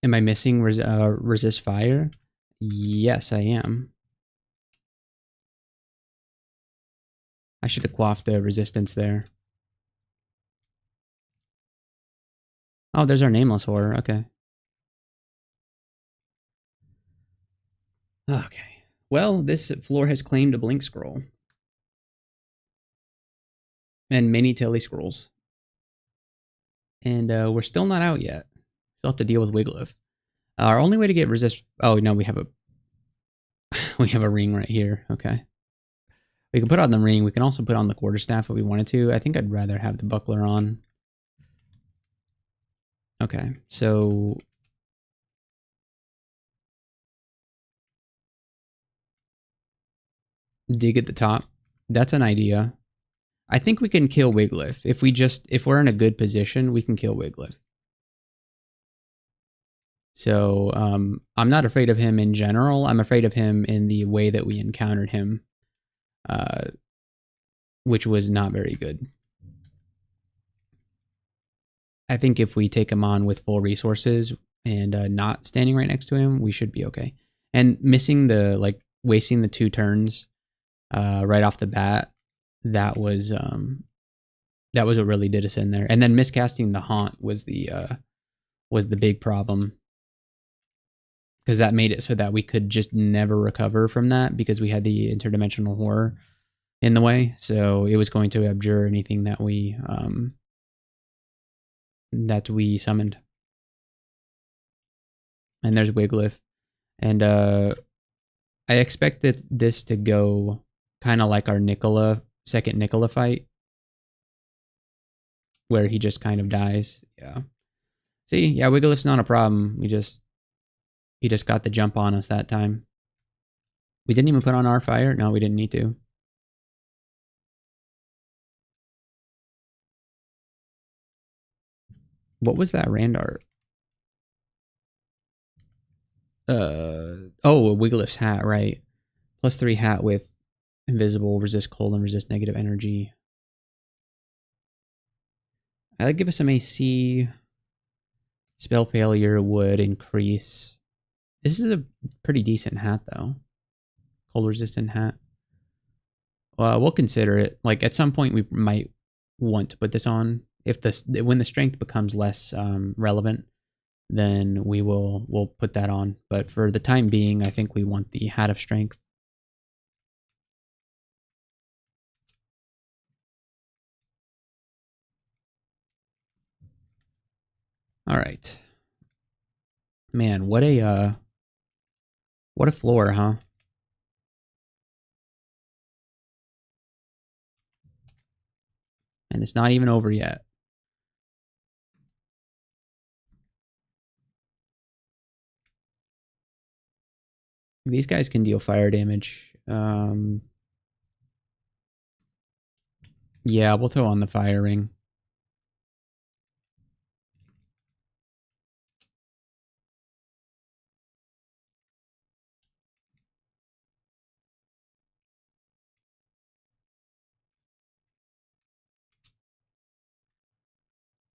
Am I missing resist fire? Yes, I am. I should have quaffed the resistance there. Oh, there's our nameless horror. Okay. Okay. Well, this floor has claimed a blink scroll. And many telly scrolls. And we're still not out yet. Still have to deal with Wiglif. Our only way to get resist... Oh, no, we have a... we have a ring right here. Okay. We can put on the ring. We can also put on the quarterstaff if we wanted to. I think I'd rather have the buckler on. Okay, so... dig at the top. That's an idea. I think we can kill Wiglif. If we're in a good position, we can kill Wiglif. So I'm not afraid of him in general. I'm afraid of him in the way that we encountered him, which was not very good. I think if we take him on with full resources and not standing right next to him, we should be okay. And missing wasting the 2 turns right off the bat, that was what really did us in there. And then miscasting the Haunt was the big problem, because that made it so that we could just never recover from that because we had the interdimensional horror in the way. So it was going to abjure anything that we summoned. And there's Wiglif. And I expected this to go kind of like our second Nicola fight, where he just kind of dies. Yeah. See, yeah, Wiggle Lift's not a problem. He just got the jump on us that time. We didn't even put on our fire. No, we didn't need to. What was that Randart? Oh, a Wigglift's hat, right? +3 hat with invisible, resist cold, and resist negative energy. I'd give us some AC. Spell failure would increase. This is a pretty decent hat, though. Cold resistant hat. We'll consider it. Like at some point, we might want to put this on. If when the strength becomes less relevant, then we'll put that on. But for the time being, I think we want the hat of strength. All right, man. What a floor, huh? And it's not even over yet. These guys can deal fire damage. Yeah, we'll throw on the fire ring.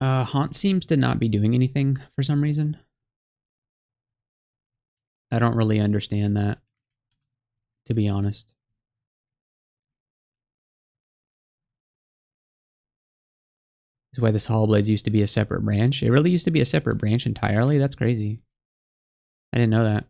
Haunt seems to not be doing anything for some reason. I don't really understand that, to be honest. That's why this Hollow Blades used to be a separate branch. It really used to be a separate branch entirely? That's crazy. I didn't know that.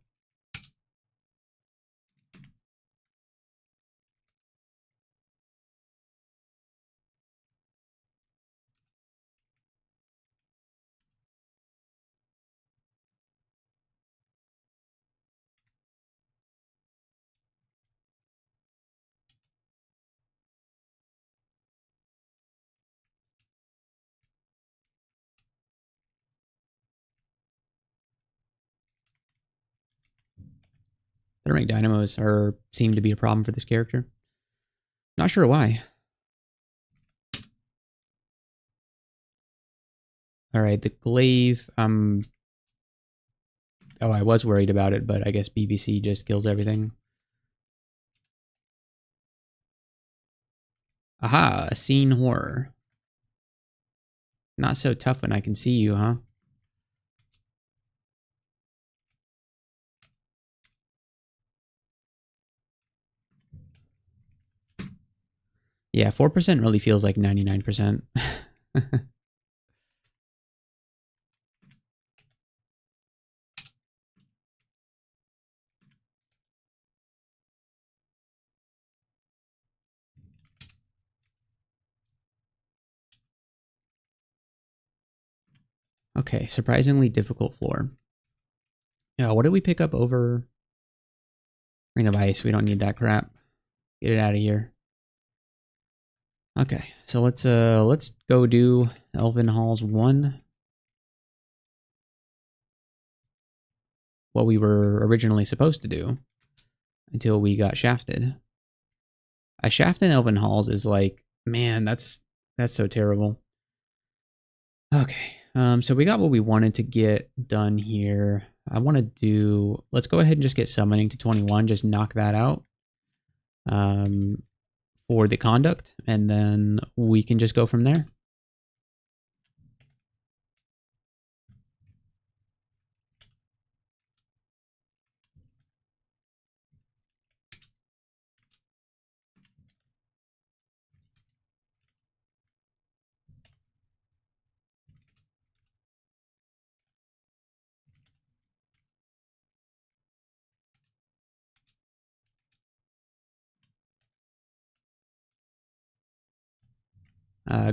Thermic dynamos seem to be a problem for this character. Not sure why. Alright, the glaive, oh, I was worried about it, but I guess BBC just kills everything. Aha, a scene horror. Not so tough when I can see you, huh? Yeah, 4% really feels like 99%. Okay, surprisingly difficult floor. Yeah, what did we pick up over Ring of Ice? We don't need that crap. Get it out of here. Okay, so let's go do Elven Halls 1. What we were originally supposed to do until we got shafted. A shaft in Elven Halls is like, man, that's so terrible. Okay, so we got what we wanted to get done here. I want to do, let's go ahead and just get summoning to 21, just knock that out for the conduct, and then we can just go from there.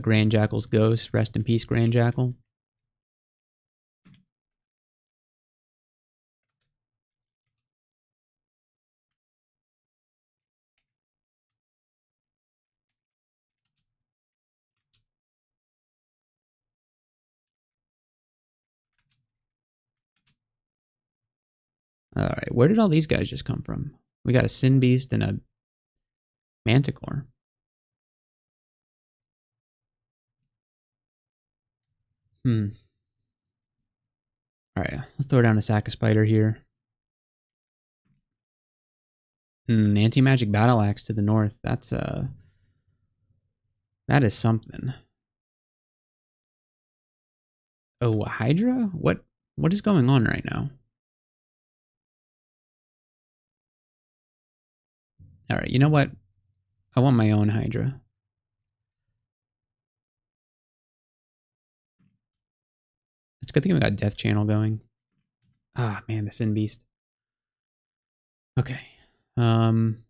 Grand Jackal's ghost, rest in peace, Grand Jackal. Alright, where did all these guys just come from? We got a Sin Beast and a Manticore. Alright, let's throw down a sack of spider here. Anti-magic battle axe to the north. That is something. Oh, a Hydra? What is going on right now? Alright, you know what? I want my own Hydra. It's a good thing we got Death Channel going. Ah, man, the Sin Beast. Okay. I'm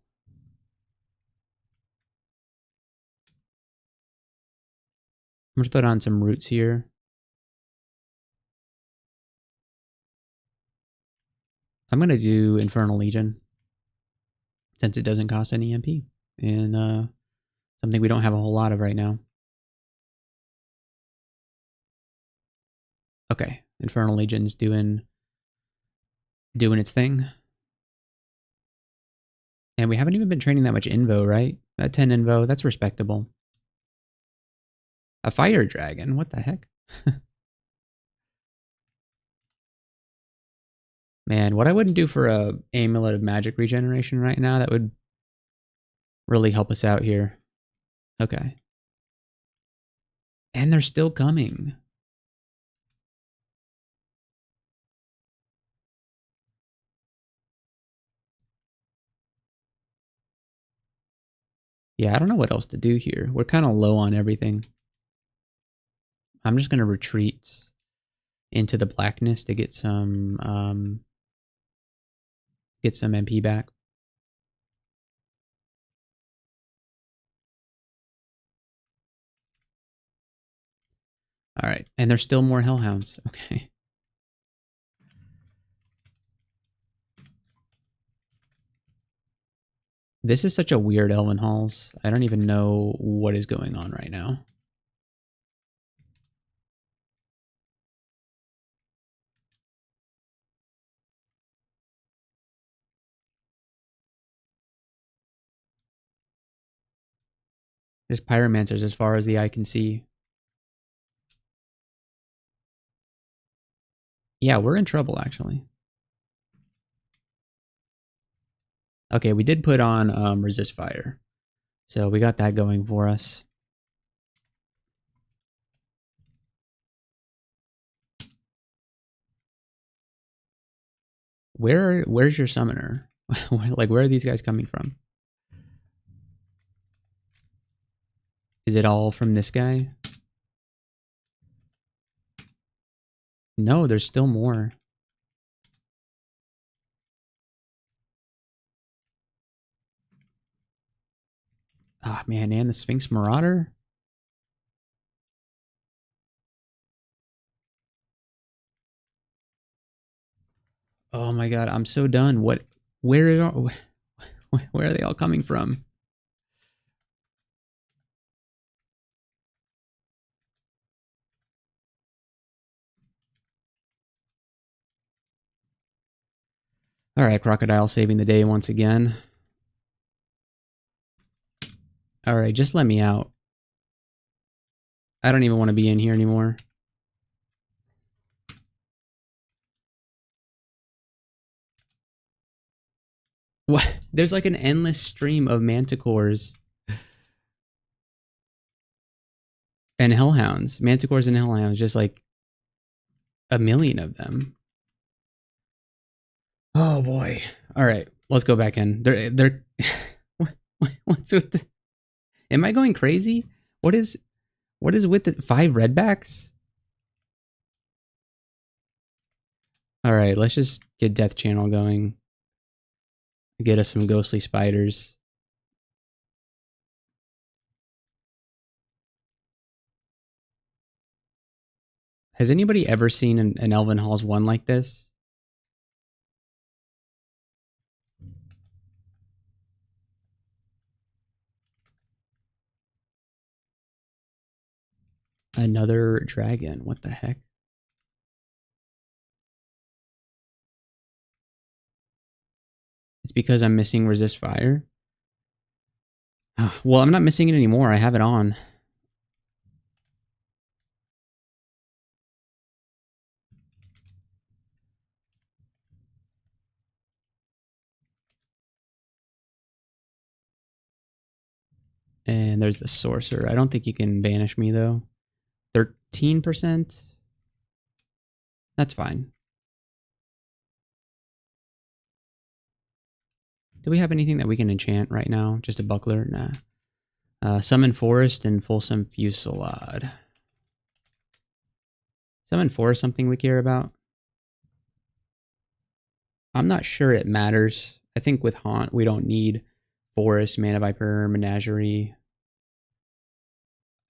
gonna throw down some roots here. I'm gonna do Infernal Legion, since it doesn't cost any MP. And something we don't have a whole lot of right now. Okay, Infernal Legion's doing its thing. And we haven't even been training that much Invo, right? That 10 Invo, that's respectable. A Fire Dragon, what the heck? Man, what I wouldn't do for a Amulet of Magic Regeneration right now, that would really help us out here. Okay. And they're still coming. Yeah, I don't know what else to do here. We're kind of low on everything. I'm just going to retreat into the blackness to get some MP back. All right, and there's still more Hellhounds. Okay. This is such a weird Elven Halls. I don't even know what is going on right now. There's pyromancers as far as the eye can see. Yeah, we're in trouble, actually. Okay, we did put on resist fire. So we got that going for us. Where's your summoner? Like, where are these guys coming from? Is it all from this guy? No, there's still more. Ah, man, and the Sphinx Marauder? Oh my god, I'm so done. Where are, where are they all coming from? Alright, Crocodile saving the day once again. Alright, just let me out. I don't even want to be in here anymore. What? There's like an endless stream of manticores and hellhounds. Manticores and hellhounds, just like a million of them. Oh boy. Alright, let's go back in. They're what's with the... Am I going crazy? What is with the 5 redbacks? Alright, let's just get Death Channel going. Get us some ghostly spiders. Has anybody ever seen an Elven Halls 1 like this? Another dragon. What the heck? It's because I'm missing resist fire. Well, I'm not missing it anymore. I have it on. And there's the sorcerer. I don't think you can banish me though. 13%? That's fine. Do we have anything that we can enchant right now? Just a buckler? Nah. Summon Forest and Fulsome Fusillade. Summon Forest something we care about? I'm not sure it matters. I think with Haunt we don't need Forest, Mana Viper, Menagerie.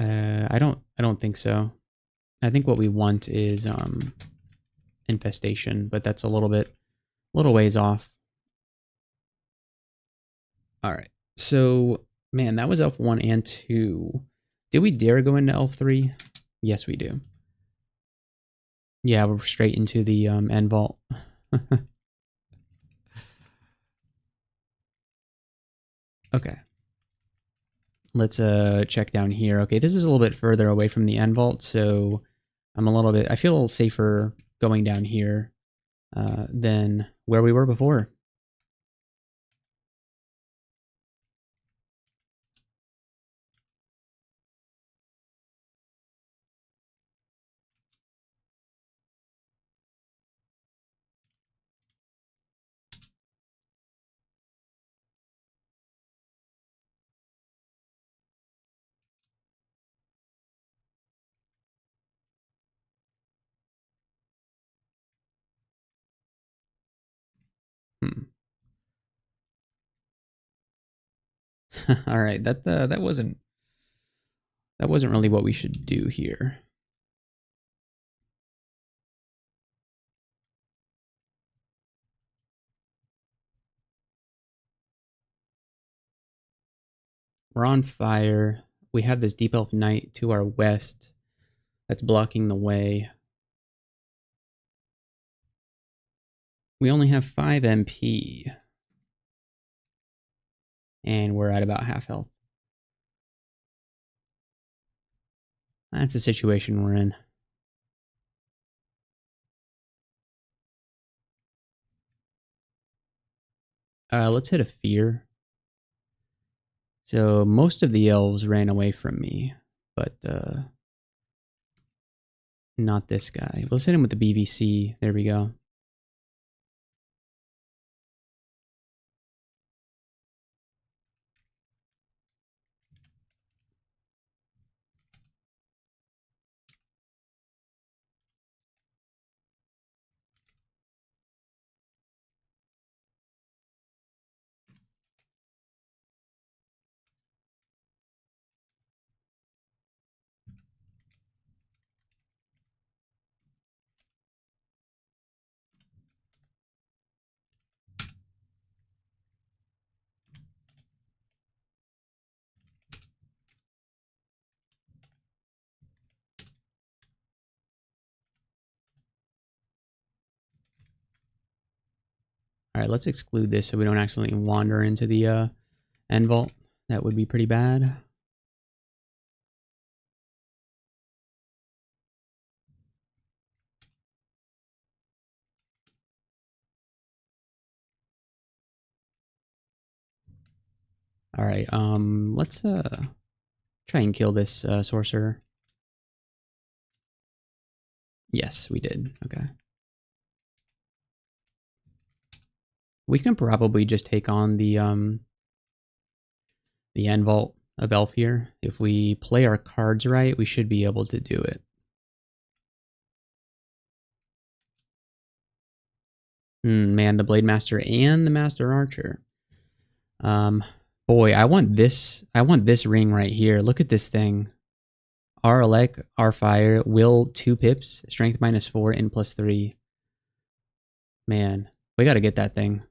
I don't think so. I think what we want is Infestation, but that's a little ways off. All right. So, man, that was Elf 1 and 2. Did we dare go into Elf 3? Yes, we do. Yeah, we're straight into the end vault. Okay. Let's check down here. Okay, this is a little bit further away from the end vault, so I feel a little safer going down here than where we were before. Hmm. All right, that wasn't really what we should do here. We're on fire. We have this Deep Elf Knight to our west that's blocking the way. We only have 5 MP. And we're at about half health. That's the situation we're in. Let's hit a fear. So most of the elves ran away from me, but not this guy. Let's hit him with the BVC. There we go. All right, let's exclude this so we don't accidentally wander into the end vault. That would be pretty bad. All right, let's try and kill this sorcerer. Yes, we did. Okay. We can probably just take on the end vault of Elf here. If we play our cards right, we should be able to do it. Man, the Blade Master and the Master Archer. Boy, I want this ring right here. Look at this thing. Our Elec, our Fire, will 2 pips, strength -4, and +3. Man, we gotta get that thing.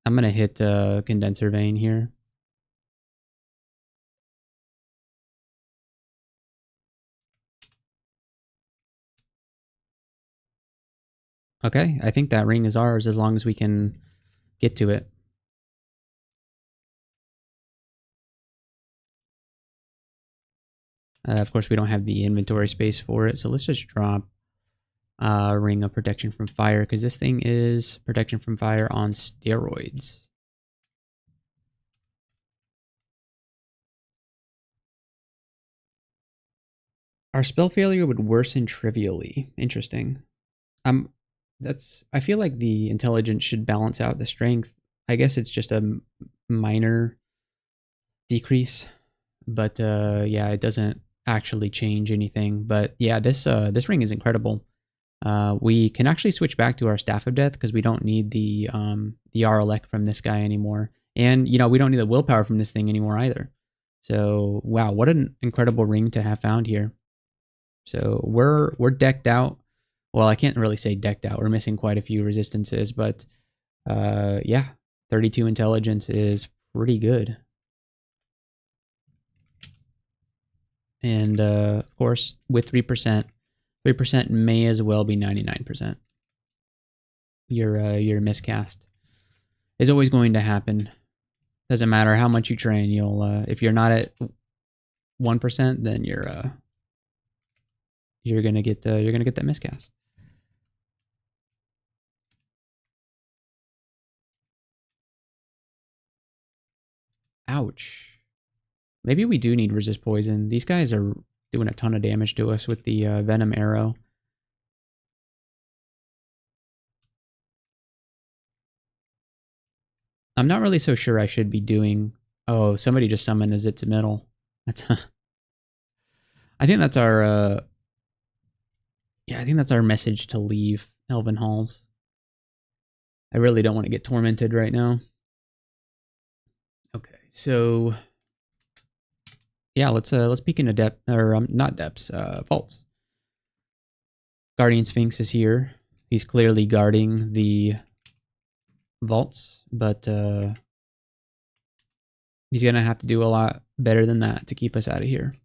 I'm gonna hit Condenser Vein here. Okay, I think that ring is ours as long as we can get to it. Of course, we don't have the inventory space for it, so let's just drop Ring of Protection from Fire, because this thing is protection from fire on steroids. Our spell failure would worsen trivially. Interesting. Um, I feel like the intelligence should balance out the strength. I guess it's just a minor decrease, but yeah, it doesn't actually change anything. But yeah, this ring is incredible. We can actually switch back to our Staff of Death because we don't need the RLX from this guy anymore, and you know we don't need the willpower from this thing anymore either. So wow, what an incredible ring to have found here. So we're decked out. Well, I can't really say decked out. We're missing quite a few resistances, but yeah, 32 intelligence is pretty good. And of course, with 3% may as well be 99%. Your miscast is always going to happen. Doesn't matter how much you train. You'll if you're not at 1%, then you're gonna get that miscast. Ouch. Maybe we do need resist poison. These guys are doing a ton of damage to us with the venom arrow. I'm not really so sure I should be doing. Oh, somebody just summoned as its middle. That's. I think that's our. Yeah, I think that's our message to leave Elven Halls. I really don't want to get tormented right now. Okay, so yeah, let's peek into depth or not depths, vaults. Guardian Sphinx is here. He's clearly guarding the vaults, but he's gonna have to do a lot better than that to keep us out of here.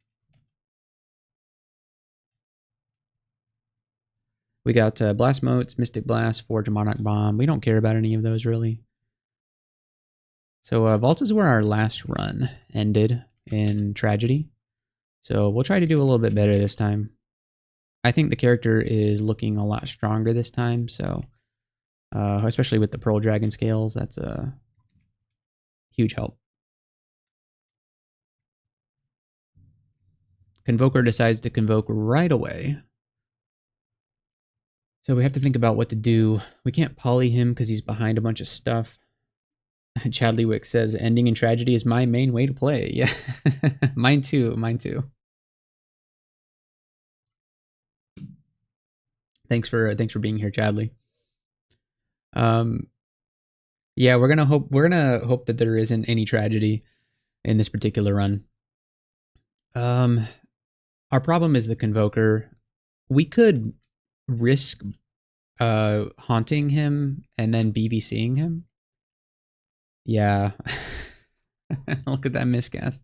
We got Blast Motes, Mystic Blast, Forge, Monarch Bomb. We don't care about any of those really. So vaults is where our last run ended in Tragedy. So we'll try to do a little bit better this time. I think the character is looking a lot stronger this time, so especially with the Pearl Dragon scales, that's a huge help. Convoker decides to convoke right away. So we have to think about what to do. We can't poly him because he's behind a bunch of stuff. Chadleywick says, ending in Tragedy is my main way to play. Yeah, mine too, mine too. Thanks for being here, Chadley. Yeah, we're gonna hope that there isn't any tragedy in this particular run. Our problem is the Convoker. We could risk haunting him and then BVCing him. Yeah. Look at that miscast.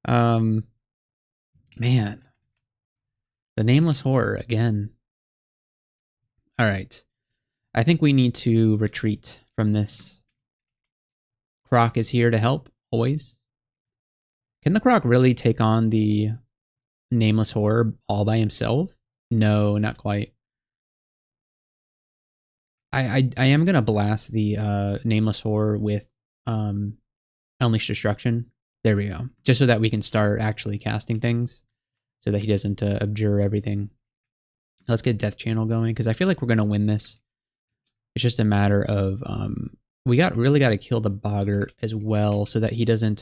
Man. The Nameless Horror again. All right. I think we need to retreat from this. Croc is here to help, always. Can the Croc really take on the Nameless Horror all by himself? No, not quite. I am gonna blast the Nameless Horror with Unleash Destruction. There we go. Just so that we can start actually casting things, so that he doesn't abjure everything. Let's get Death Channel going because I feel like we're gonna win this. It's just a matter of we really got to kill the Boggart as well, so that he doesn't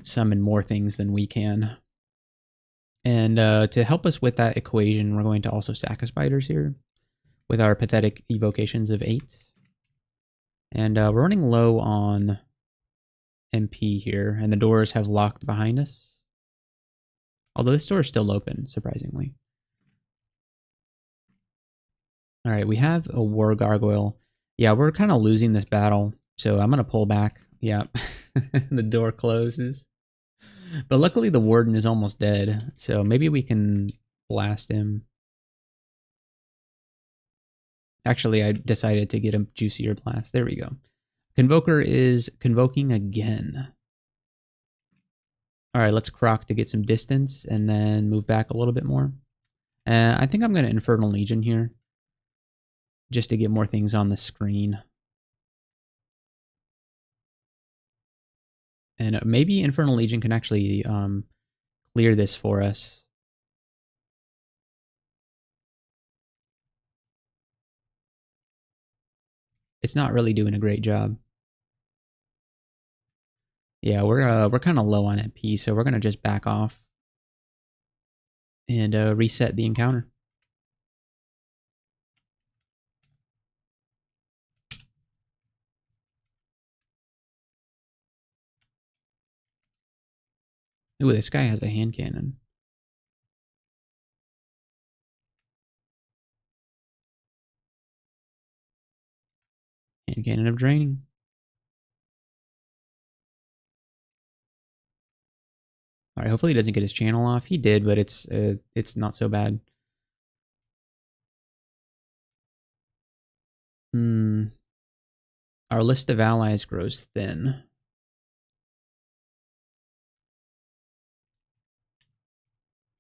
summon more things than we can. And to help us with that equation, we're going to also sack a spiders here with our pathetic evocations of 8. And we're running low on MP here, and the doors have locked behind us. Although this door is still open, surprisingly. All right, we have a War Gargoyle. Yeah, we're kind of losing this battle, so I'm going to pull back. Yeah, the door closes. But luckily the Warden is almost dead, so maybe we can blast him. Actually, I decided to get a juicier blast. There we go. Convoker is convoking again. All right, let's croc to get some distance and then move back a little bit more. I think I'm going to Infernal Legion here just to get more things on the screen. And maybe Infernal Legion can actually clear this for us. It's not really doing a great job. Yeah, we're kind of low on MP, so we're gonna just back off and reset the encounter. Ooh, this guy has a hand cannon. Hand cannon of draining. All right, hopefully he doesn't get his channel off. He did, but it's not so bad. Our list of allies grows thin.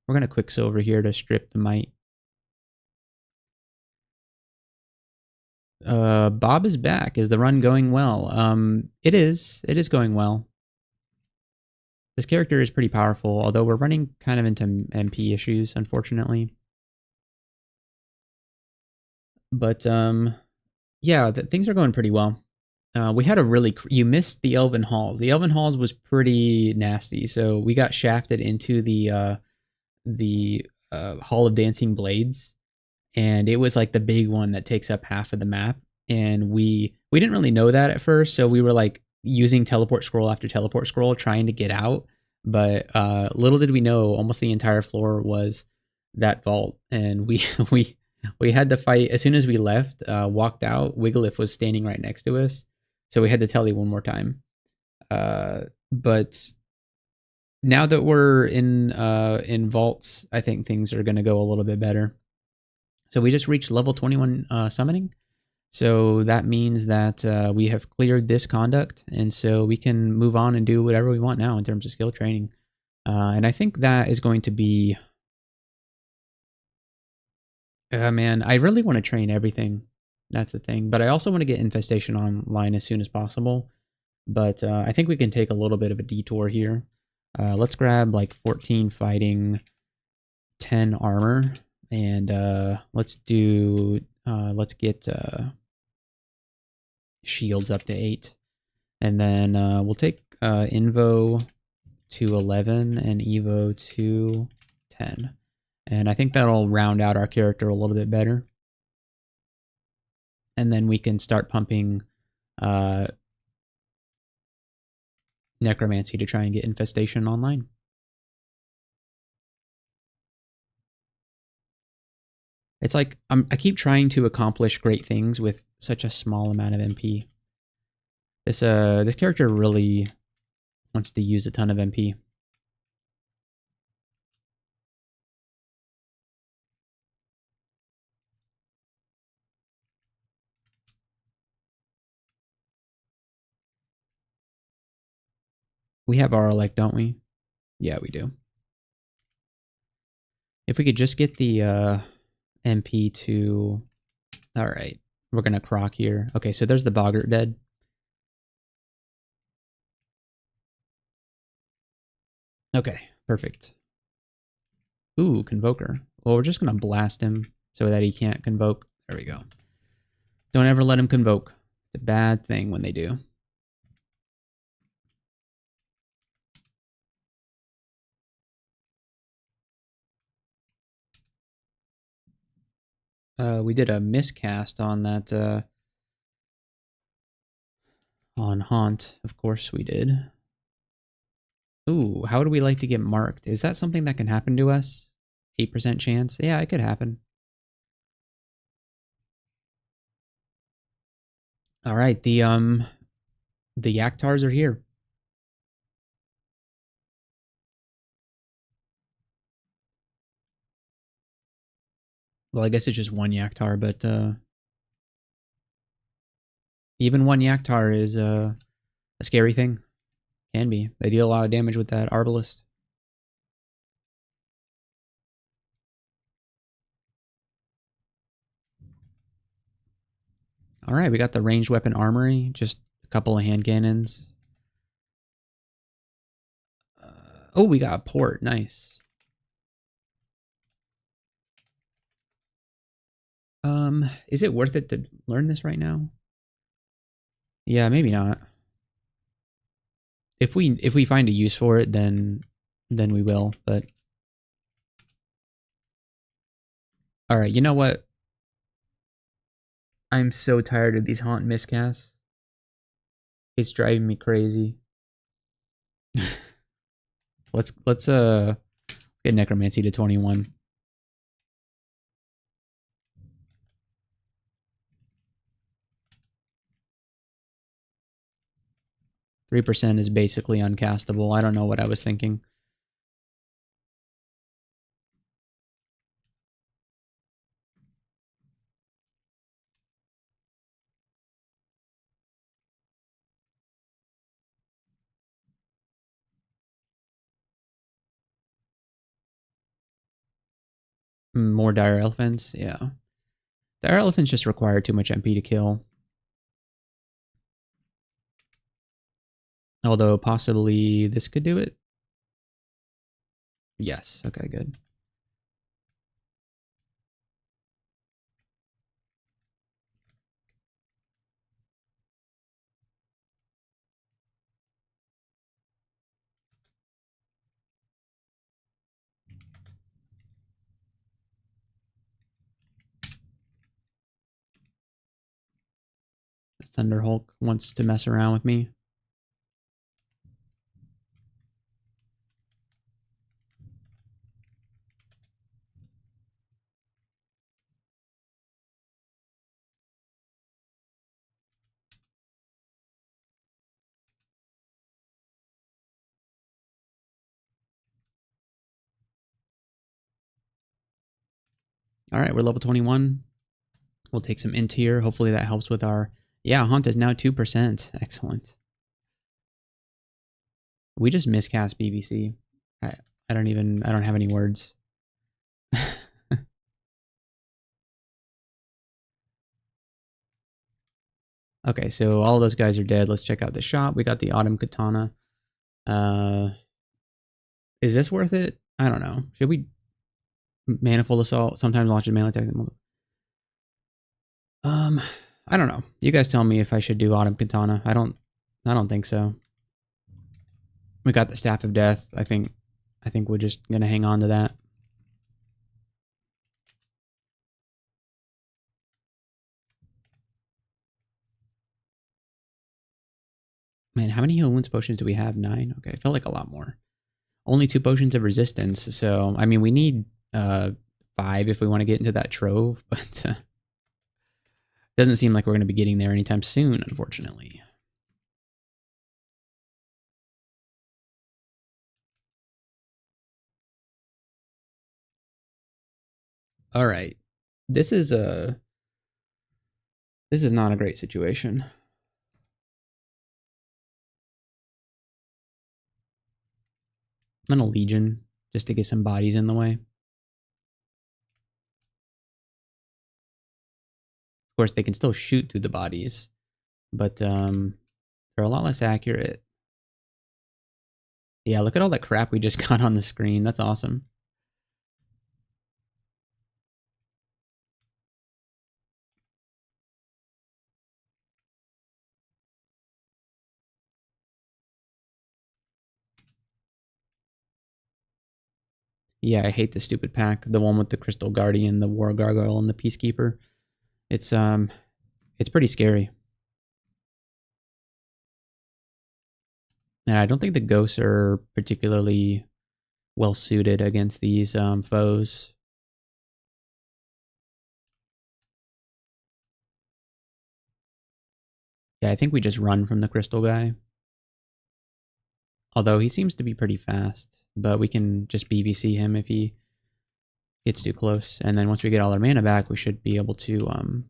We're gonna Quicksilver here to strip the might. Bob is back. Is the run going well? It is. It is going well. This character is pretty powerful, although we're running kind of into MP issues, unfortunately. But yeah, things are going pretty well. We had a really you missed the Elven Halls. The Elven Halls was pretty nasty, so we got shafted into the Hall of Dancing Blades, and it was like the big one that takes up half of the map. And we didn't really know that at first, so we were like using teleport scroll after teleport scroll trying to get out. But little did we know, almost the entire floor was that vault, and we had to fight as soon as we left. Walked out. Wigglyf was standing right next to us, so we had to tell you one more time. But now that we're in vaults, I think things are going to go a little bit better. So we just reached level 21 summoning. So that means that we have cleared this conduct, and so we can move on and do whatever we want now in terms of skill training. And I think that is going to be... man, I really want to train everything. That's the thing. But I also want to get Infestation online as soon as possible. But I think we can take a little bit of a detour here. Let's grab like 14 fighting, 10 armor, and let's get shields up to 8. And then we'll take Invo to 11 and Evo to 10. And I think that'll round out our character a little bit better. And then we can start pumping Necromancy to try and get Infestation online. It's like I keep trying to accomplish great things with such a small amount of MP. This character really wants to use a ton of MP. We have our elect, don't we? Yeah, we do. If we could just get the MP to... Alright, we're gonna croc here. Okay, so there's the Boggart dead. Okay, perfect. Ooh, Convoker. Well, we're just gonna blast him so that he can't convoke. There we go. Don't ever let him convoke. It's a bad thing when they do. We did a miscast on that, on Haunt. Of course we did. Ooh, how would we like to get marked? Is that something that can happen to us? 8% chance? Yeah, it could happen. All right, the Yaktars are here. Well, I guess it's just one Yaktar, but even one Yaktar is a scary thing. Can be. They deal a lot of damage with that Arbalest. All right, we got the ranged weapon armory, just a couple of hand cannons. Oh, we got a port. Nice. Is it worth it to learn this right now? Yeah, maybe not. If we find a use for it, then we will. But all right, you know what? I'm so tired of these haunt miscasts. It's driving me crazy. Let's get necromancy to 21. 3% is basically uncastable. I don't know what I was thinking. More dire elephants, yeah. Dire elephants just require too much MP to kill. Although possibly this could do it. Yes, okay, good. Thunder Hulk wants to mess around with me. All right, we're level 21. We'll take some int here. Hopefully that helps with our... Yeah, Haunt is now 2%. Excellent. We just miscast BVC. I don't have any words. Okay, so all those guys are dead. Let's check out the shop. We got the Autumn Katana. Is this worth it? I don't know. Should we Manifold Assault? Sometimes launches melee attack. Um, I don't know. You guys tell me if I should do Autumn Katana. I don't think so. We got the Staff of Death. I think we're just gonna hang on to that. Man, how many heal wounds potions do we have? 9? Okay, it felt like a lot more. Only 2 potions of resistance, so I mean we need 5 if we want to get into that trove, but doesn't seem like we're gonna be getting there anytime soon, unfortunately. All right. This is a this is not a great situation. I'm gonna Legion just to get some bodies in the way. Of course, they can still shoot through the bodies, but they're a lot less accurate. Yeah, look at all that crap we just got on the screen. That's awesome. Yeah, I hate this stupid pack. The one with the Crystal Guardian, the War Gargoyle, and the Peacekeeper. It's pretty scary. And I don't think the ghosts are particularly well suited against these foes. Yeah, I think we just run from the crystal guy. Although he seems to be pretty fast, but we can just BVC him if he gets too close. And then once we get all our mana back, we should be able to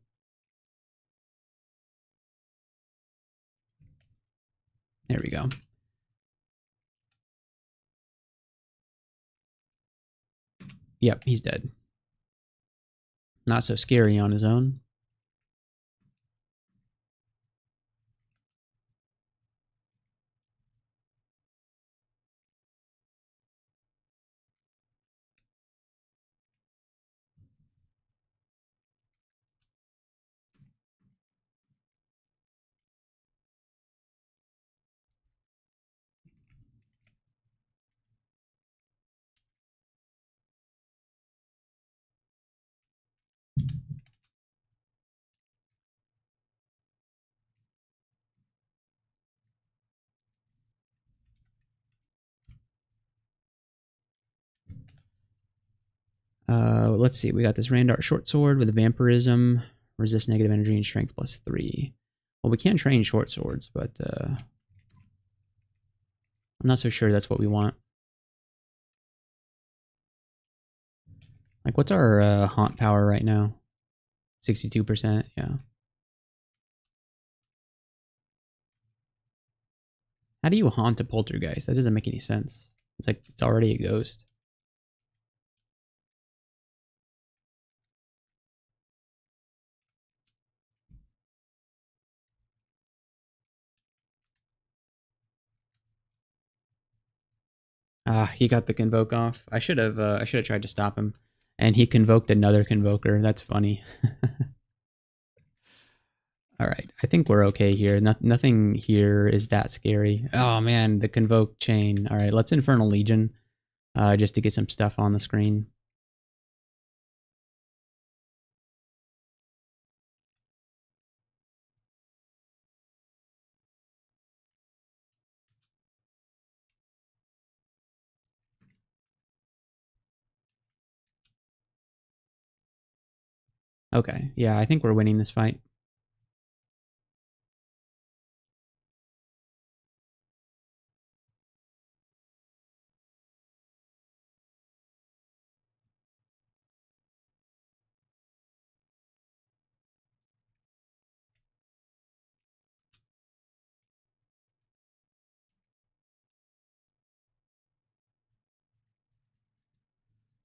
there we go. Yep, he's dead. Not so scary on his own. let's see. We got this Randart short sword with a vampirism, resist negative energy and strength +3. Well, we can train short swords, but I'm not so sure that's what we want. Like, what's our haunt power right now? 62%, yeah. How do you haunt a poltergeist? That doesn't make any sense. It's like, it's already a ghost. Ah, he got the convoke off. I should have tried to stop him. And he convoked another convoker. That's funny. All right, I think we're okay here. Nothing here is that scary. Oh man, the convoke chain. All right, let's Infernal Legion, just to get some stuff on the screen. Okay, yeah, I think we're winning this fight.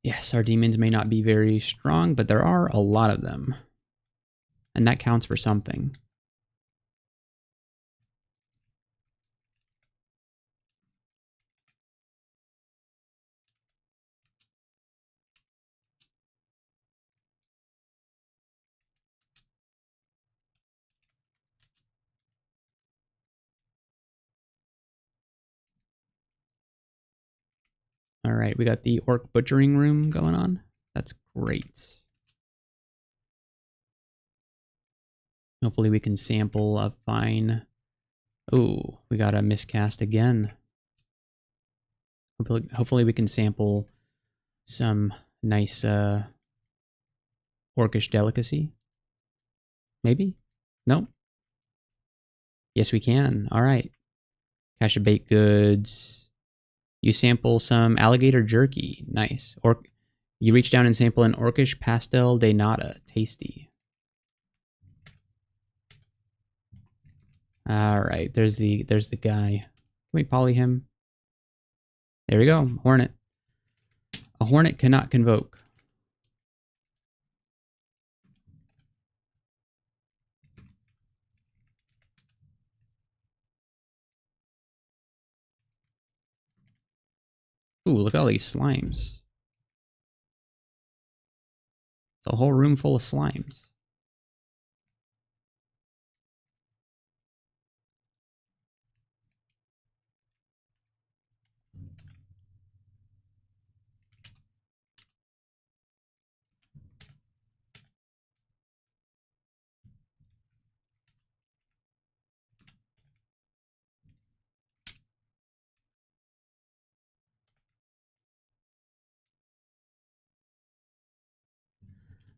Yes, our demons may not be very strong, but there are a lot of them. And that counts for something. All right, we got the orc butchering room going on. That's great. Hopefully we can sample a fine... Oh, we got a miscast again. Hopefully we can sample some nice orcish delicacy. Maybe? Nope. Yes, we can. All right. Cache of baked goods. You sample some alligator jerky. Nice. Or you reach down and sample an orcish pastel de nata. Tasty. All right. There's the guy. Can we poly him? There we go. Hornet. A hornet cannot convoke. Ooh, look at all these slimes. It's a whole room full of slimes.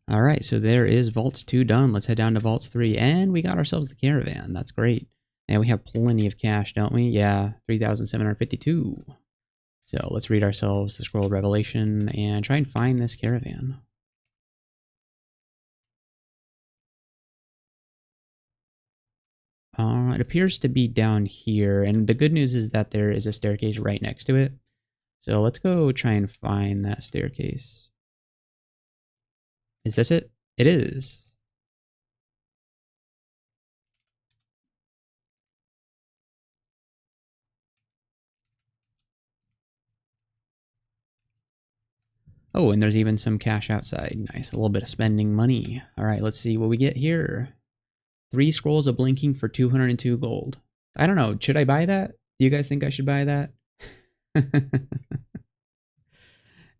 All right, so there is Vaults 2 done. Let's head down to Vaults 3, and we got ourselves the caravan. That's great. And we have plenty of cash, don't we? Yeah, 3,752. So let's read ourselves the Scroll of Revelation and try and find this caravan. It appears to be down here, and the good news is that there is a staircase right next to it. So let's go try and find that staircase. Is this it? It is. Oh, and there's even some cash outside. Nice, a little bit of spending money. All right, let's see what we get here. 3 scrolls of blinking for 202 gold. I don't know, should I buy that? Do you guys think I should buy that?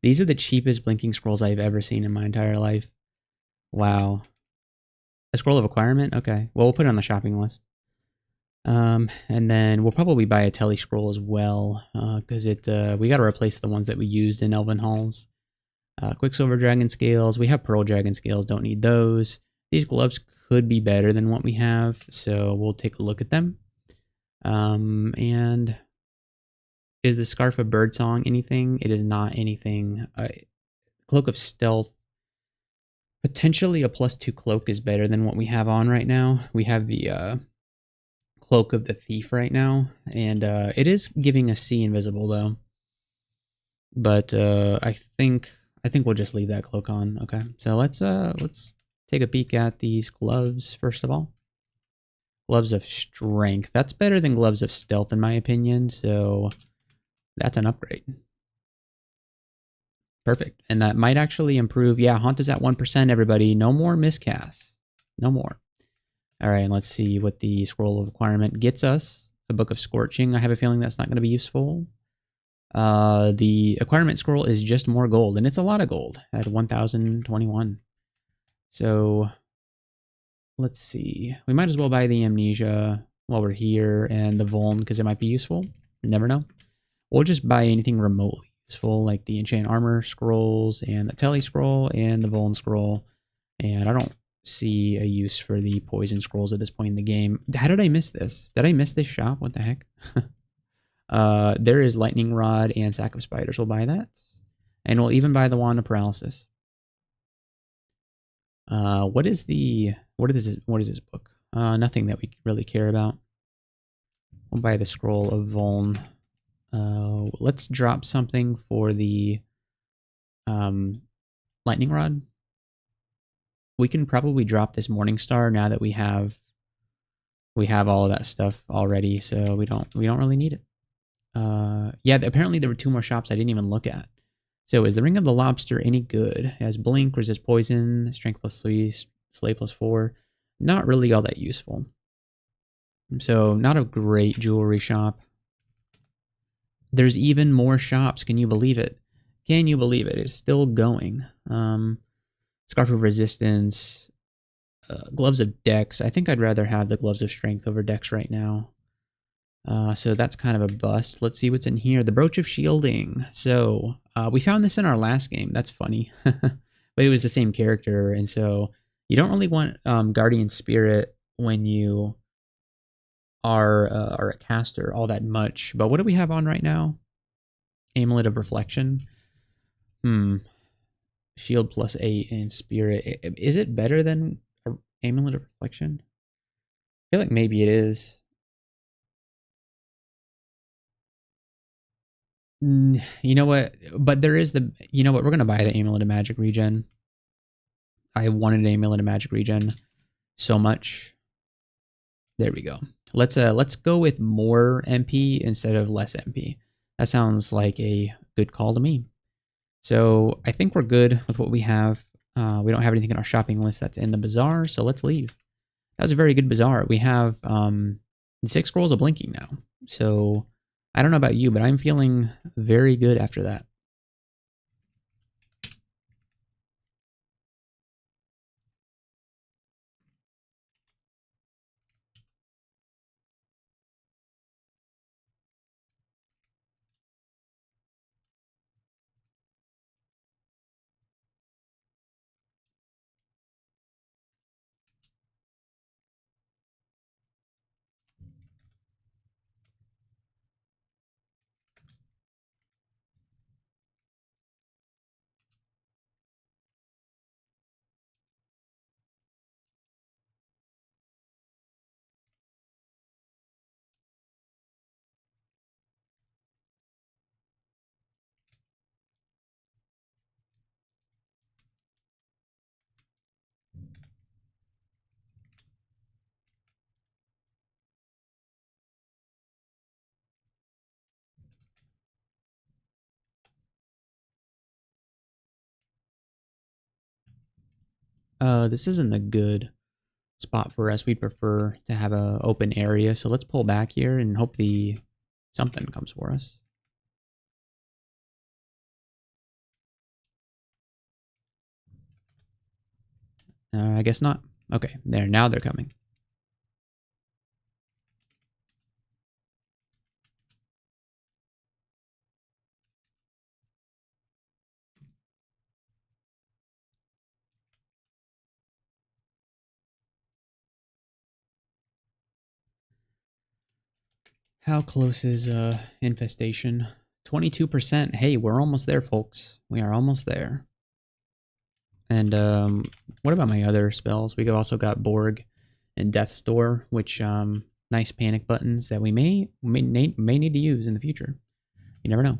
These are the cheapest blinking scrolls I've ever seen in my entire life. Wow. A scroll of acquirement? Okay. Well, we'll put it on the shopping list. And then we'll probably buy a tele scroll as well, because we got to replace the ones that we used in Elven Halls. Quicksilver Dragon Scales. We have Pearl Dragon Scales. Don't need those. These gloves could be better than what we have, so we'll take a look at them. And is the Scarf of Birdsong anything? It is not anything. Cloak of Stealth. Potentially a +2 cloak is better than what we have on right now. We have the Cloak of the Thief right now, and it is giving us C invisible though. But I think we'll just leave that cloak on. Okay, so let's take a peek at these gloves first of all. Gloves of Strength. That's better than Gloves of Stealth in my opinion, so that's an upgrade. Perfect. And that might actually improve. Yeah, Haunt is at 1%, everybody. No more miscasts. No more. All right, and let's see what the Scroll of Requirement gets us. The Book of Scorching. I have a feeling that's not going to be useful. The Acquirement Scroll is just more gold, and it's a lot of gold at 1,021. So let's see. We might as well buy the Amnesia while we're here and the Vuln because it might be useful. You never know. We'll just buy anything remotely useful like the Enchant Armor Scrolls and the Telly Scroll and the Vuln Scroll. And I don't see a use for the Poison Scrolls at this point in the game. How did I miss this? Did I miss this shop? What the heck? There is Lightning Rod and Sack of Spiders. We'll buy that. And we'll even buy the Wand of Paralysis. What is this book? Nothing that we really care about. We'll buy the Scroll of Vuln. Let's drop something for the Lightning Rod. We can probably drop this Morning Star now that we have all of that stuff already, so we don't really need it. Yeah, apparently there were 2 more shops I didn't even look at. So is the Ring of the Lobster any good? It has Blink, Resist Poison, Strength +3, Slay +4. Not really all that useful. So not a great jewelry shop. There's even more shops. Can you believe it? Can you believe it? It's still going. Scarf of Resistance. Gloves of Dex. I think I'd rather have the Gloves of Strength over Dex right now. So that's kind of a bust. Let's see what's in here. The Brooch of Shielding. So we found this in our last game. That's funny. But it was the same character. And so you don't really want Guardian Spirit when you are a caster all that much. But what do we have on right now? Amulet of Reflection. Shield +8 and Spirit. Is it better than Amulet of Reflection? I feel like maybe it is. You know what? But there is the... You know what? We're going to buy the Amulet of Magic regen. I wanted an Amulet of Magic regen so much. There we go. Let's go with more MP instead of less MP. That sounds like a good call to me. So I think we're good with what we have. We don't have anything in our shopping list that's in the bazaar, so let's leave. That was a very good bazaar. We have 6 scrolls of blinking now. So I don't know about you, but I'm feeling very good after that. This isn't a good spot for us. We'd prefer to have an open area. So let's pull back here and hope something comes for us. I guess not. Okay, there. Now they're coming. How close is infestation? 22%. Hey, we're almost there, folks. We are almost there. And what about my other spells? We also got Borg and Death's Door, which nice panic buttons that we may need to use in the future. You never know.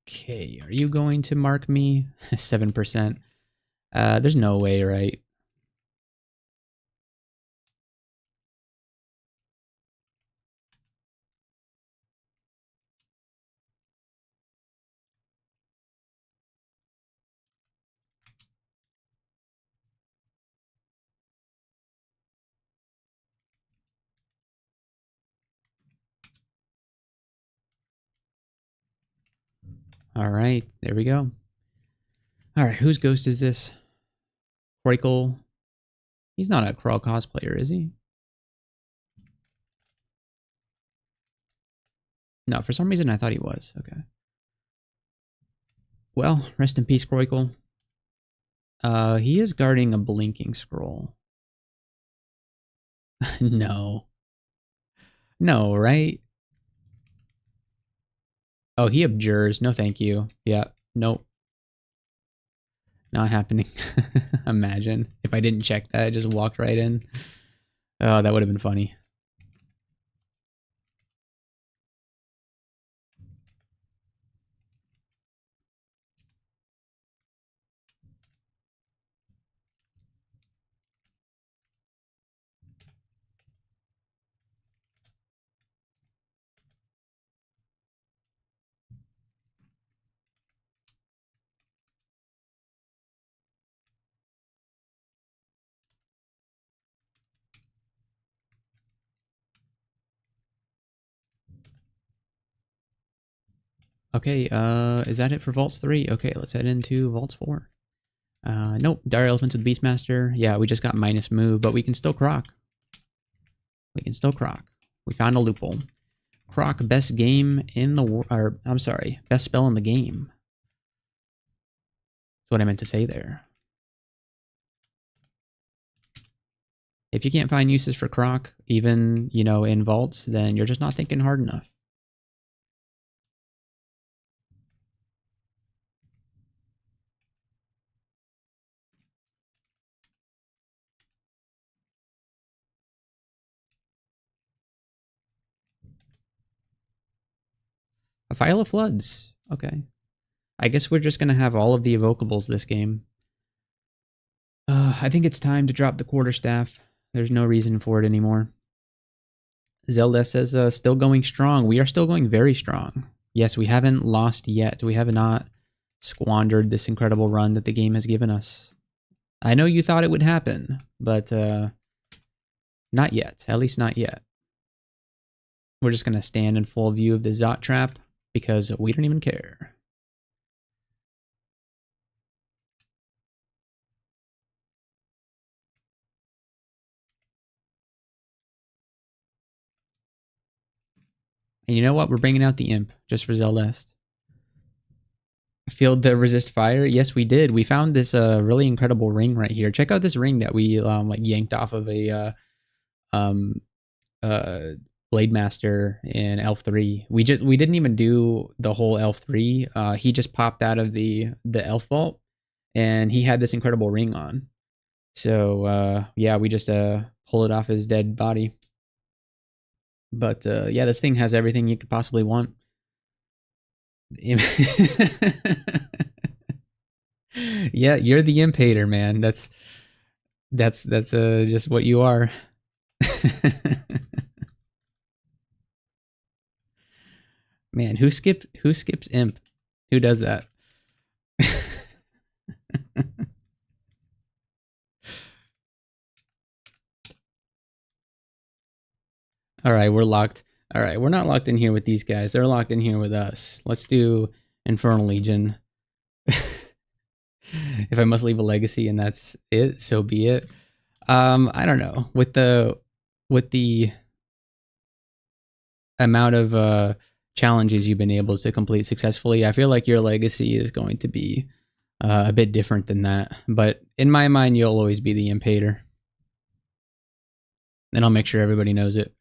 Okay, are you going to mark me? 7%. There's no way, right? All right, there we go. All right, whose ghost is this? Roykle. He's not a Crawl cosplayer, is he? No, for some reason I thought he was. Okay. Well, rest in peace, Roykle. He is guarding a blinking scroll. No. No, right? Oh, he abjures. No, thank you. Yeah, nope. Not happening. Imagine if I didn't check that, I just walked right in. Oh, that would have been funny. Okay, is that it for Vaults 3? Okay, let's head into Vaults 4. Nope, Dire Elephants with Beastmaster. Yeah, we just got minus move, but we can still croc. We can still croc. We found a loophole. Croc, best game in the world, or I'm sorry, best spell in the game. That's what I meant to say there. If you can't find uses for croc, even, you know, in vaults, then you're just not thinking hard enough. A File of Floods. Okay. I guess we're just going to have all of the evocables this game. I think it's time to drop the quarterstaff. There's no reason for it anymore. Zelda says, still going strong. We are still going very strong. Yes, we haven't lost yet. We have not squandered this incredible run that the game has given us. I know you thought it would happen, but not yet. At least not yet. We're just going to stand in full view of the Zot trap because we don't even care. And you know what? We're bringing out the Imp just for Zeldest. Field the resist fire? Yes, we did. We found this really incredible ring right here. Check out this ring that we like yanked off of a Blade Master in Elf 3. We didn't even do the whole Elf 3. He just popped out of the Elf vault and he had this incredible ring on. So yeah, we just pulled it off his dead body. But yeah, this thing has everything you could possibly want. Yeah, you're the imp hater, man. That's just what you are. Man, who skips imp? Who does that? All right, we're locked. All right, we're not locked in here with these guys. They're locked in here with us. Let's do Infernal Legion. If I must leave a legacy and that's it, so be it. I don't know. With the amount of challenges you've been able to complete successfully. I feel like your legacy is going to be a bit different than that. But in my mind, you'll always be the Impader. And I'll make sure everybody knows it.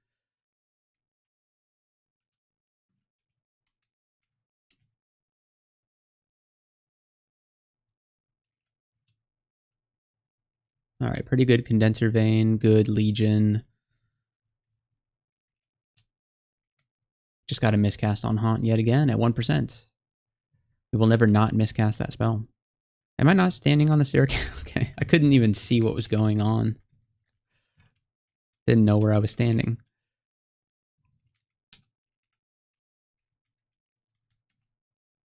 All right, pretty good condenser vein, good legion. Just got a miscast on Haunt yet again at 1%. We will never not miscast that spell. Am I not standing on the staircase? Okay, I couldn't even see what was going on. Didn't know where I was standing.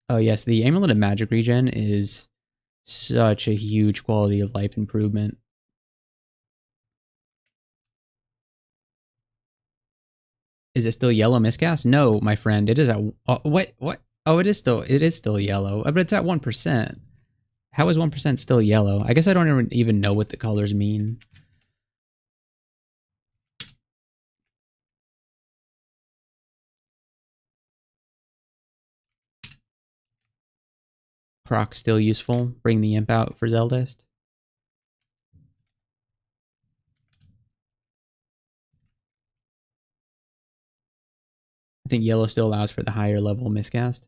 Oh yes, the Amulet of Magic regen is such a huge quality of life improvement. Is it still yellow miscast? No, my friend. It is at what? Oh, it is still yellow, but it's at 1%. How is 1% still yellow? I guess I don't even know what the colors mean. Croc still useful. Bring the imp out for Zeldest. I think yellow still allows for the higher level miscast.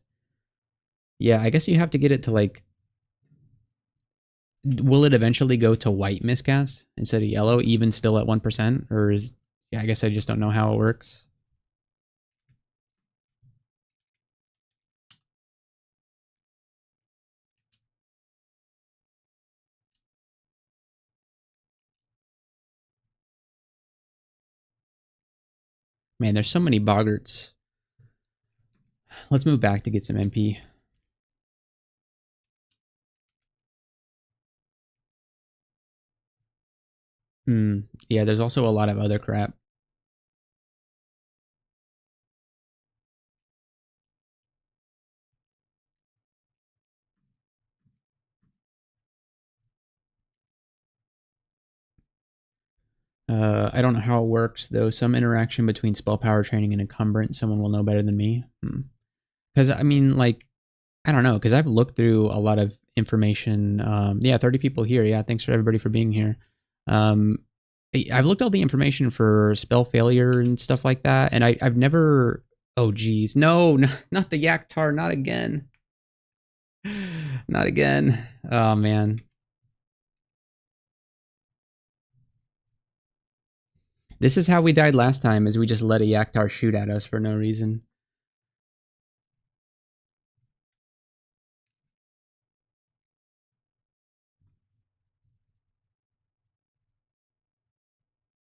Yeah, I guess you have to get it to like... Will it eventually go to white miscast instead of yellow, even still at 1%? Or is... Yeah, I guess I just don't know how it works. Man, there's so many boggarts. Let's move back to get some MP. Yeah, there's also a lot of other crap. I don't know how it works, though. Some interaction between spell power training and encumbrance, someone will know better than me. Because, I mean, like, I don't know, because I've looked through a lot of information. Yeah, 30 people here. Yeah, thanks for everybody for being here. I've looked all the information for spell failure and stuff like that, and I've never... Oh, geez. No, not the Yaktar, not again. Not again. Oh, man. This is how we died last time, is we just let a Yaktar shoot at us for no reason.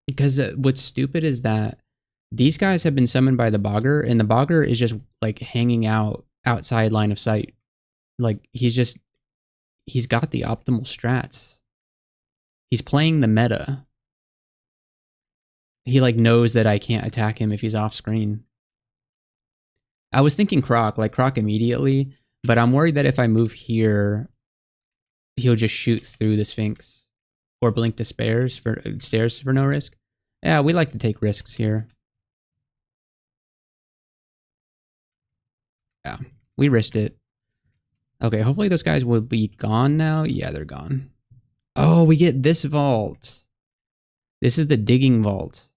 Because what's stupid is that these guys have been summoned by the Bogger, and the Bogger is just, like, hanging out outside line of sight. Like, he's got the optimal strats. He's playing the meta. He, like, knows that I can't attack him if he's off screen. I was thinking Croc immediately, but I'm worried that if I move here, he'll just shoot through the Sphinx. Or blink the stairs for no risk. Yeah, we like to take risks here. Yeah, we risked it. Okay, hopefully those guys will be gone now. Yeah, they're gone. Oh, we get this vault. This is the digging vault.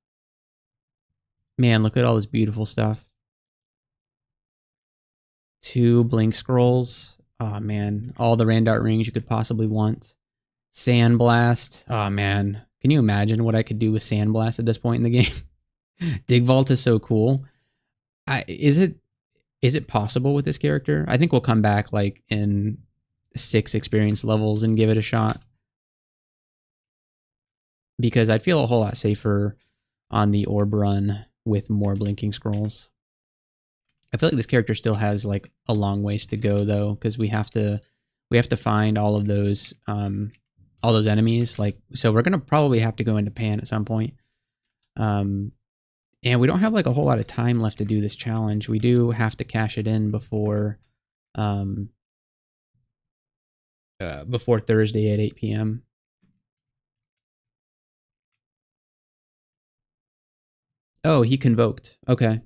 Man, look at all this beautiful stuff. 2 blink scrolls. Oh, man. All the Randart rings you could possibly want. Sandblast. Oh, man. Can you imagine what I could do with Sandblast at this point in the game? Dig vault is so cool. Is it possible with this character? I think we'll come back like in 6 experience levels and give it a shot. Because I'd feel a whole lot safer on the orb run with more blinking scrolls. I feel like this character still has like a long ways to go though, because we have to find all those enemies. Like, so we're gonna probably have to go into Pan at some point. And we don't have like a whole lot of time left to do this challenge. We do have to cash it in before Thursday at 8 p.m. Oh, he convoked. Okay.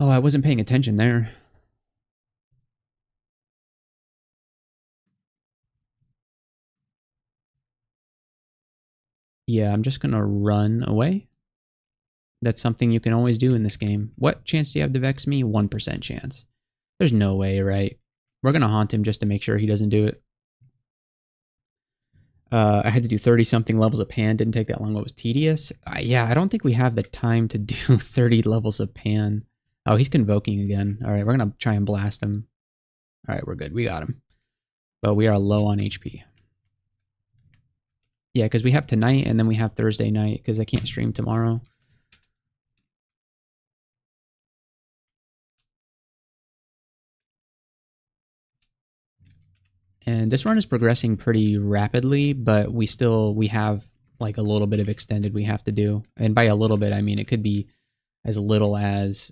Oh, I wasn't paying attention there. Yeah, I'm just gonna run away. That's something you can always do in this game. What chance do you have to vex me? 1% chance. There's no way, right? We're gonna haunt him just to make sure he doesn't do it. I had to do 30 something levels of pan. Didn't take that long. What was tedious? Yeah, I don't think we have the time to do 30 levels of pan. Oh, he's convoking again. All right, we're gonna try and blast him. All right, we're good. We got him. But we are low on HP. Yeah, because we have tonight and then we have Thursday night because I can't stream tomorrow. And this run is progressing pretty rapidly, but we have like a little bit of extended we have to do. And by a little bit, I mean it could be as little as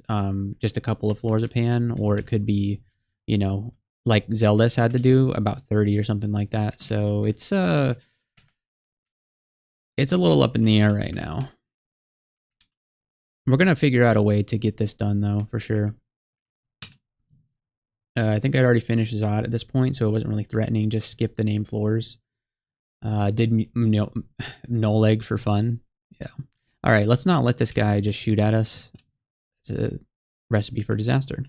just a couple of floors of pan, or it could be, you know, like Zelda's had to do about 30 or something like that. So it's a little up in the air right now. We're gonna figure out a way to get this done though, for sure. I think I'd already finished Zod at this point, so it wasn't really threatening. Just skip the name floors. Did no leg for fun. Yeah. All right, let's not let this guy just shoot at us. It's a recipe for disaster.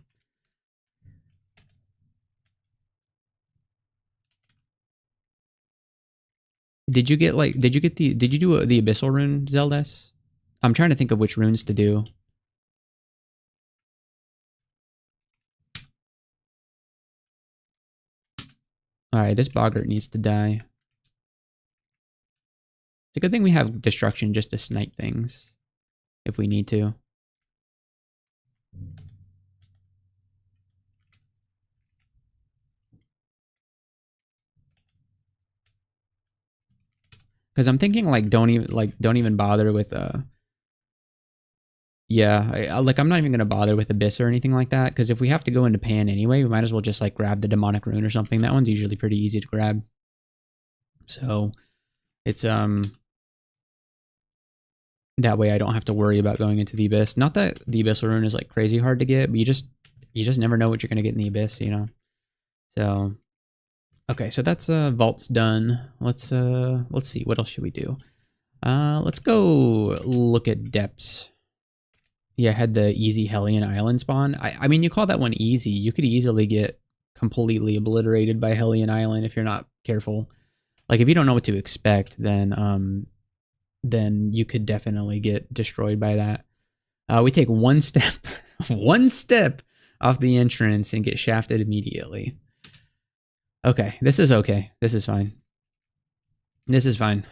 Did you get like? Did you do the abyssal rune, Zeldas? I'm trying to think of which runes to do. All right, this boggart needs to die. It's a good thing we have destruction just to snipe things if we need to. Because I'm thinking like don't even bother with yeah, I'm not even gonna bother with abyss or anything like that. Because if we have to go into pan anyway, we might as well just like grab the demonic rune or something. That one's usually pretty easy to grab. So it's that way I don't have to worry about going into the abyss. Not that the abyssal rune is like crazy hard to get, but you just never know what you're gonna get in the abyss, you know. So okay, so that's vault's done. Let's see, what else should we do? Let's go look at depths. Yeah, I had the easy Hellion Island spawn. I mean, you call that one easy. You could easily get completely obliterated by Hellion Island if you're not careful. Like if you don't know what to expect, then you could definitely get destroyed by that. We take one step, one step off the entrance and get shafted immediately. Okay, this is okay. This is fine. This is fine.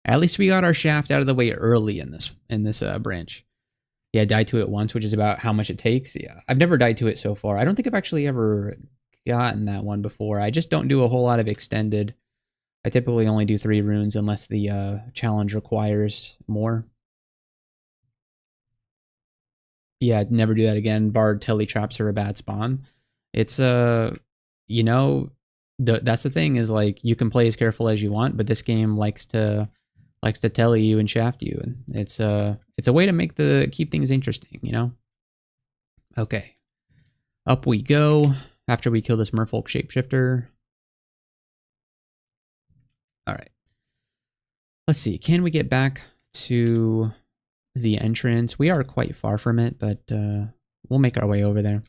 At least we got our shaft out of the way early in this branch. Yeah, die to it once, which is about how much it takes. Yeah, I've never died to it so far. I don't think I've actually ever gotten that one before. I just don't do a whole lot of extended. I typically only do 3 runes unless the challenge requires more. Yeah, never do that again. Bard telly traps are a bad spawn. It's you know, that's the thing is like you can play as careful as you want, but this game likes to telly you and shaft you, and it's a way to make the keep things interesting, you know. Okay, up we go after we kill this merfolk shapeshifter. All right, let's see. Can we get back to the entrance? We are quite far from it, but we'll make our way over there.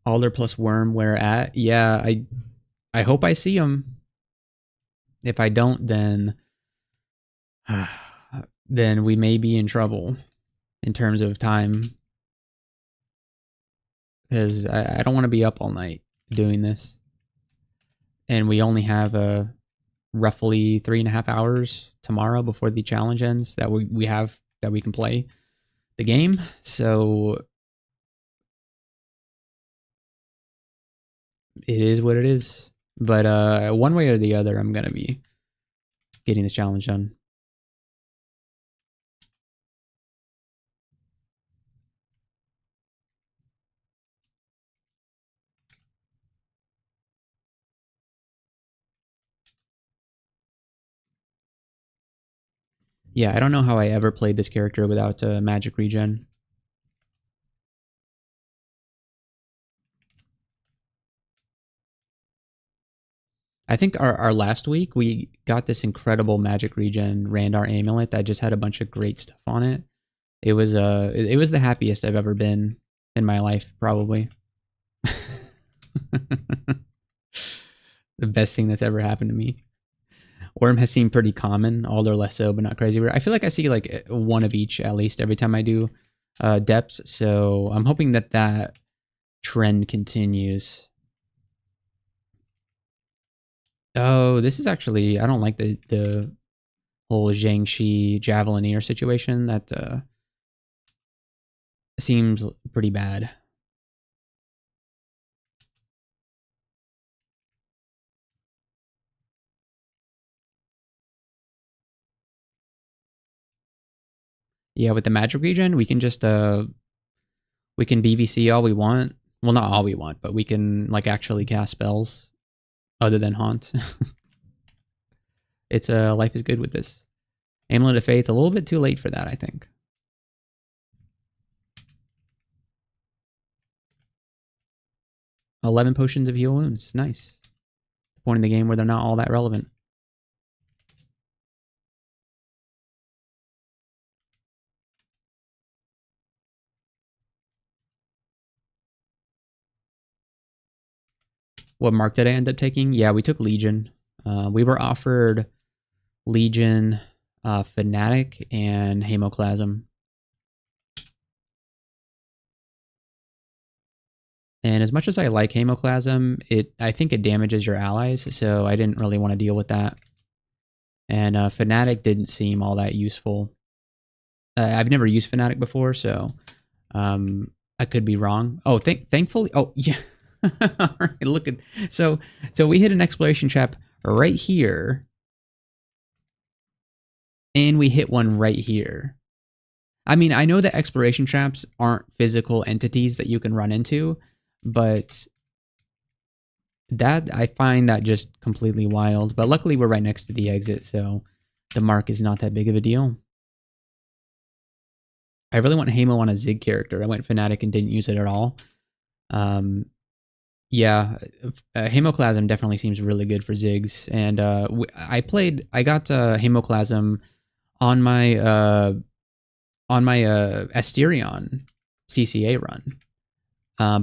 Alder plus worm, where at? Yeah, I hope I see him. If I don't, then we may be in trouble in terms of time, because I don't want to be up all night doing this, and we only have a roughly 3.5 hours tomorrow before the challenge ends that we have that we can play the game. So it is what it is. But one way or the other, I'm gonna be getting this challenge done. Yeah, I don't know how I ever played this character without magic regen. I think our last week we got this incredible magic regen Randar amulet that just had a bunch of great stuff on it. It was the happiest I've ever been in my life, probably. The best thing that's ever happened to me. Worm has seemed pretty common, Alder less so, but not crazy rare. I feel like I see like one of each at least every time I do depths, so I'm hoping that that trend continues. Oh, this is actually, I don't like the whole Zhangxi Javelineer situation. That seems pretty bad. Yeah, with the magic regen, we can just we can BVC all we want. Well, not all we want, but we can like actually cast spells other than haunt. It's life is good with this. Amulet of Faith, a little bit too late for that, I think. 11 potions of heal wounds. Nice. The point in the game where they're not all that relevant. What mark did I end up taking? Yeah, we took Legion. We were offered Legion, Fanatic, and Hemoclasm. And as much as I like Hemoclasm, I think it damages your allies, so I didn't really want to deal with that. And Fanatic didn't seem all that useful. I've never used Fanatic before, so I could be wrong. Oh, thankfully, oh yeah. All right, look at so we hit an exploration trap right here, and we hit one right here. I mean, I know that exploration traps aren't physical entities that you can run into, but that I find that just completely wild. But luckily, we're right next to the exit, so the mark is not that big of a deal. I really want Hamo on a Zig character. I went Fnatic and didn't use it at all. Yeah, Hemoclasm definitely seems really good for Ziggs. And I got Hemoclasm on my Asterion CCA run.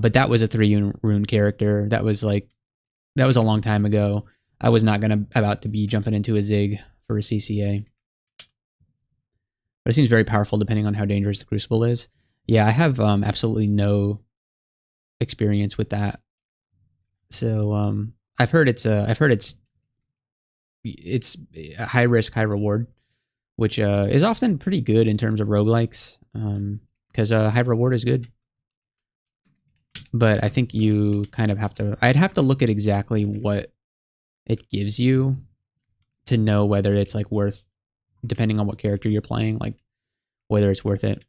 But that was a 3 rune character. That was a long time ago. I was not about to be jumping into a Zig for a CCA. But it seems very powerful depending on how dangerous the Crucible is. Yeah, I have absolutely no experience with that. So I've heard it's a high risk, high reward, which is often pretty good in terms of roguelikes, because high reward is good. But I think you kind of have to. I'd have to look at exactly what it gives you to know whether it's like worth, depending on what character you're playing, like whether it's worth it.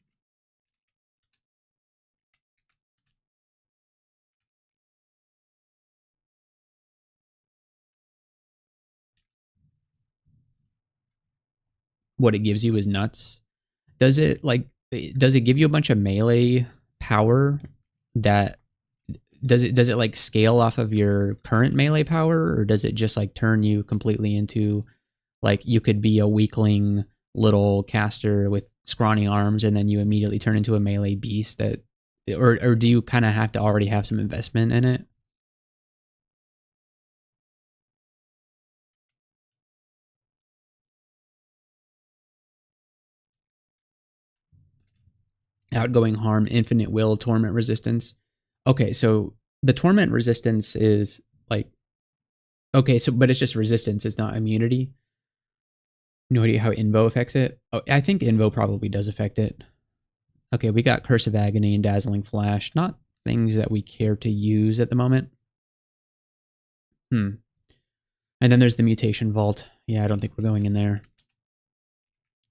What it gives you is nuts. Does it give you a bunch of melee power that does it like scale off of your current melee power, or does it just like turn you completely into like you could be a weakling little caster with scrawny arms and then you immediately turn into a melee beast that or do you kind of have to already have some investment in it? Outgoing harm, infinite will, torment resistance. Okay, so the torment resistance is like okay, so but it's just resistance, it's not immunity. No idea how Invo affects it. Oh, I think Invo probably does affect it. Okay, we got Curse of Agony and Dazzling Flash. Not things that we care to use at the moment. And then there's the Mutation Vault. Yeah, I don't think we're going in there.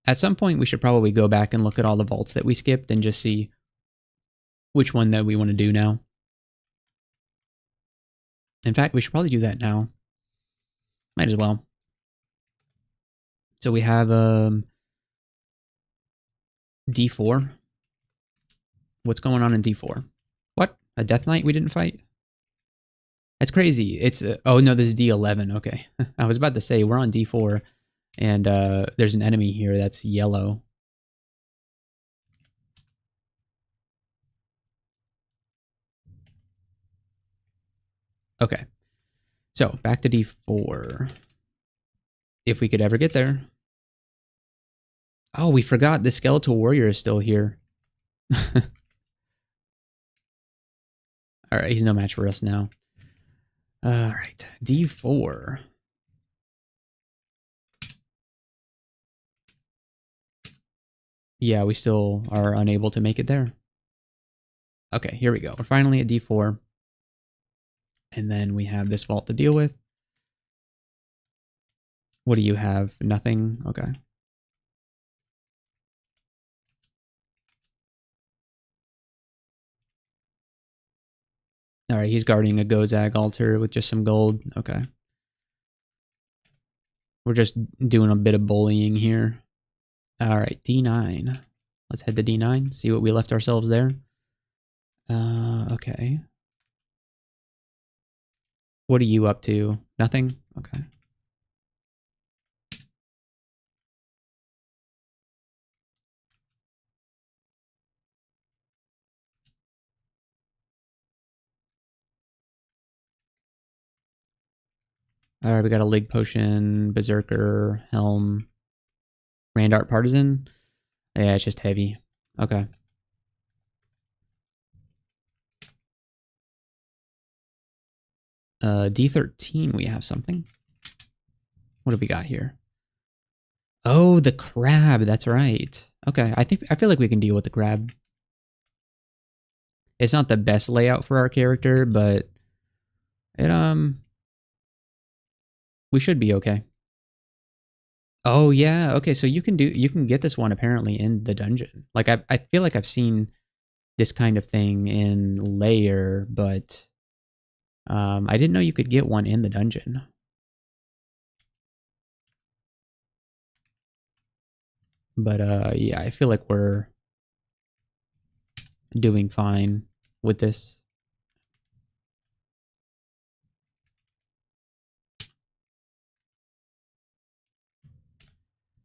At some point, we should probably go back and look at all the vaults that we skipped and just see which one that we want to do now. In fact, we should probably do that now. Might as well. So we have D4? What's going on in D4? What? A Death Knight we didn't fight? That's crazy. It's oh no, this is D11. Okay. I was about to say we're on D4 and there's an enemy here that's yellow. Okay. So, back to D4. If we could ever get there. Oh, we forgot the Skeletal Warrior is still here. Alright, he's no match for us now. Alright, D4. Yeah, we still are unable to make it there. Okay, here we go. We're finally at D4. And then we have this vault to deal with. What do you have? Nothing? Okay. Alright, he's guarding a Gozag altar with just some gold. Okay. We're just doing a bit of bullying here. Alright, D9. Let's head to D9, see what we left ourselves there. Okay. What are you up to? Nothing? Okay. Alright, we got a Lig Potion, Berserker, Helm, Randart Partisan. Yeah, it's just heavy. Okay. D13, we have something. What do we got here? Oh, the crab, that's right. Okay, I feel like we can deal with the crab. It's not the best layout for our character, but it we should be okay. Oh yeah, okay, so you can get this one apparently in the dungeon. Like I feel like I've seen this kind of thing in Lair, but I didn't know you could get one in the dungeon. But yeah, I feel like we're doing fine with this.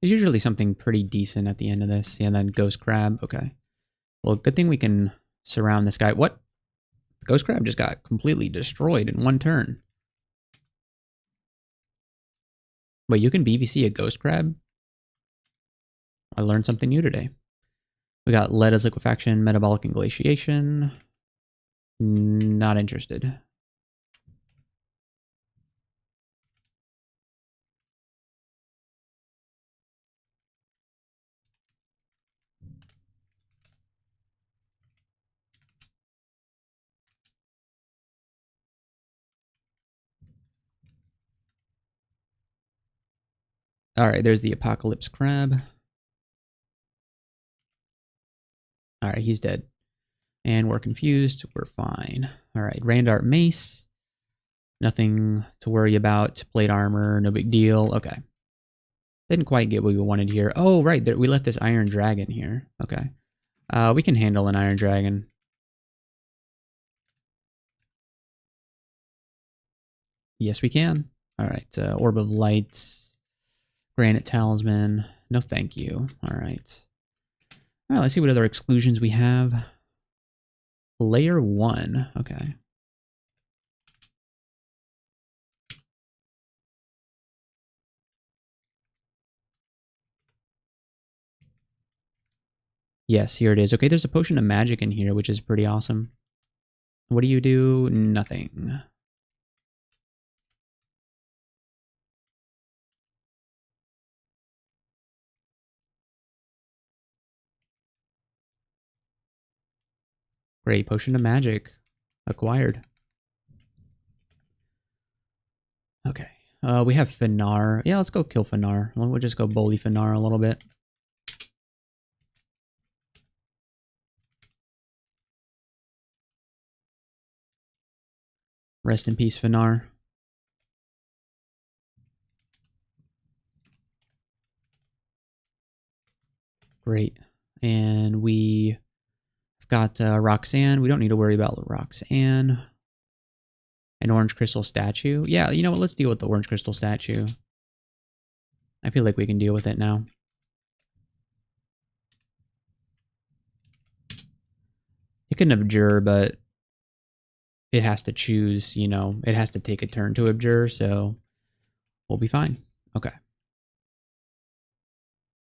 There's usually something pretty decent at the end of this. Yeah, and then Ghost Crab. Okay. Well, good thing we can surround this guy. What? The Ghost Crab just got completely destroyed in one turn. Wait, you can BVC a Ghost Crab? I learned something new today. We got lead as liquefaction, metabolic inglatiation. Not interested. Alright, there's the Apocalypse Crab. Alright, he's dead. And we're confused. We're fine. Alright, Randart Mace. Nothing to worry about. Plate armor, no big deal. Okay. Didn't quite get what we wanted here. Oh, right, there, we left this Iron Dragon here. Okay. We can handle an Iron Dragon. Yes, we can. Alright, Orb of Light. Granite Talisman. No thank you. Alright. Alright, let's see what other exclusions we have. Layer 1. Okay. Yes, here it is. Okay, there's a Potion of Magic in here, which is pretty awesome. What do you do? Nothing. Great. Potion of Magic. Acquired. Okay. We have Finar. Yeah, let's go kill Finar. We'll just go bully Finar a little bit. Rest in peace, Finar. Great. And we've got Roxanne. We don't need to worry about Roxanne. An orange crystal statue. Yeah, you know what? Let's deal with the orange crystal statue. I feel like we can deal with it now. It can abjure, but it has to choose, you know, it has to take a turn to abjure, so we'll be fine. Okay.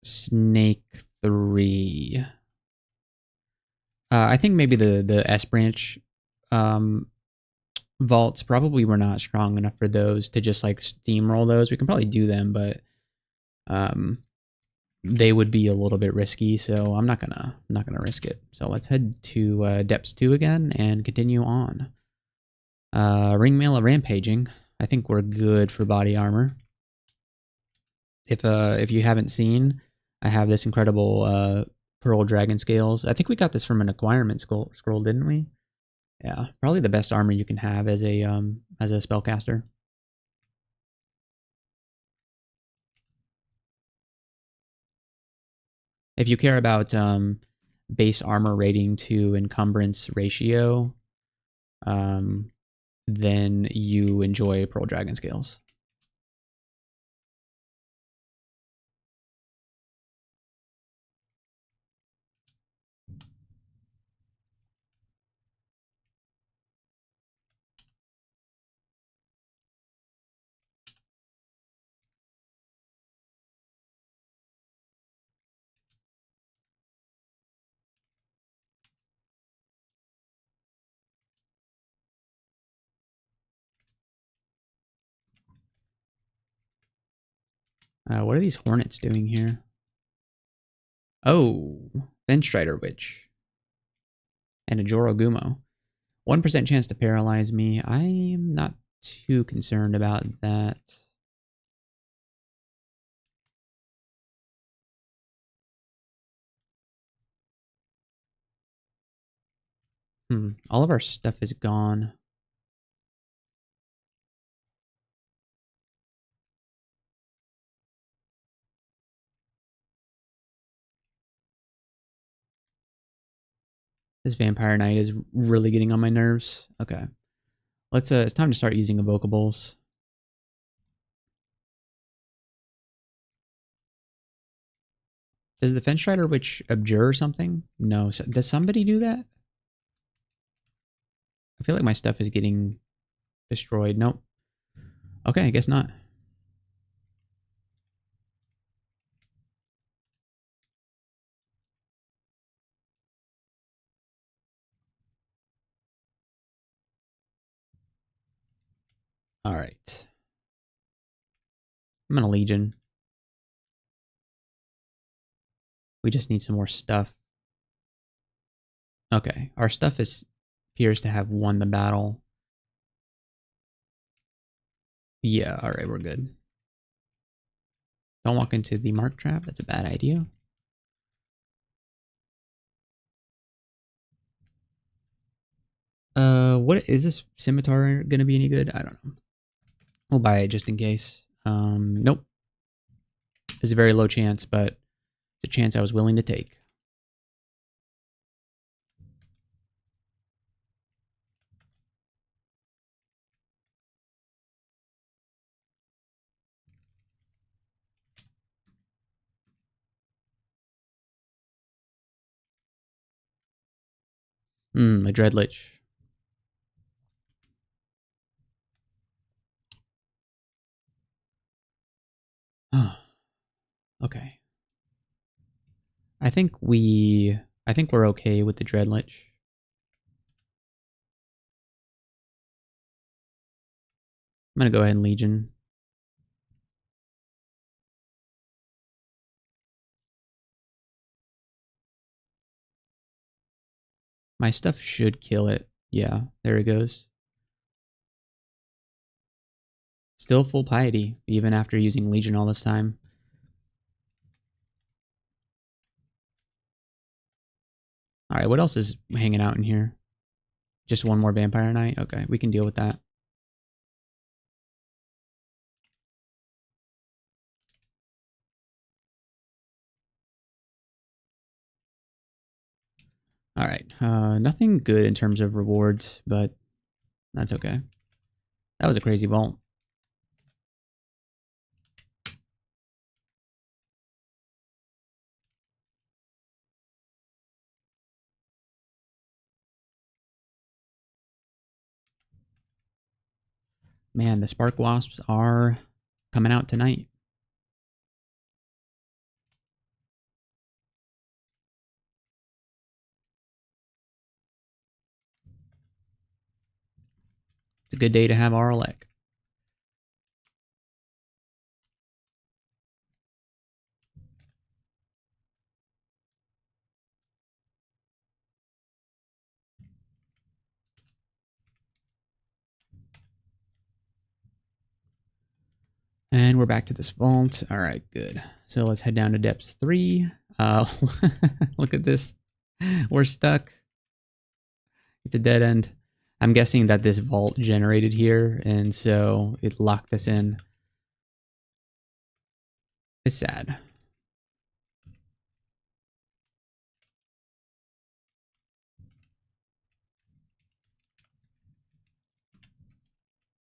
Snake 3. I think maybe the S branch vaults probably were not strong enough for those to just like steamroll those. We can probably do them, but um, they would be a little bit risky, so I'm not gonna risk it. So let's head to Depths 2 again and continue on. Ringmail of Rampaging. I think we're good for body armor. If you haven't seen, I have this incredible Pearl Dragon Scales. I think we got this from an acquirement scroll, didn't we? Yeah, probably the best armor you can have as a spellcaster. If you care about base armor rating to encumbrance ratio, um, then you enjoy Pearl Dragon Scales. What are these hornets doing here? Oh, Benstrider Witch and a Jorogumo. 1% chance to paralyze me. I am not too concerned about that. All of our stuff is gone. This Vampire Knight is really getting on my nerves. Okay. Let's it's time to start using evocables. Does the Fenstrider Witch abjure or something? No. Does somebody do that? I feel like my stuff is getting destroyed. Nope. Okay, I guess not. All right. I'm in a Legion. We just need some more stuff. Okay, our stuff appears to have won the battle. Yeah, all right, we're good. Don't walk into the mark trap. That's a bad idea. What is this scimitar gonna be any good? I don't know. We'll buy it just in case. Nope. It's a very low chance, but it's a chance I was willing to take. A Dreadlich. Okay. I think we're okay with the Dreadlich. I'm gonna go ahead and Legion. My stuff should kill it. Yeah, there it goes. Still full piety, even after using Legion all this time. Alright, what else is hanging out in here? Just one more Vampire Knight? Okay, we can deal with that. Alright, nothing good in terms of rewards, but that's okay. That was a crazy vault. Man, the spark wasps are coming out tonight. It's a good day to have RLEC. And we're back to this vault. All right, good. So let's head down to depths 3. Look at this. We're stuck. It's a dead end. I'm guessing that this vault generated here, and so it locked us in. It's sad.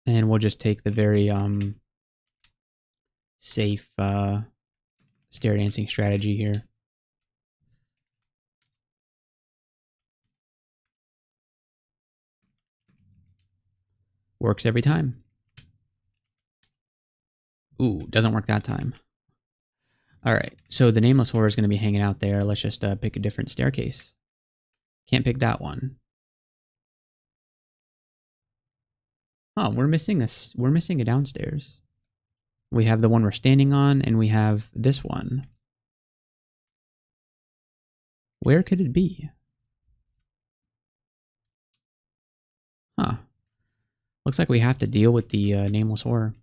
And we'll just take the very safe stair dancing strategy here. Works every time. Ooh, doesn't work that time. All right, so the Nameless Horror is going to be hanging out there. Let's just pick a different staircase. Can't pick that one. Oh, we're missing a downstairs. We have the one we're standing on, and we have this one. Where could it be? Huh. Looks like we have to deal with the Nameless Horror.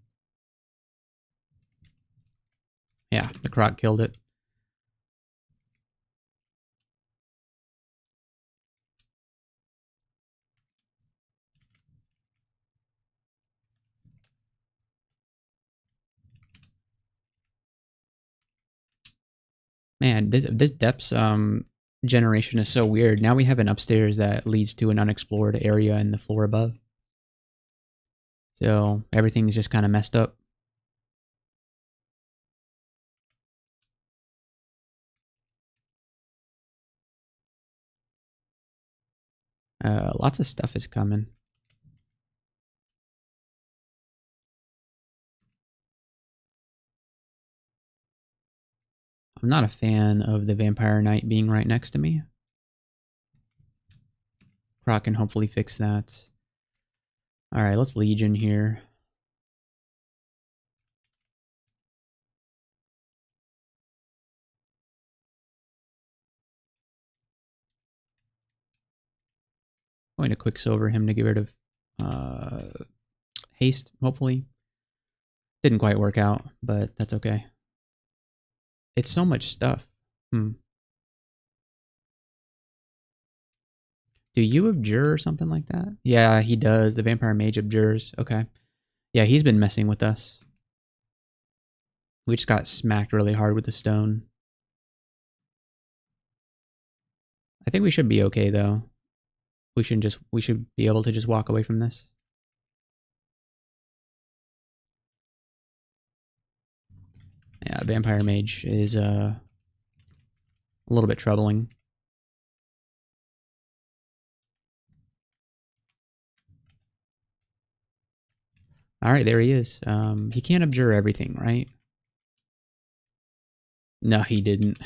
Yeah, the croc killed it. Man, this depths generation is so weird. Now we have an upstairs that leads to an unexplored area in the floor above. So everything's just kind of messed up. Lots of stuff is coming. I'm not a fan of the Vampire Knight being right next to me. Croc can hopefully fix that. Alright, let's Legion here. Going to Quicksilver him to get rid of haste, hopefully. Didn't quite work out, but that's okay. It's so much stuff. Do you abjure or something like that? Yeah, he does. The Vampire Mage abjures. Okay. Yeah, he's been messing with us. We just got smacked really hard with the stone. I think we should be okay, though. We should be able to just walk away from this. Yeah, Vampire Mage is a little bit troubling. Alright, there he is. He can't abjure everything, right? No, he didn't.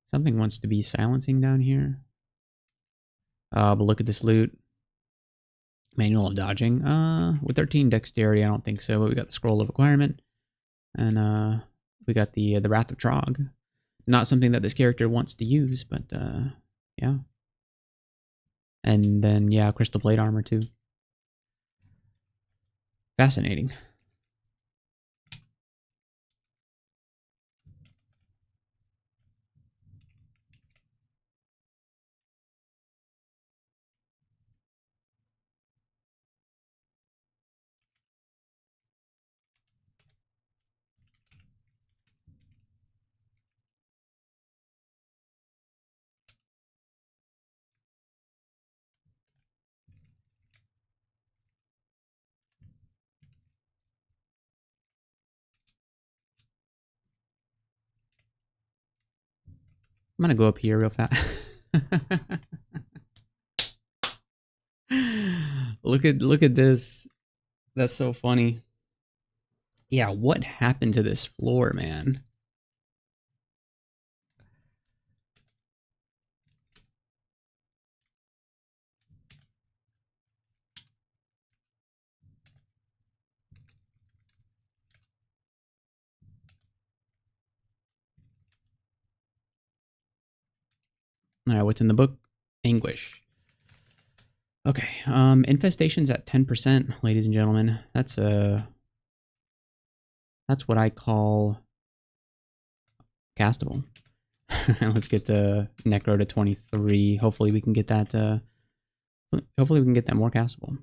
Something wants to be silencing down here. But look at this loot. Manual of dodging. With 13 dexterity, I don't think so, but we got the scroll of acquirement. And we got the Wrath of Trog. Not something that this character wants to use, but yeah. And then yeah, crystal plate armor too. Fascinating. I'm gonna go up here real fast. Look at this. That's so funny. Yeah, what happened to this floor, man? All right, what's in the book? Anguish. Okay, infestation's at 10%, ladies and gentlemen. That's what I call castable. Let's get the Necro to 23. Hopefully we can get that hopefully we can get that more castable.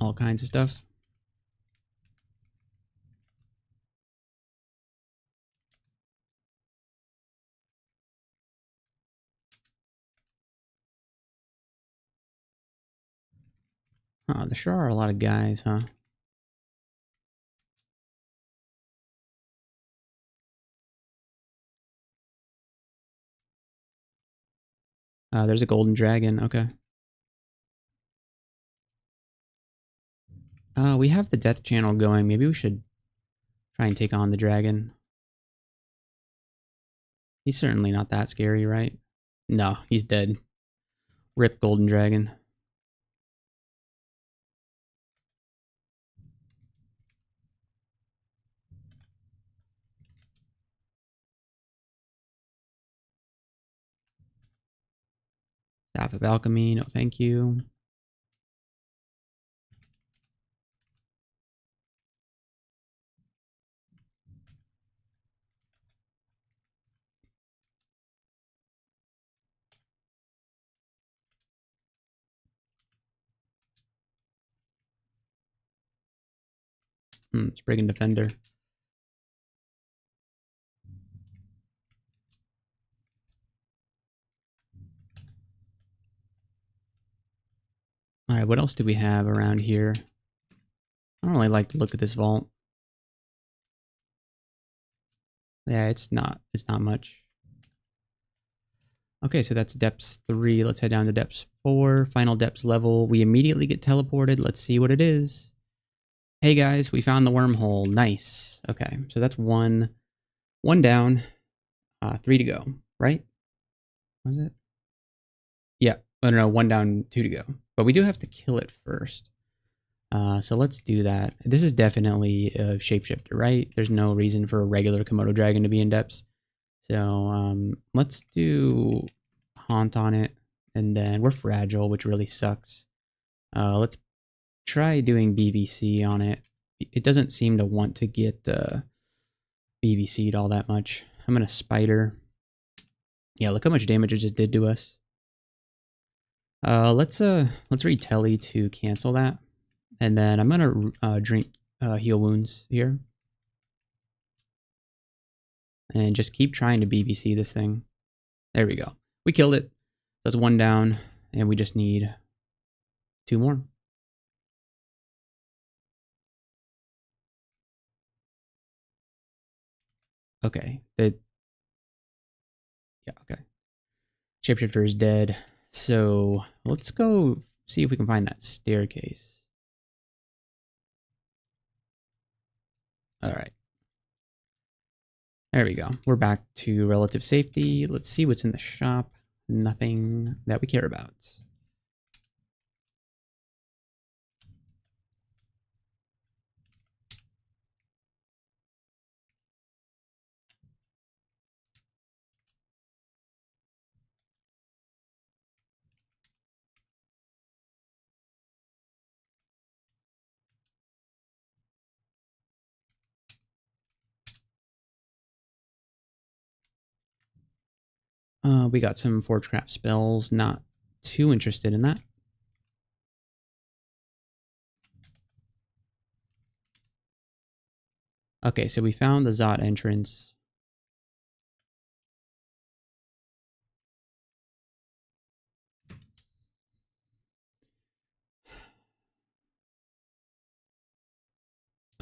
All kinds of stuff. Oh, there sure are a lot of guys, huh? There's a golden dragon. Okay. We have the death channel going. Maybe we should try and take on the dragon. He's certainly not that scary, right? No, he's dead. Rip golden dragon. Staff of alchemy. No, thank you. Spriggan defender. All right, what else do we have around here? I don't really like to look at this vault. Yeah, it's not much. Okay, so that's depths 3. Let's head down to depths 4. Final depths level. We immediately get teleported. Let's see what it is. Hey guys, we found the wormhole. Nice. Okay, so that's one down, 3 to go, right? Was it? Yeah. Oh, no, 1 down, 2 to go. But we do have to kill it first. So let's do that. This is definitely a shapeshifter, right? There's no reason for a regular Komodo dragon to be in depths. So let's do haunt on it, and then we're fragile, which really sucks. Let's try doing BVC on it. It doesn't seem to want to get BVC'd all that much. I'm gonna spider. Yeah, look how much damage it just did to us. Let's read Telly to cancel that, and then I'm gonna drink heal wounds here, and just keep trying to BVC this thing. There we go. We killed it. That's 1 down, and we just need 2 more. Okay. Yeah, okay. Shapeshifter is dead. So let's go see if we can find that staircase. All right. There we go. We're back to relative safety. Let's see what's in the shop. Nothing that we care about. We got some Forgecraft spells. Not too interested in that. Okay, so we found the Zot entrance.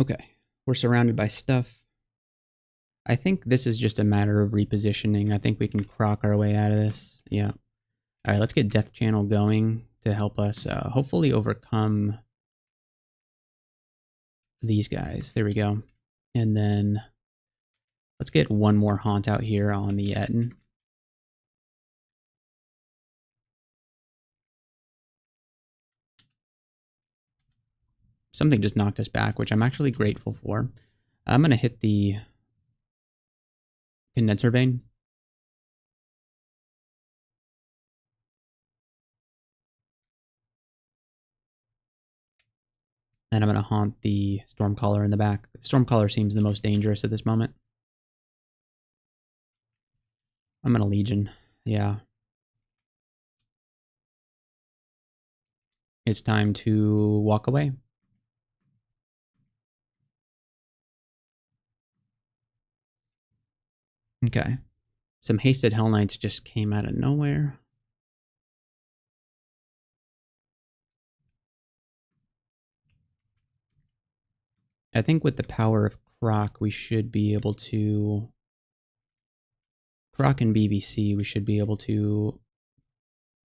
Okay, we're surrounded by stuff. I think this is just a matter of repositioning. I think we can croc our way out of this. Yeah. All right, let's get Death Channel going to help us hopefully overcome these guys. There we go. And then let's get one more haunt out here on the Etten. Something just knocked us back, which I'm actually grateful for. I'm going to hit the Condenser Vein. And I'm going to haunt the Stormcaller in the back. Stormcaller seems the most dangerous at this moment. I'm going to Legion. Yeah. It's time to walk away. Okay. Some hasted Hell Knights just came out of nowhere. I think with the power of Croc, we should be able to... Croc and BVC, we should be able to...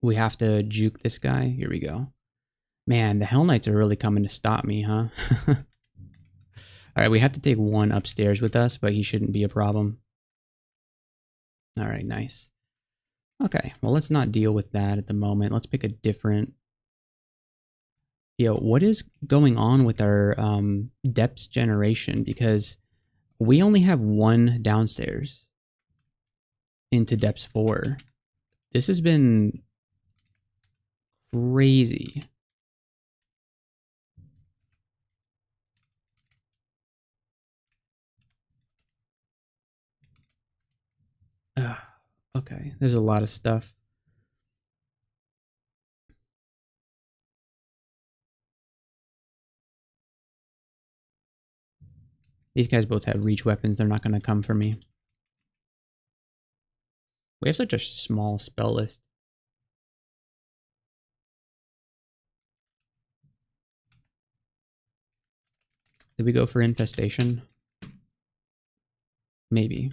We have to juke this guy. Here we go. Man, the Hell Knights are really coming to stop me, huh? Alright, we have to take one upstairs with us, but he shouldn't be a problem. Alright, nice. Okay, well, let's not deal with that at the moment. Let's pick a different... Yo, what is going on with our depths generation? Because we only have one downstairs into depths 4. This has been crazy. Ugh, okay, there's a lot of stuff. These guys both have reach weapons. They're not going to come for me. We have such a small spell list. Did we go for infestation? Maybe.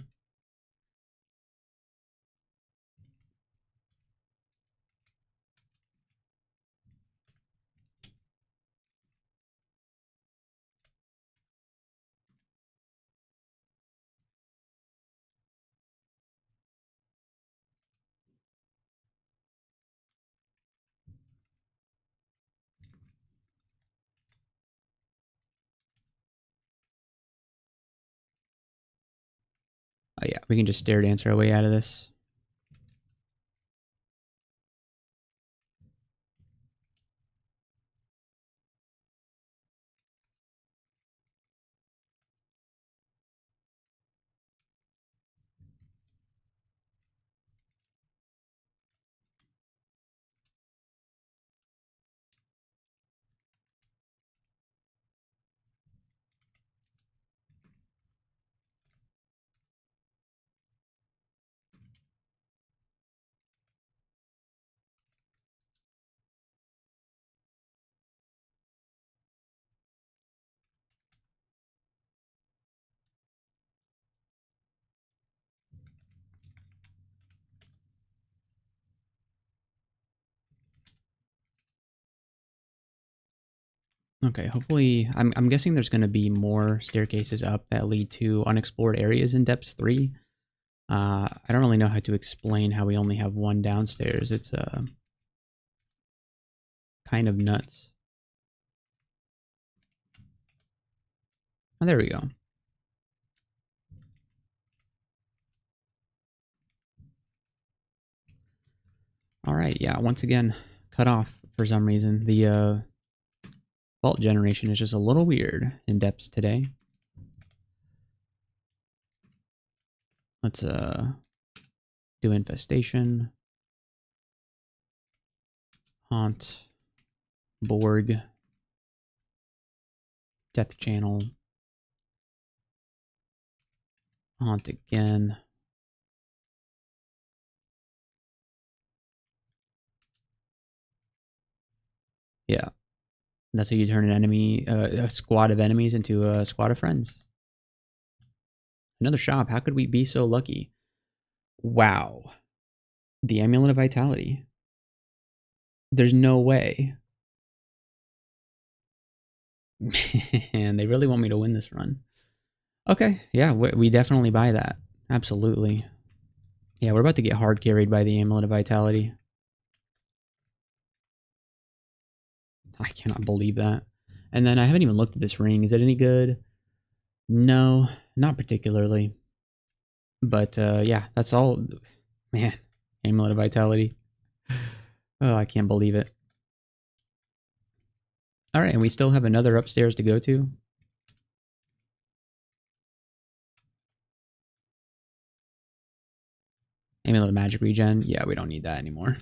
Oh yeah, we can just stare dance our way out of this. Okay, hopefully, I'm guessing there's going to be more staircases up that lead to unexplored areas in depths 3. I don't really know how to explain how we only have one downstairs. It's kind of nuts. Oh, there we go. All right, yeah, once again, cut off for some reason. The vault generation is just a little weird in depths today. Let's do infestation. Haunt. Borg. Death channel. Haunt again. Yeah, that's how you turn an enemy, a squad of enemies into a squad of friends. Another shop. How could we be so lucky? Wow. The Amulet of Vitality. There's no way. Man, they really want me to win this run. Okay, yeah, we definitely buy that. Absolutely. Yeah, we're about to get hard carried by the Amulet of Vitality. I cannot believe that. And then I haven't even looked at this ring. Is it any good? No, not particularly. But yeah, that's all. Man, Amulet of Vitality. Oh, I can't believe it. All right, and we still have another upstairs to go to. Amulet of Magic Regen. Yeah, we don't need that anymore.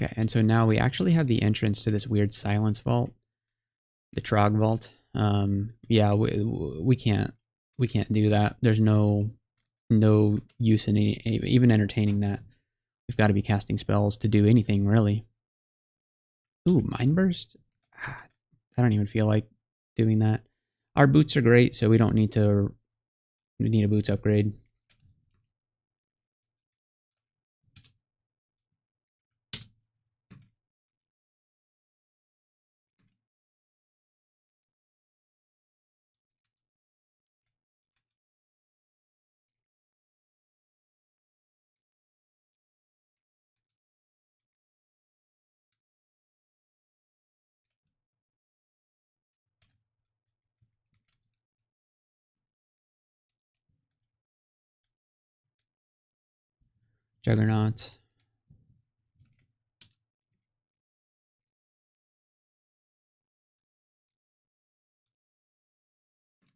Okay, and so now we actually have the entrance to this weird silence vault, the Trog vault. Yeah, we can't do that. There's no use in even entertaining that. We've got to be casting spells to do anything really. Ooh, Mind Burst. I don't even feel like doing that. Our boots are great, so we don't need to. We need a boots upgrade. Juggernaut.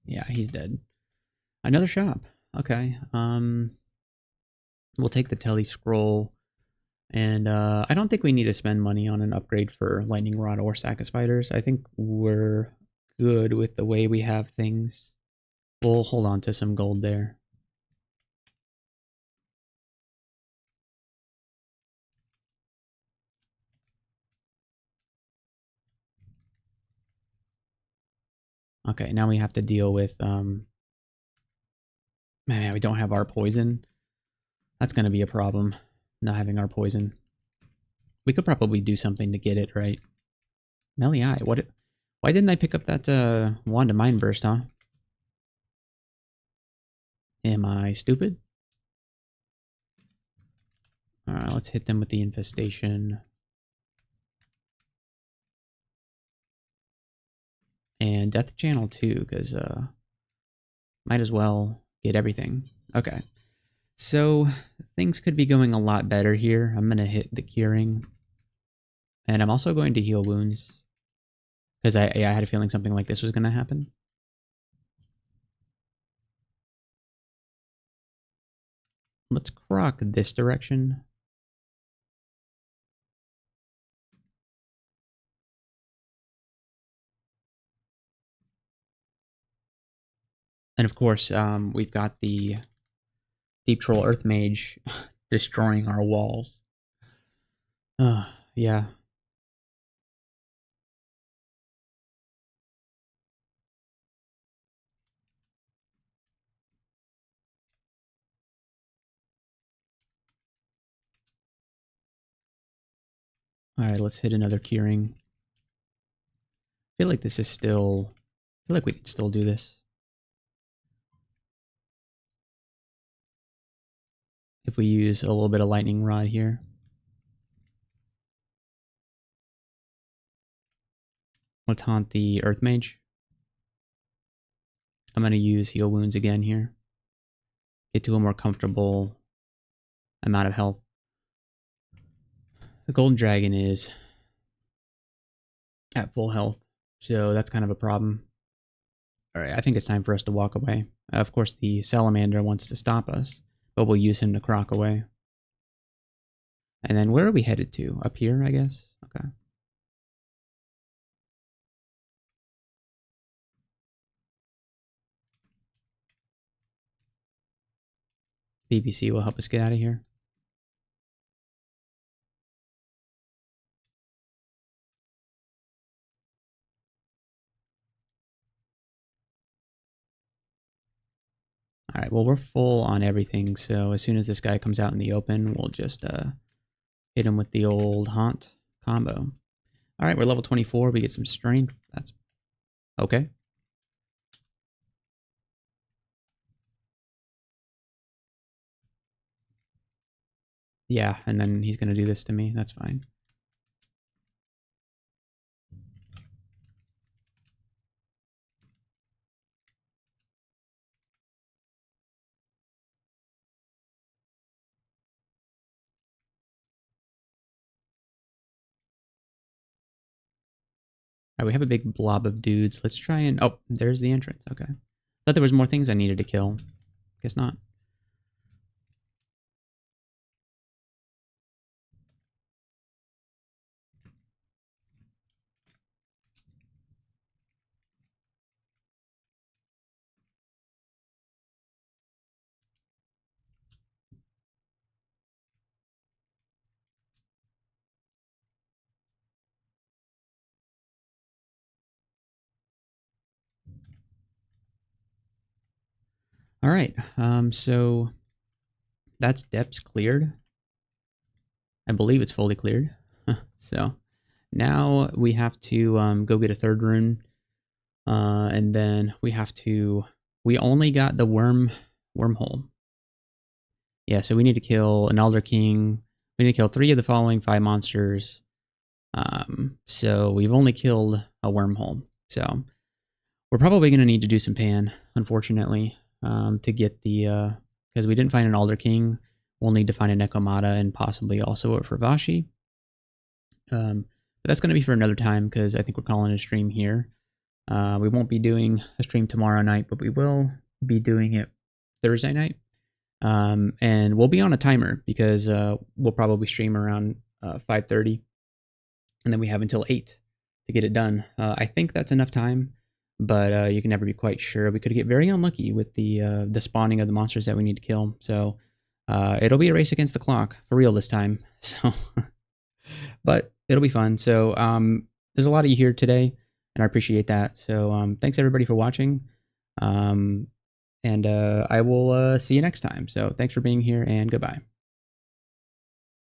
Yeah, he's dead. Another shop. Okay. We'll take the Telly Scroll. And I don't think we need to spend money on an upgrade for Lightning Rod or Sack of Spiders. I think we're good with the way we have things. We'll hold on to some gold there. Okay, now we have to deal with, man, we don't have our poison. That's going to be a problem, not having our poison. We could probably do something to get it, right? Melee Eye, why didn't I pick up that Wand of Mind Burst, huh? Am I stupid? Alright, let's hit them with the Infestation. And Death Channel too, because might as well get everything. Okay. So things could be going a lot better here. I'm going to hit the curing. And I'm also going to heal wounds. Because I had a feeling something like this was going to happen. Let's croc this direction. And of course, we've got the Deep Troll Earth Mage destroying our walls. Yeah. Alright, let's hit another curing. I feel like this is still... I feel like we could still do this. If we use a little bit of Lightning Rod here. Let's haunt the Earth Mage. I'm going to use Heal Wounds again here. Get to a more comfortable amount of health. The golden dragon is at full health, so that's kind of a problem. Alright, I think it's time for us to walk away. Of course, the salamander wants to stop us, but we'll use him to croc away. And then where are we headed to? Up here, I guess? Okay. BBC will help us get out of here. Alright, well, we're full on everything, so as soon as this guy comes out in the open, we'll just hit him with the old haunt combo. Alright, we're level 24. We get some strength. That's okay. Yeah, and then he's going to do this to me. That's fine. Alright, we have a big blob of dudes. Let's try and... Oh, there's the entrance. Okay. Thought there was more things I needed to kill. Guess not. Alright, so that's depths cleared. I believe it's fully cleared. So now we have to go get a third rune. And then we have to... We only got the wormhole. Yeah, so we need to kill an Elder King. We need to kill 3 of the following 5 monsters. So we've only killed a wormhole. So we're probably going to need to do some pan, unfortunately, to get the... Because we didn't find an Alder King. We'll need to find a Nekomata and possibly also a Fervashi. But that's going to be for another time because I think we're calling a stream here. We won't be doing a stream tomorrow night, but we will be doing it Thursday night. And we'll be on a timer because we'll probably stream around 5:30. And then we have until 8 to get it done. I think that's enough time, but you can never be quite sure. We could get very unlucky with the spawning of the monsters that we need to kill. So it'll be a race against the clock for real this time. So, but it'll be fun. So there's a lot of you here today, and I appreciate that. So thanks everybody for watching. And I will see you next time. So thanks for being here, and goodbye.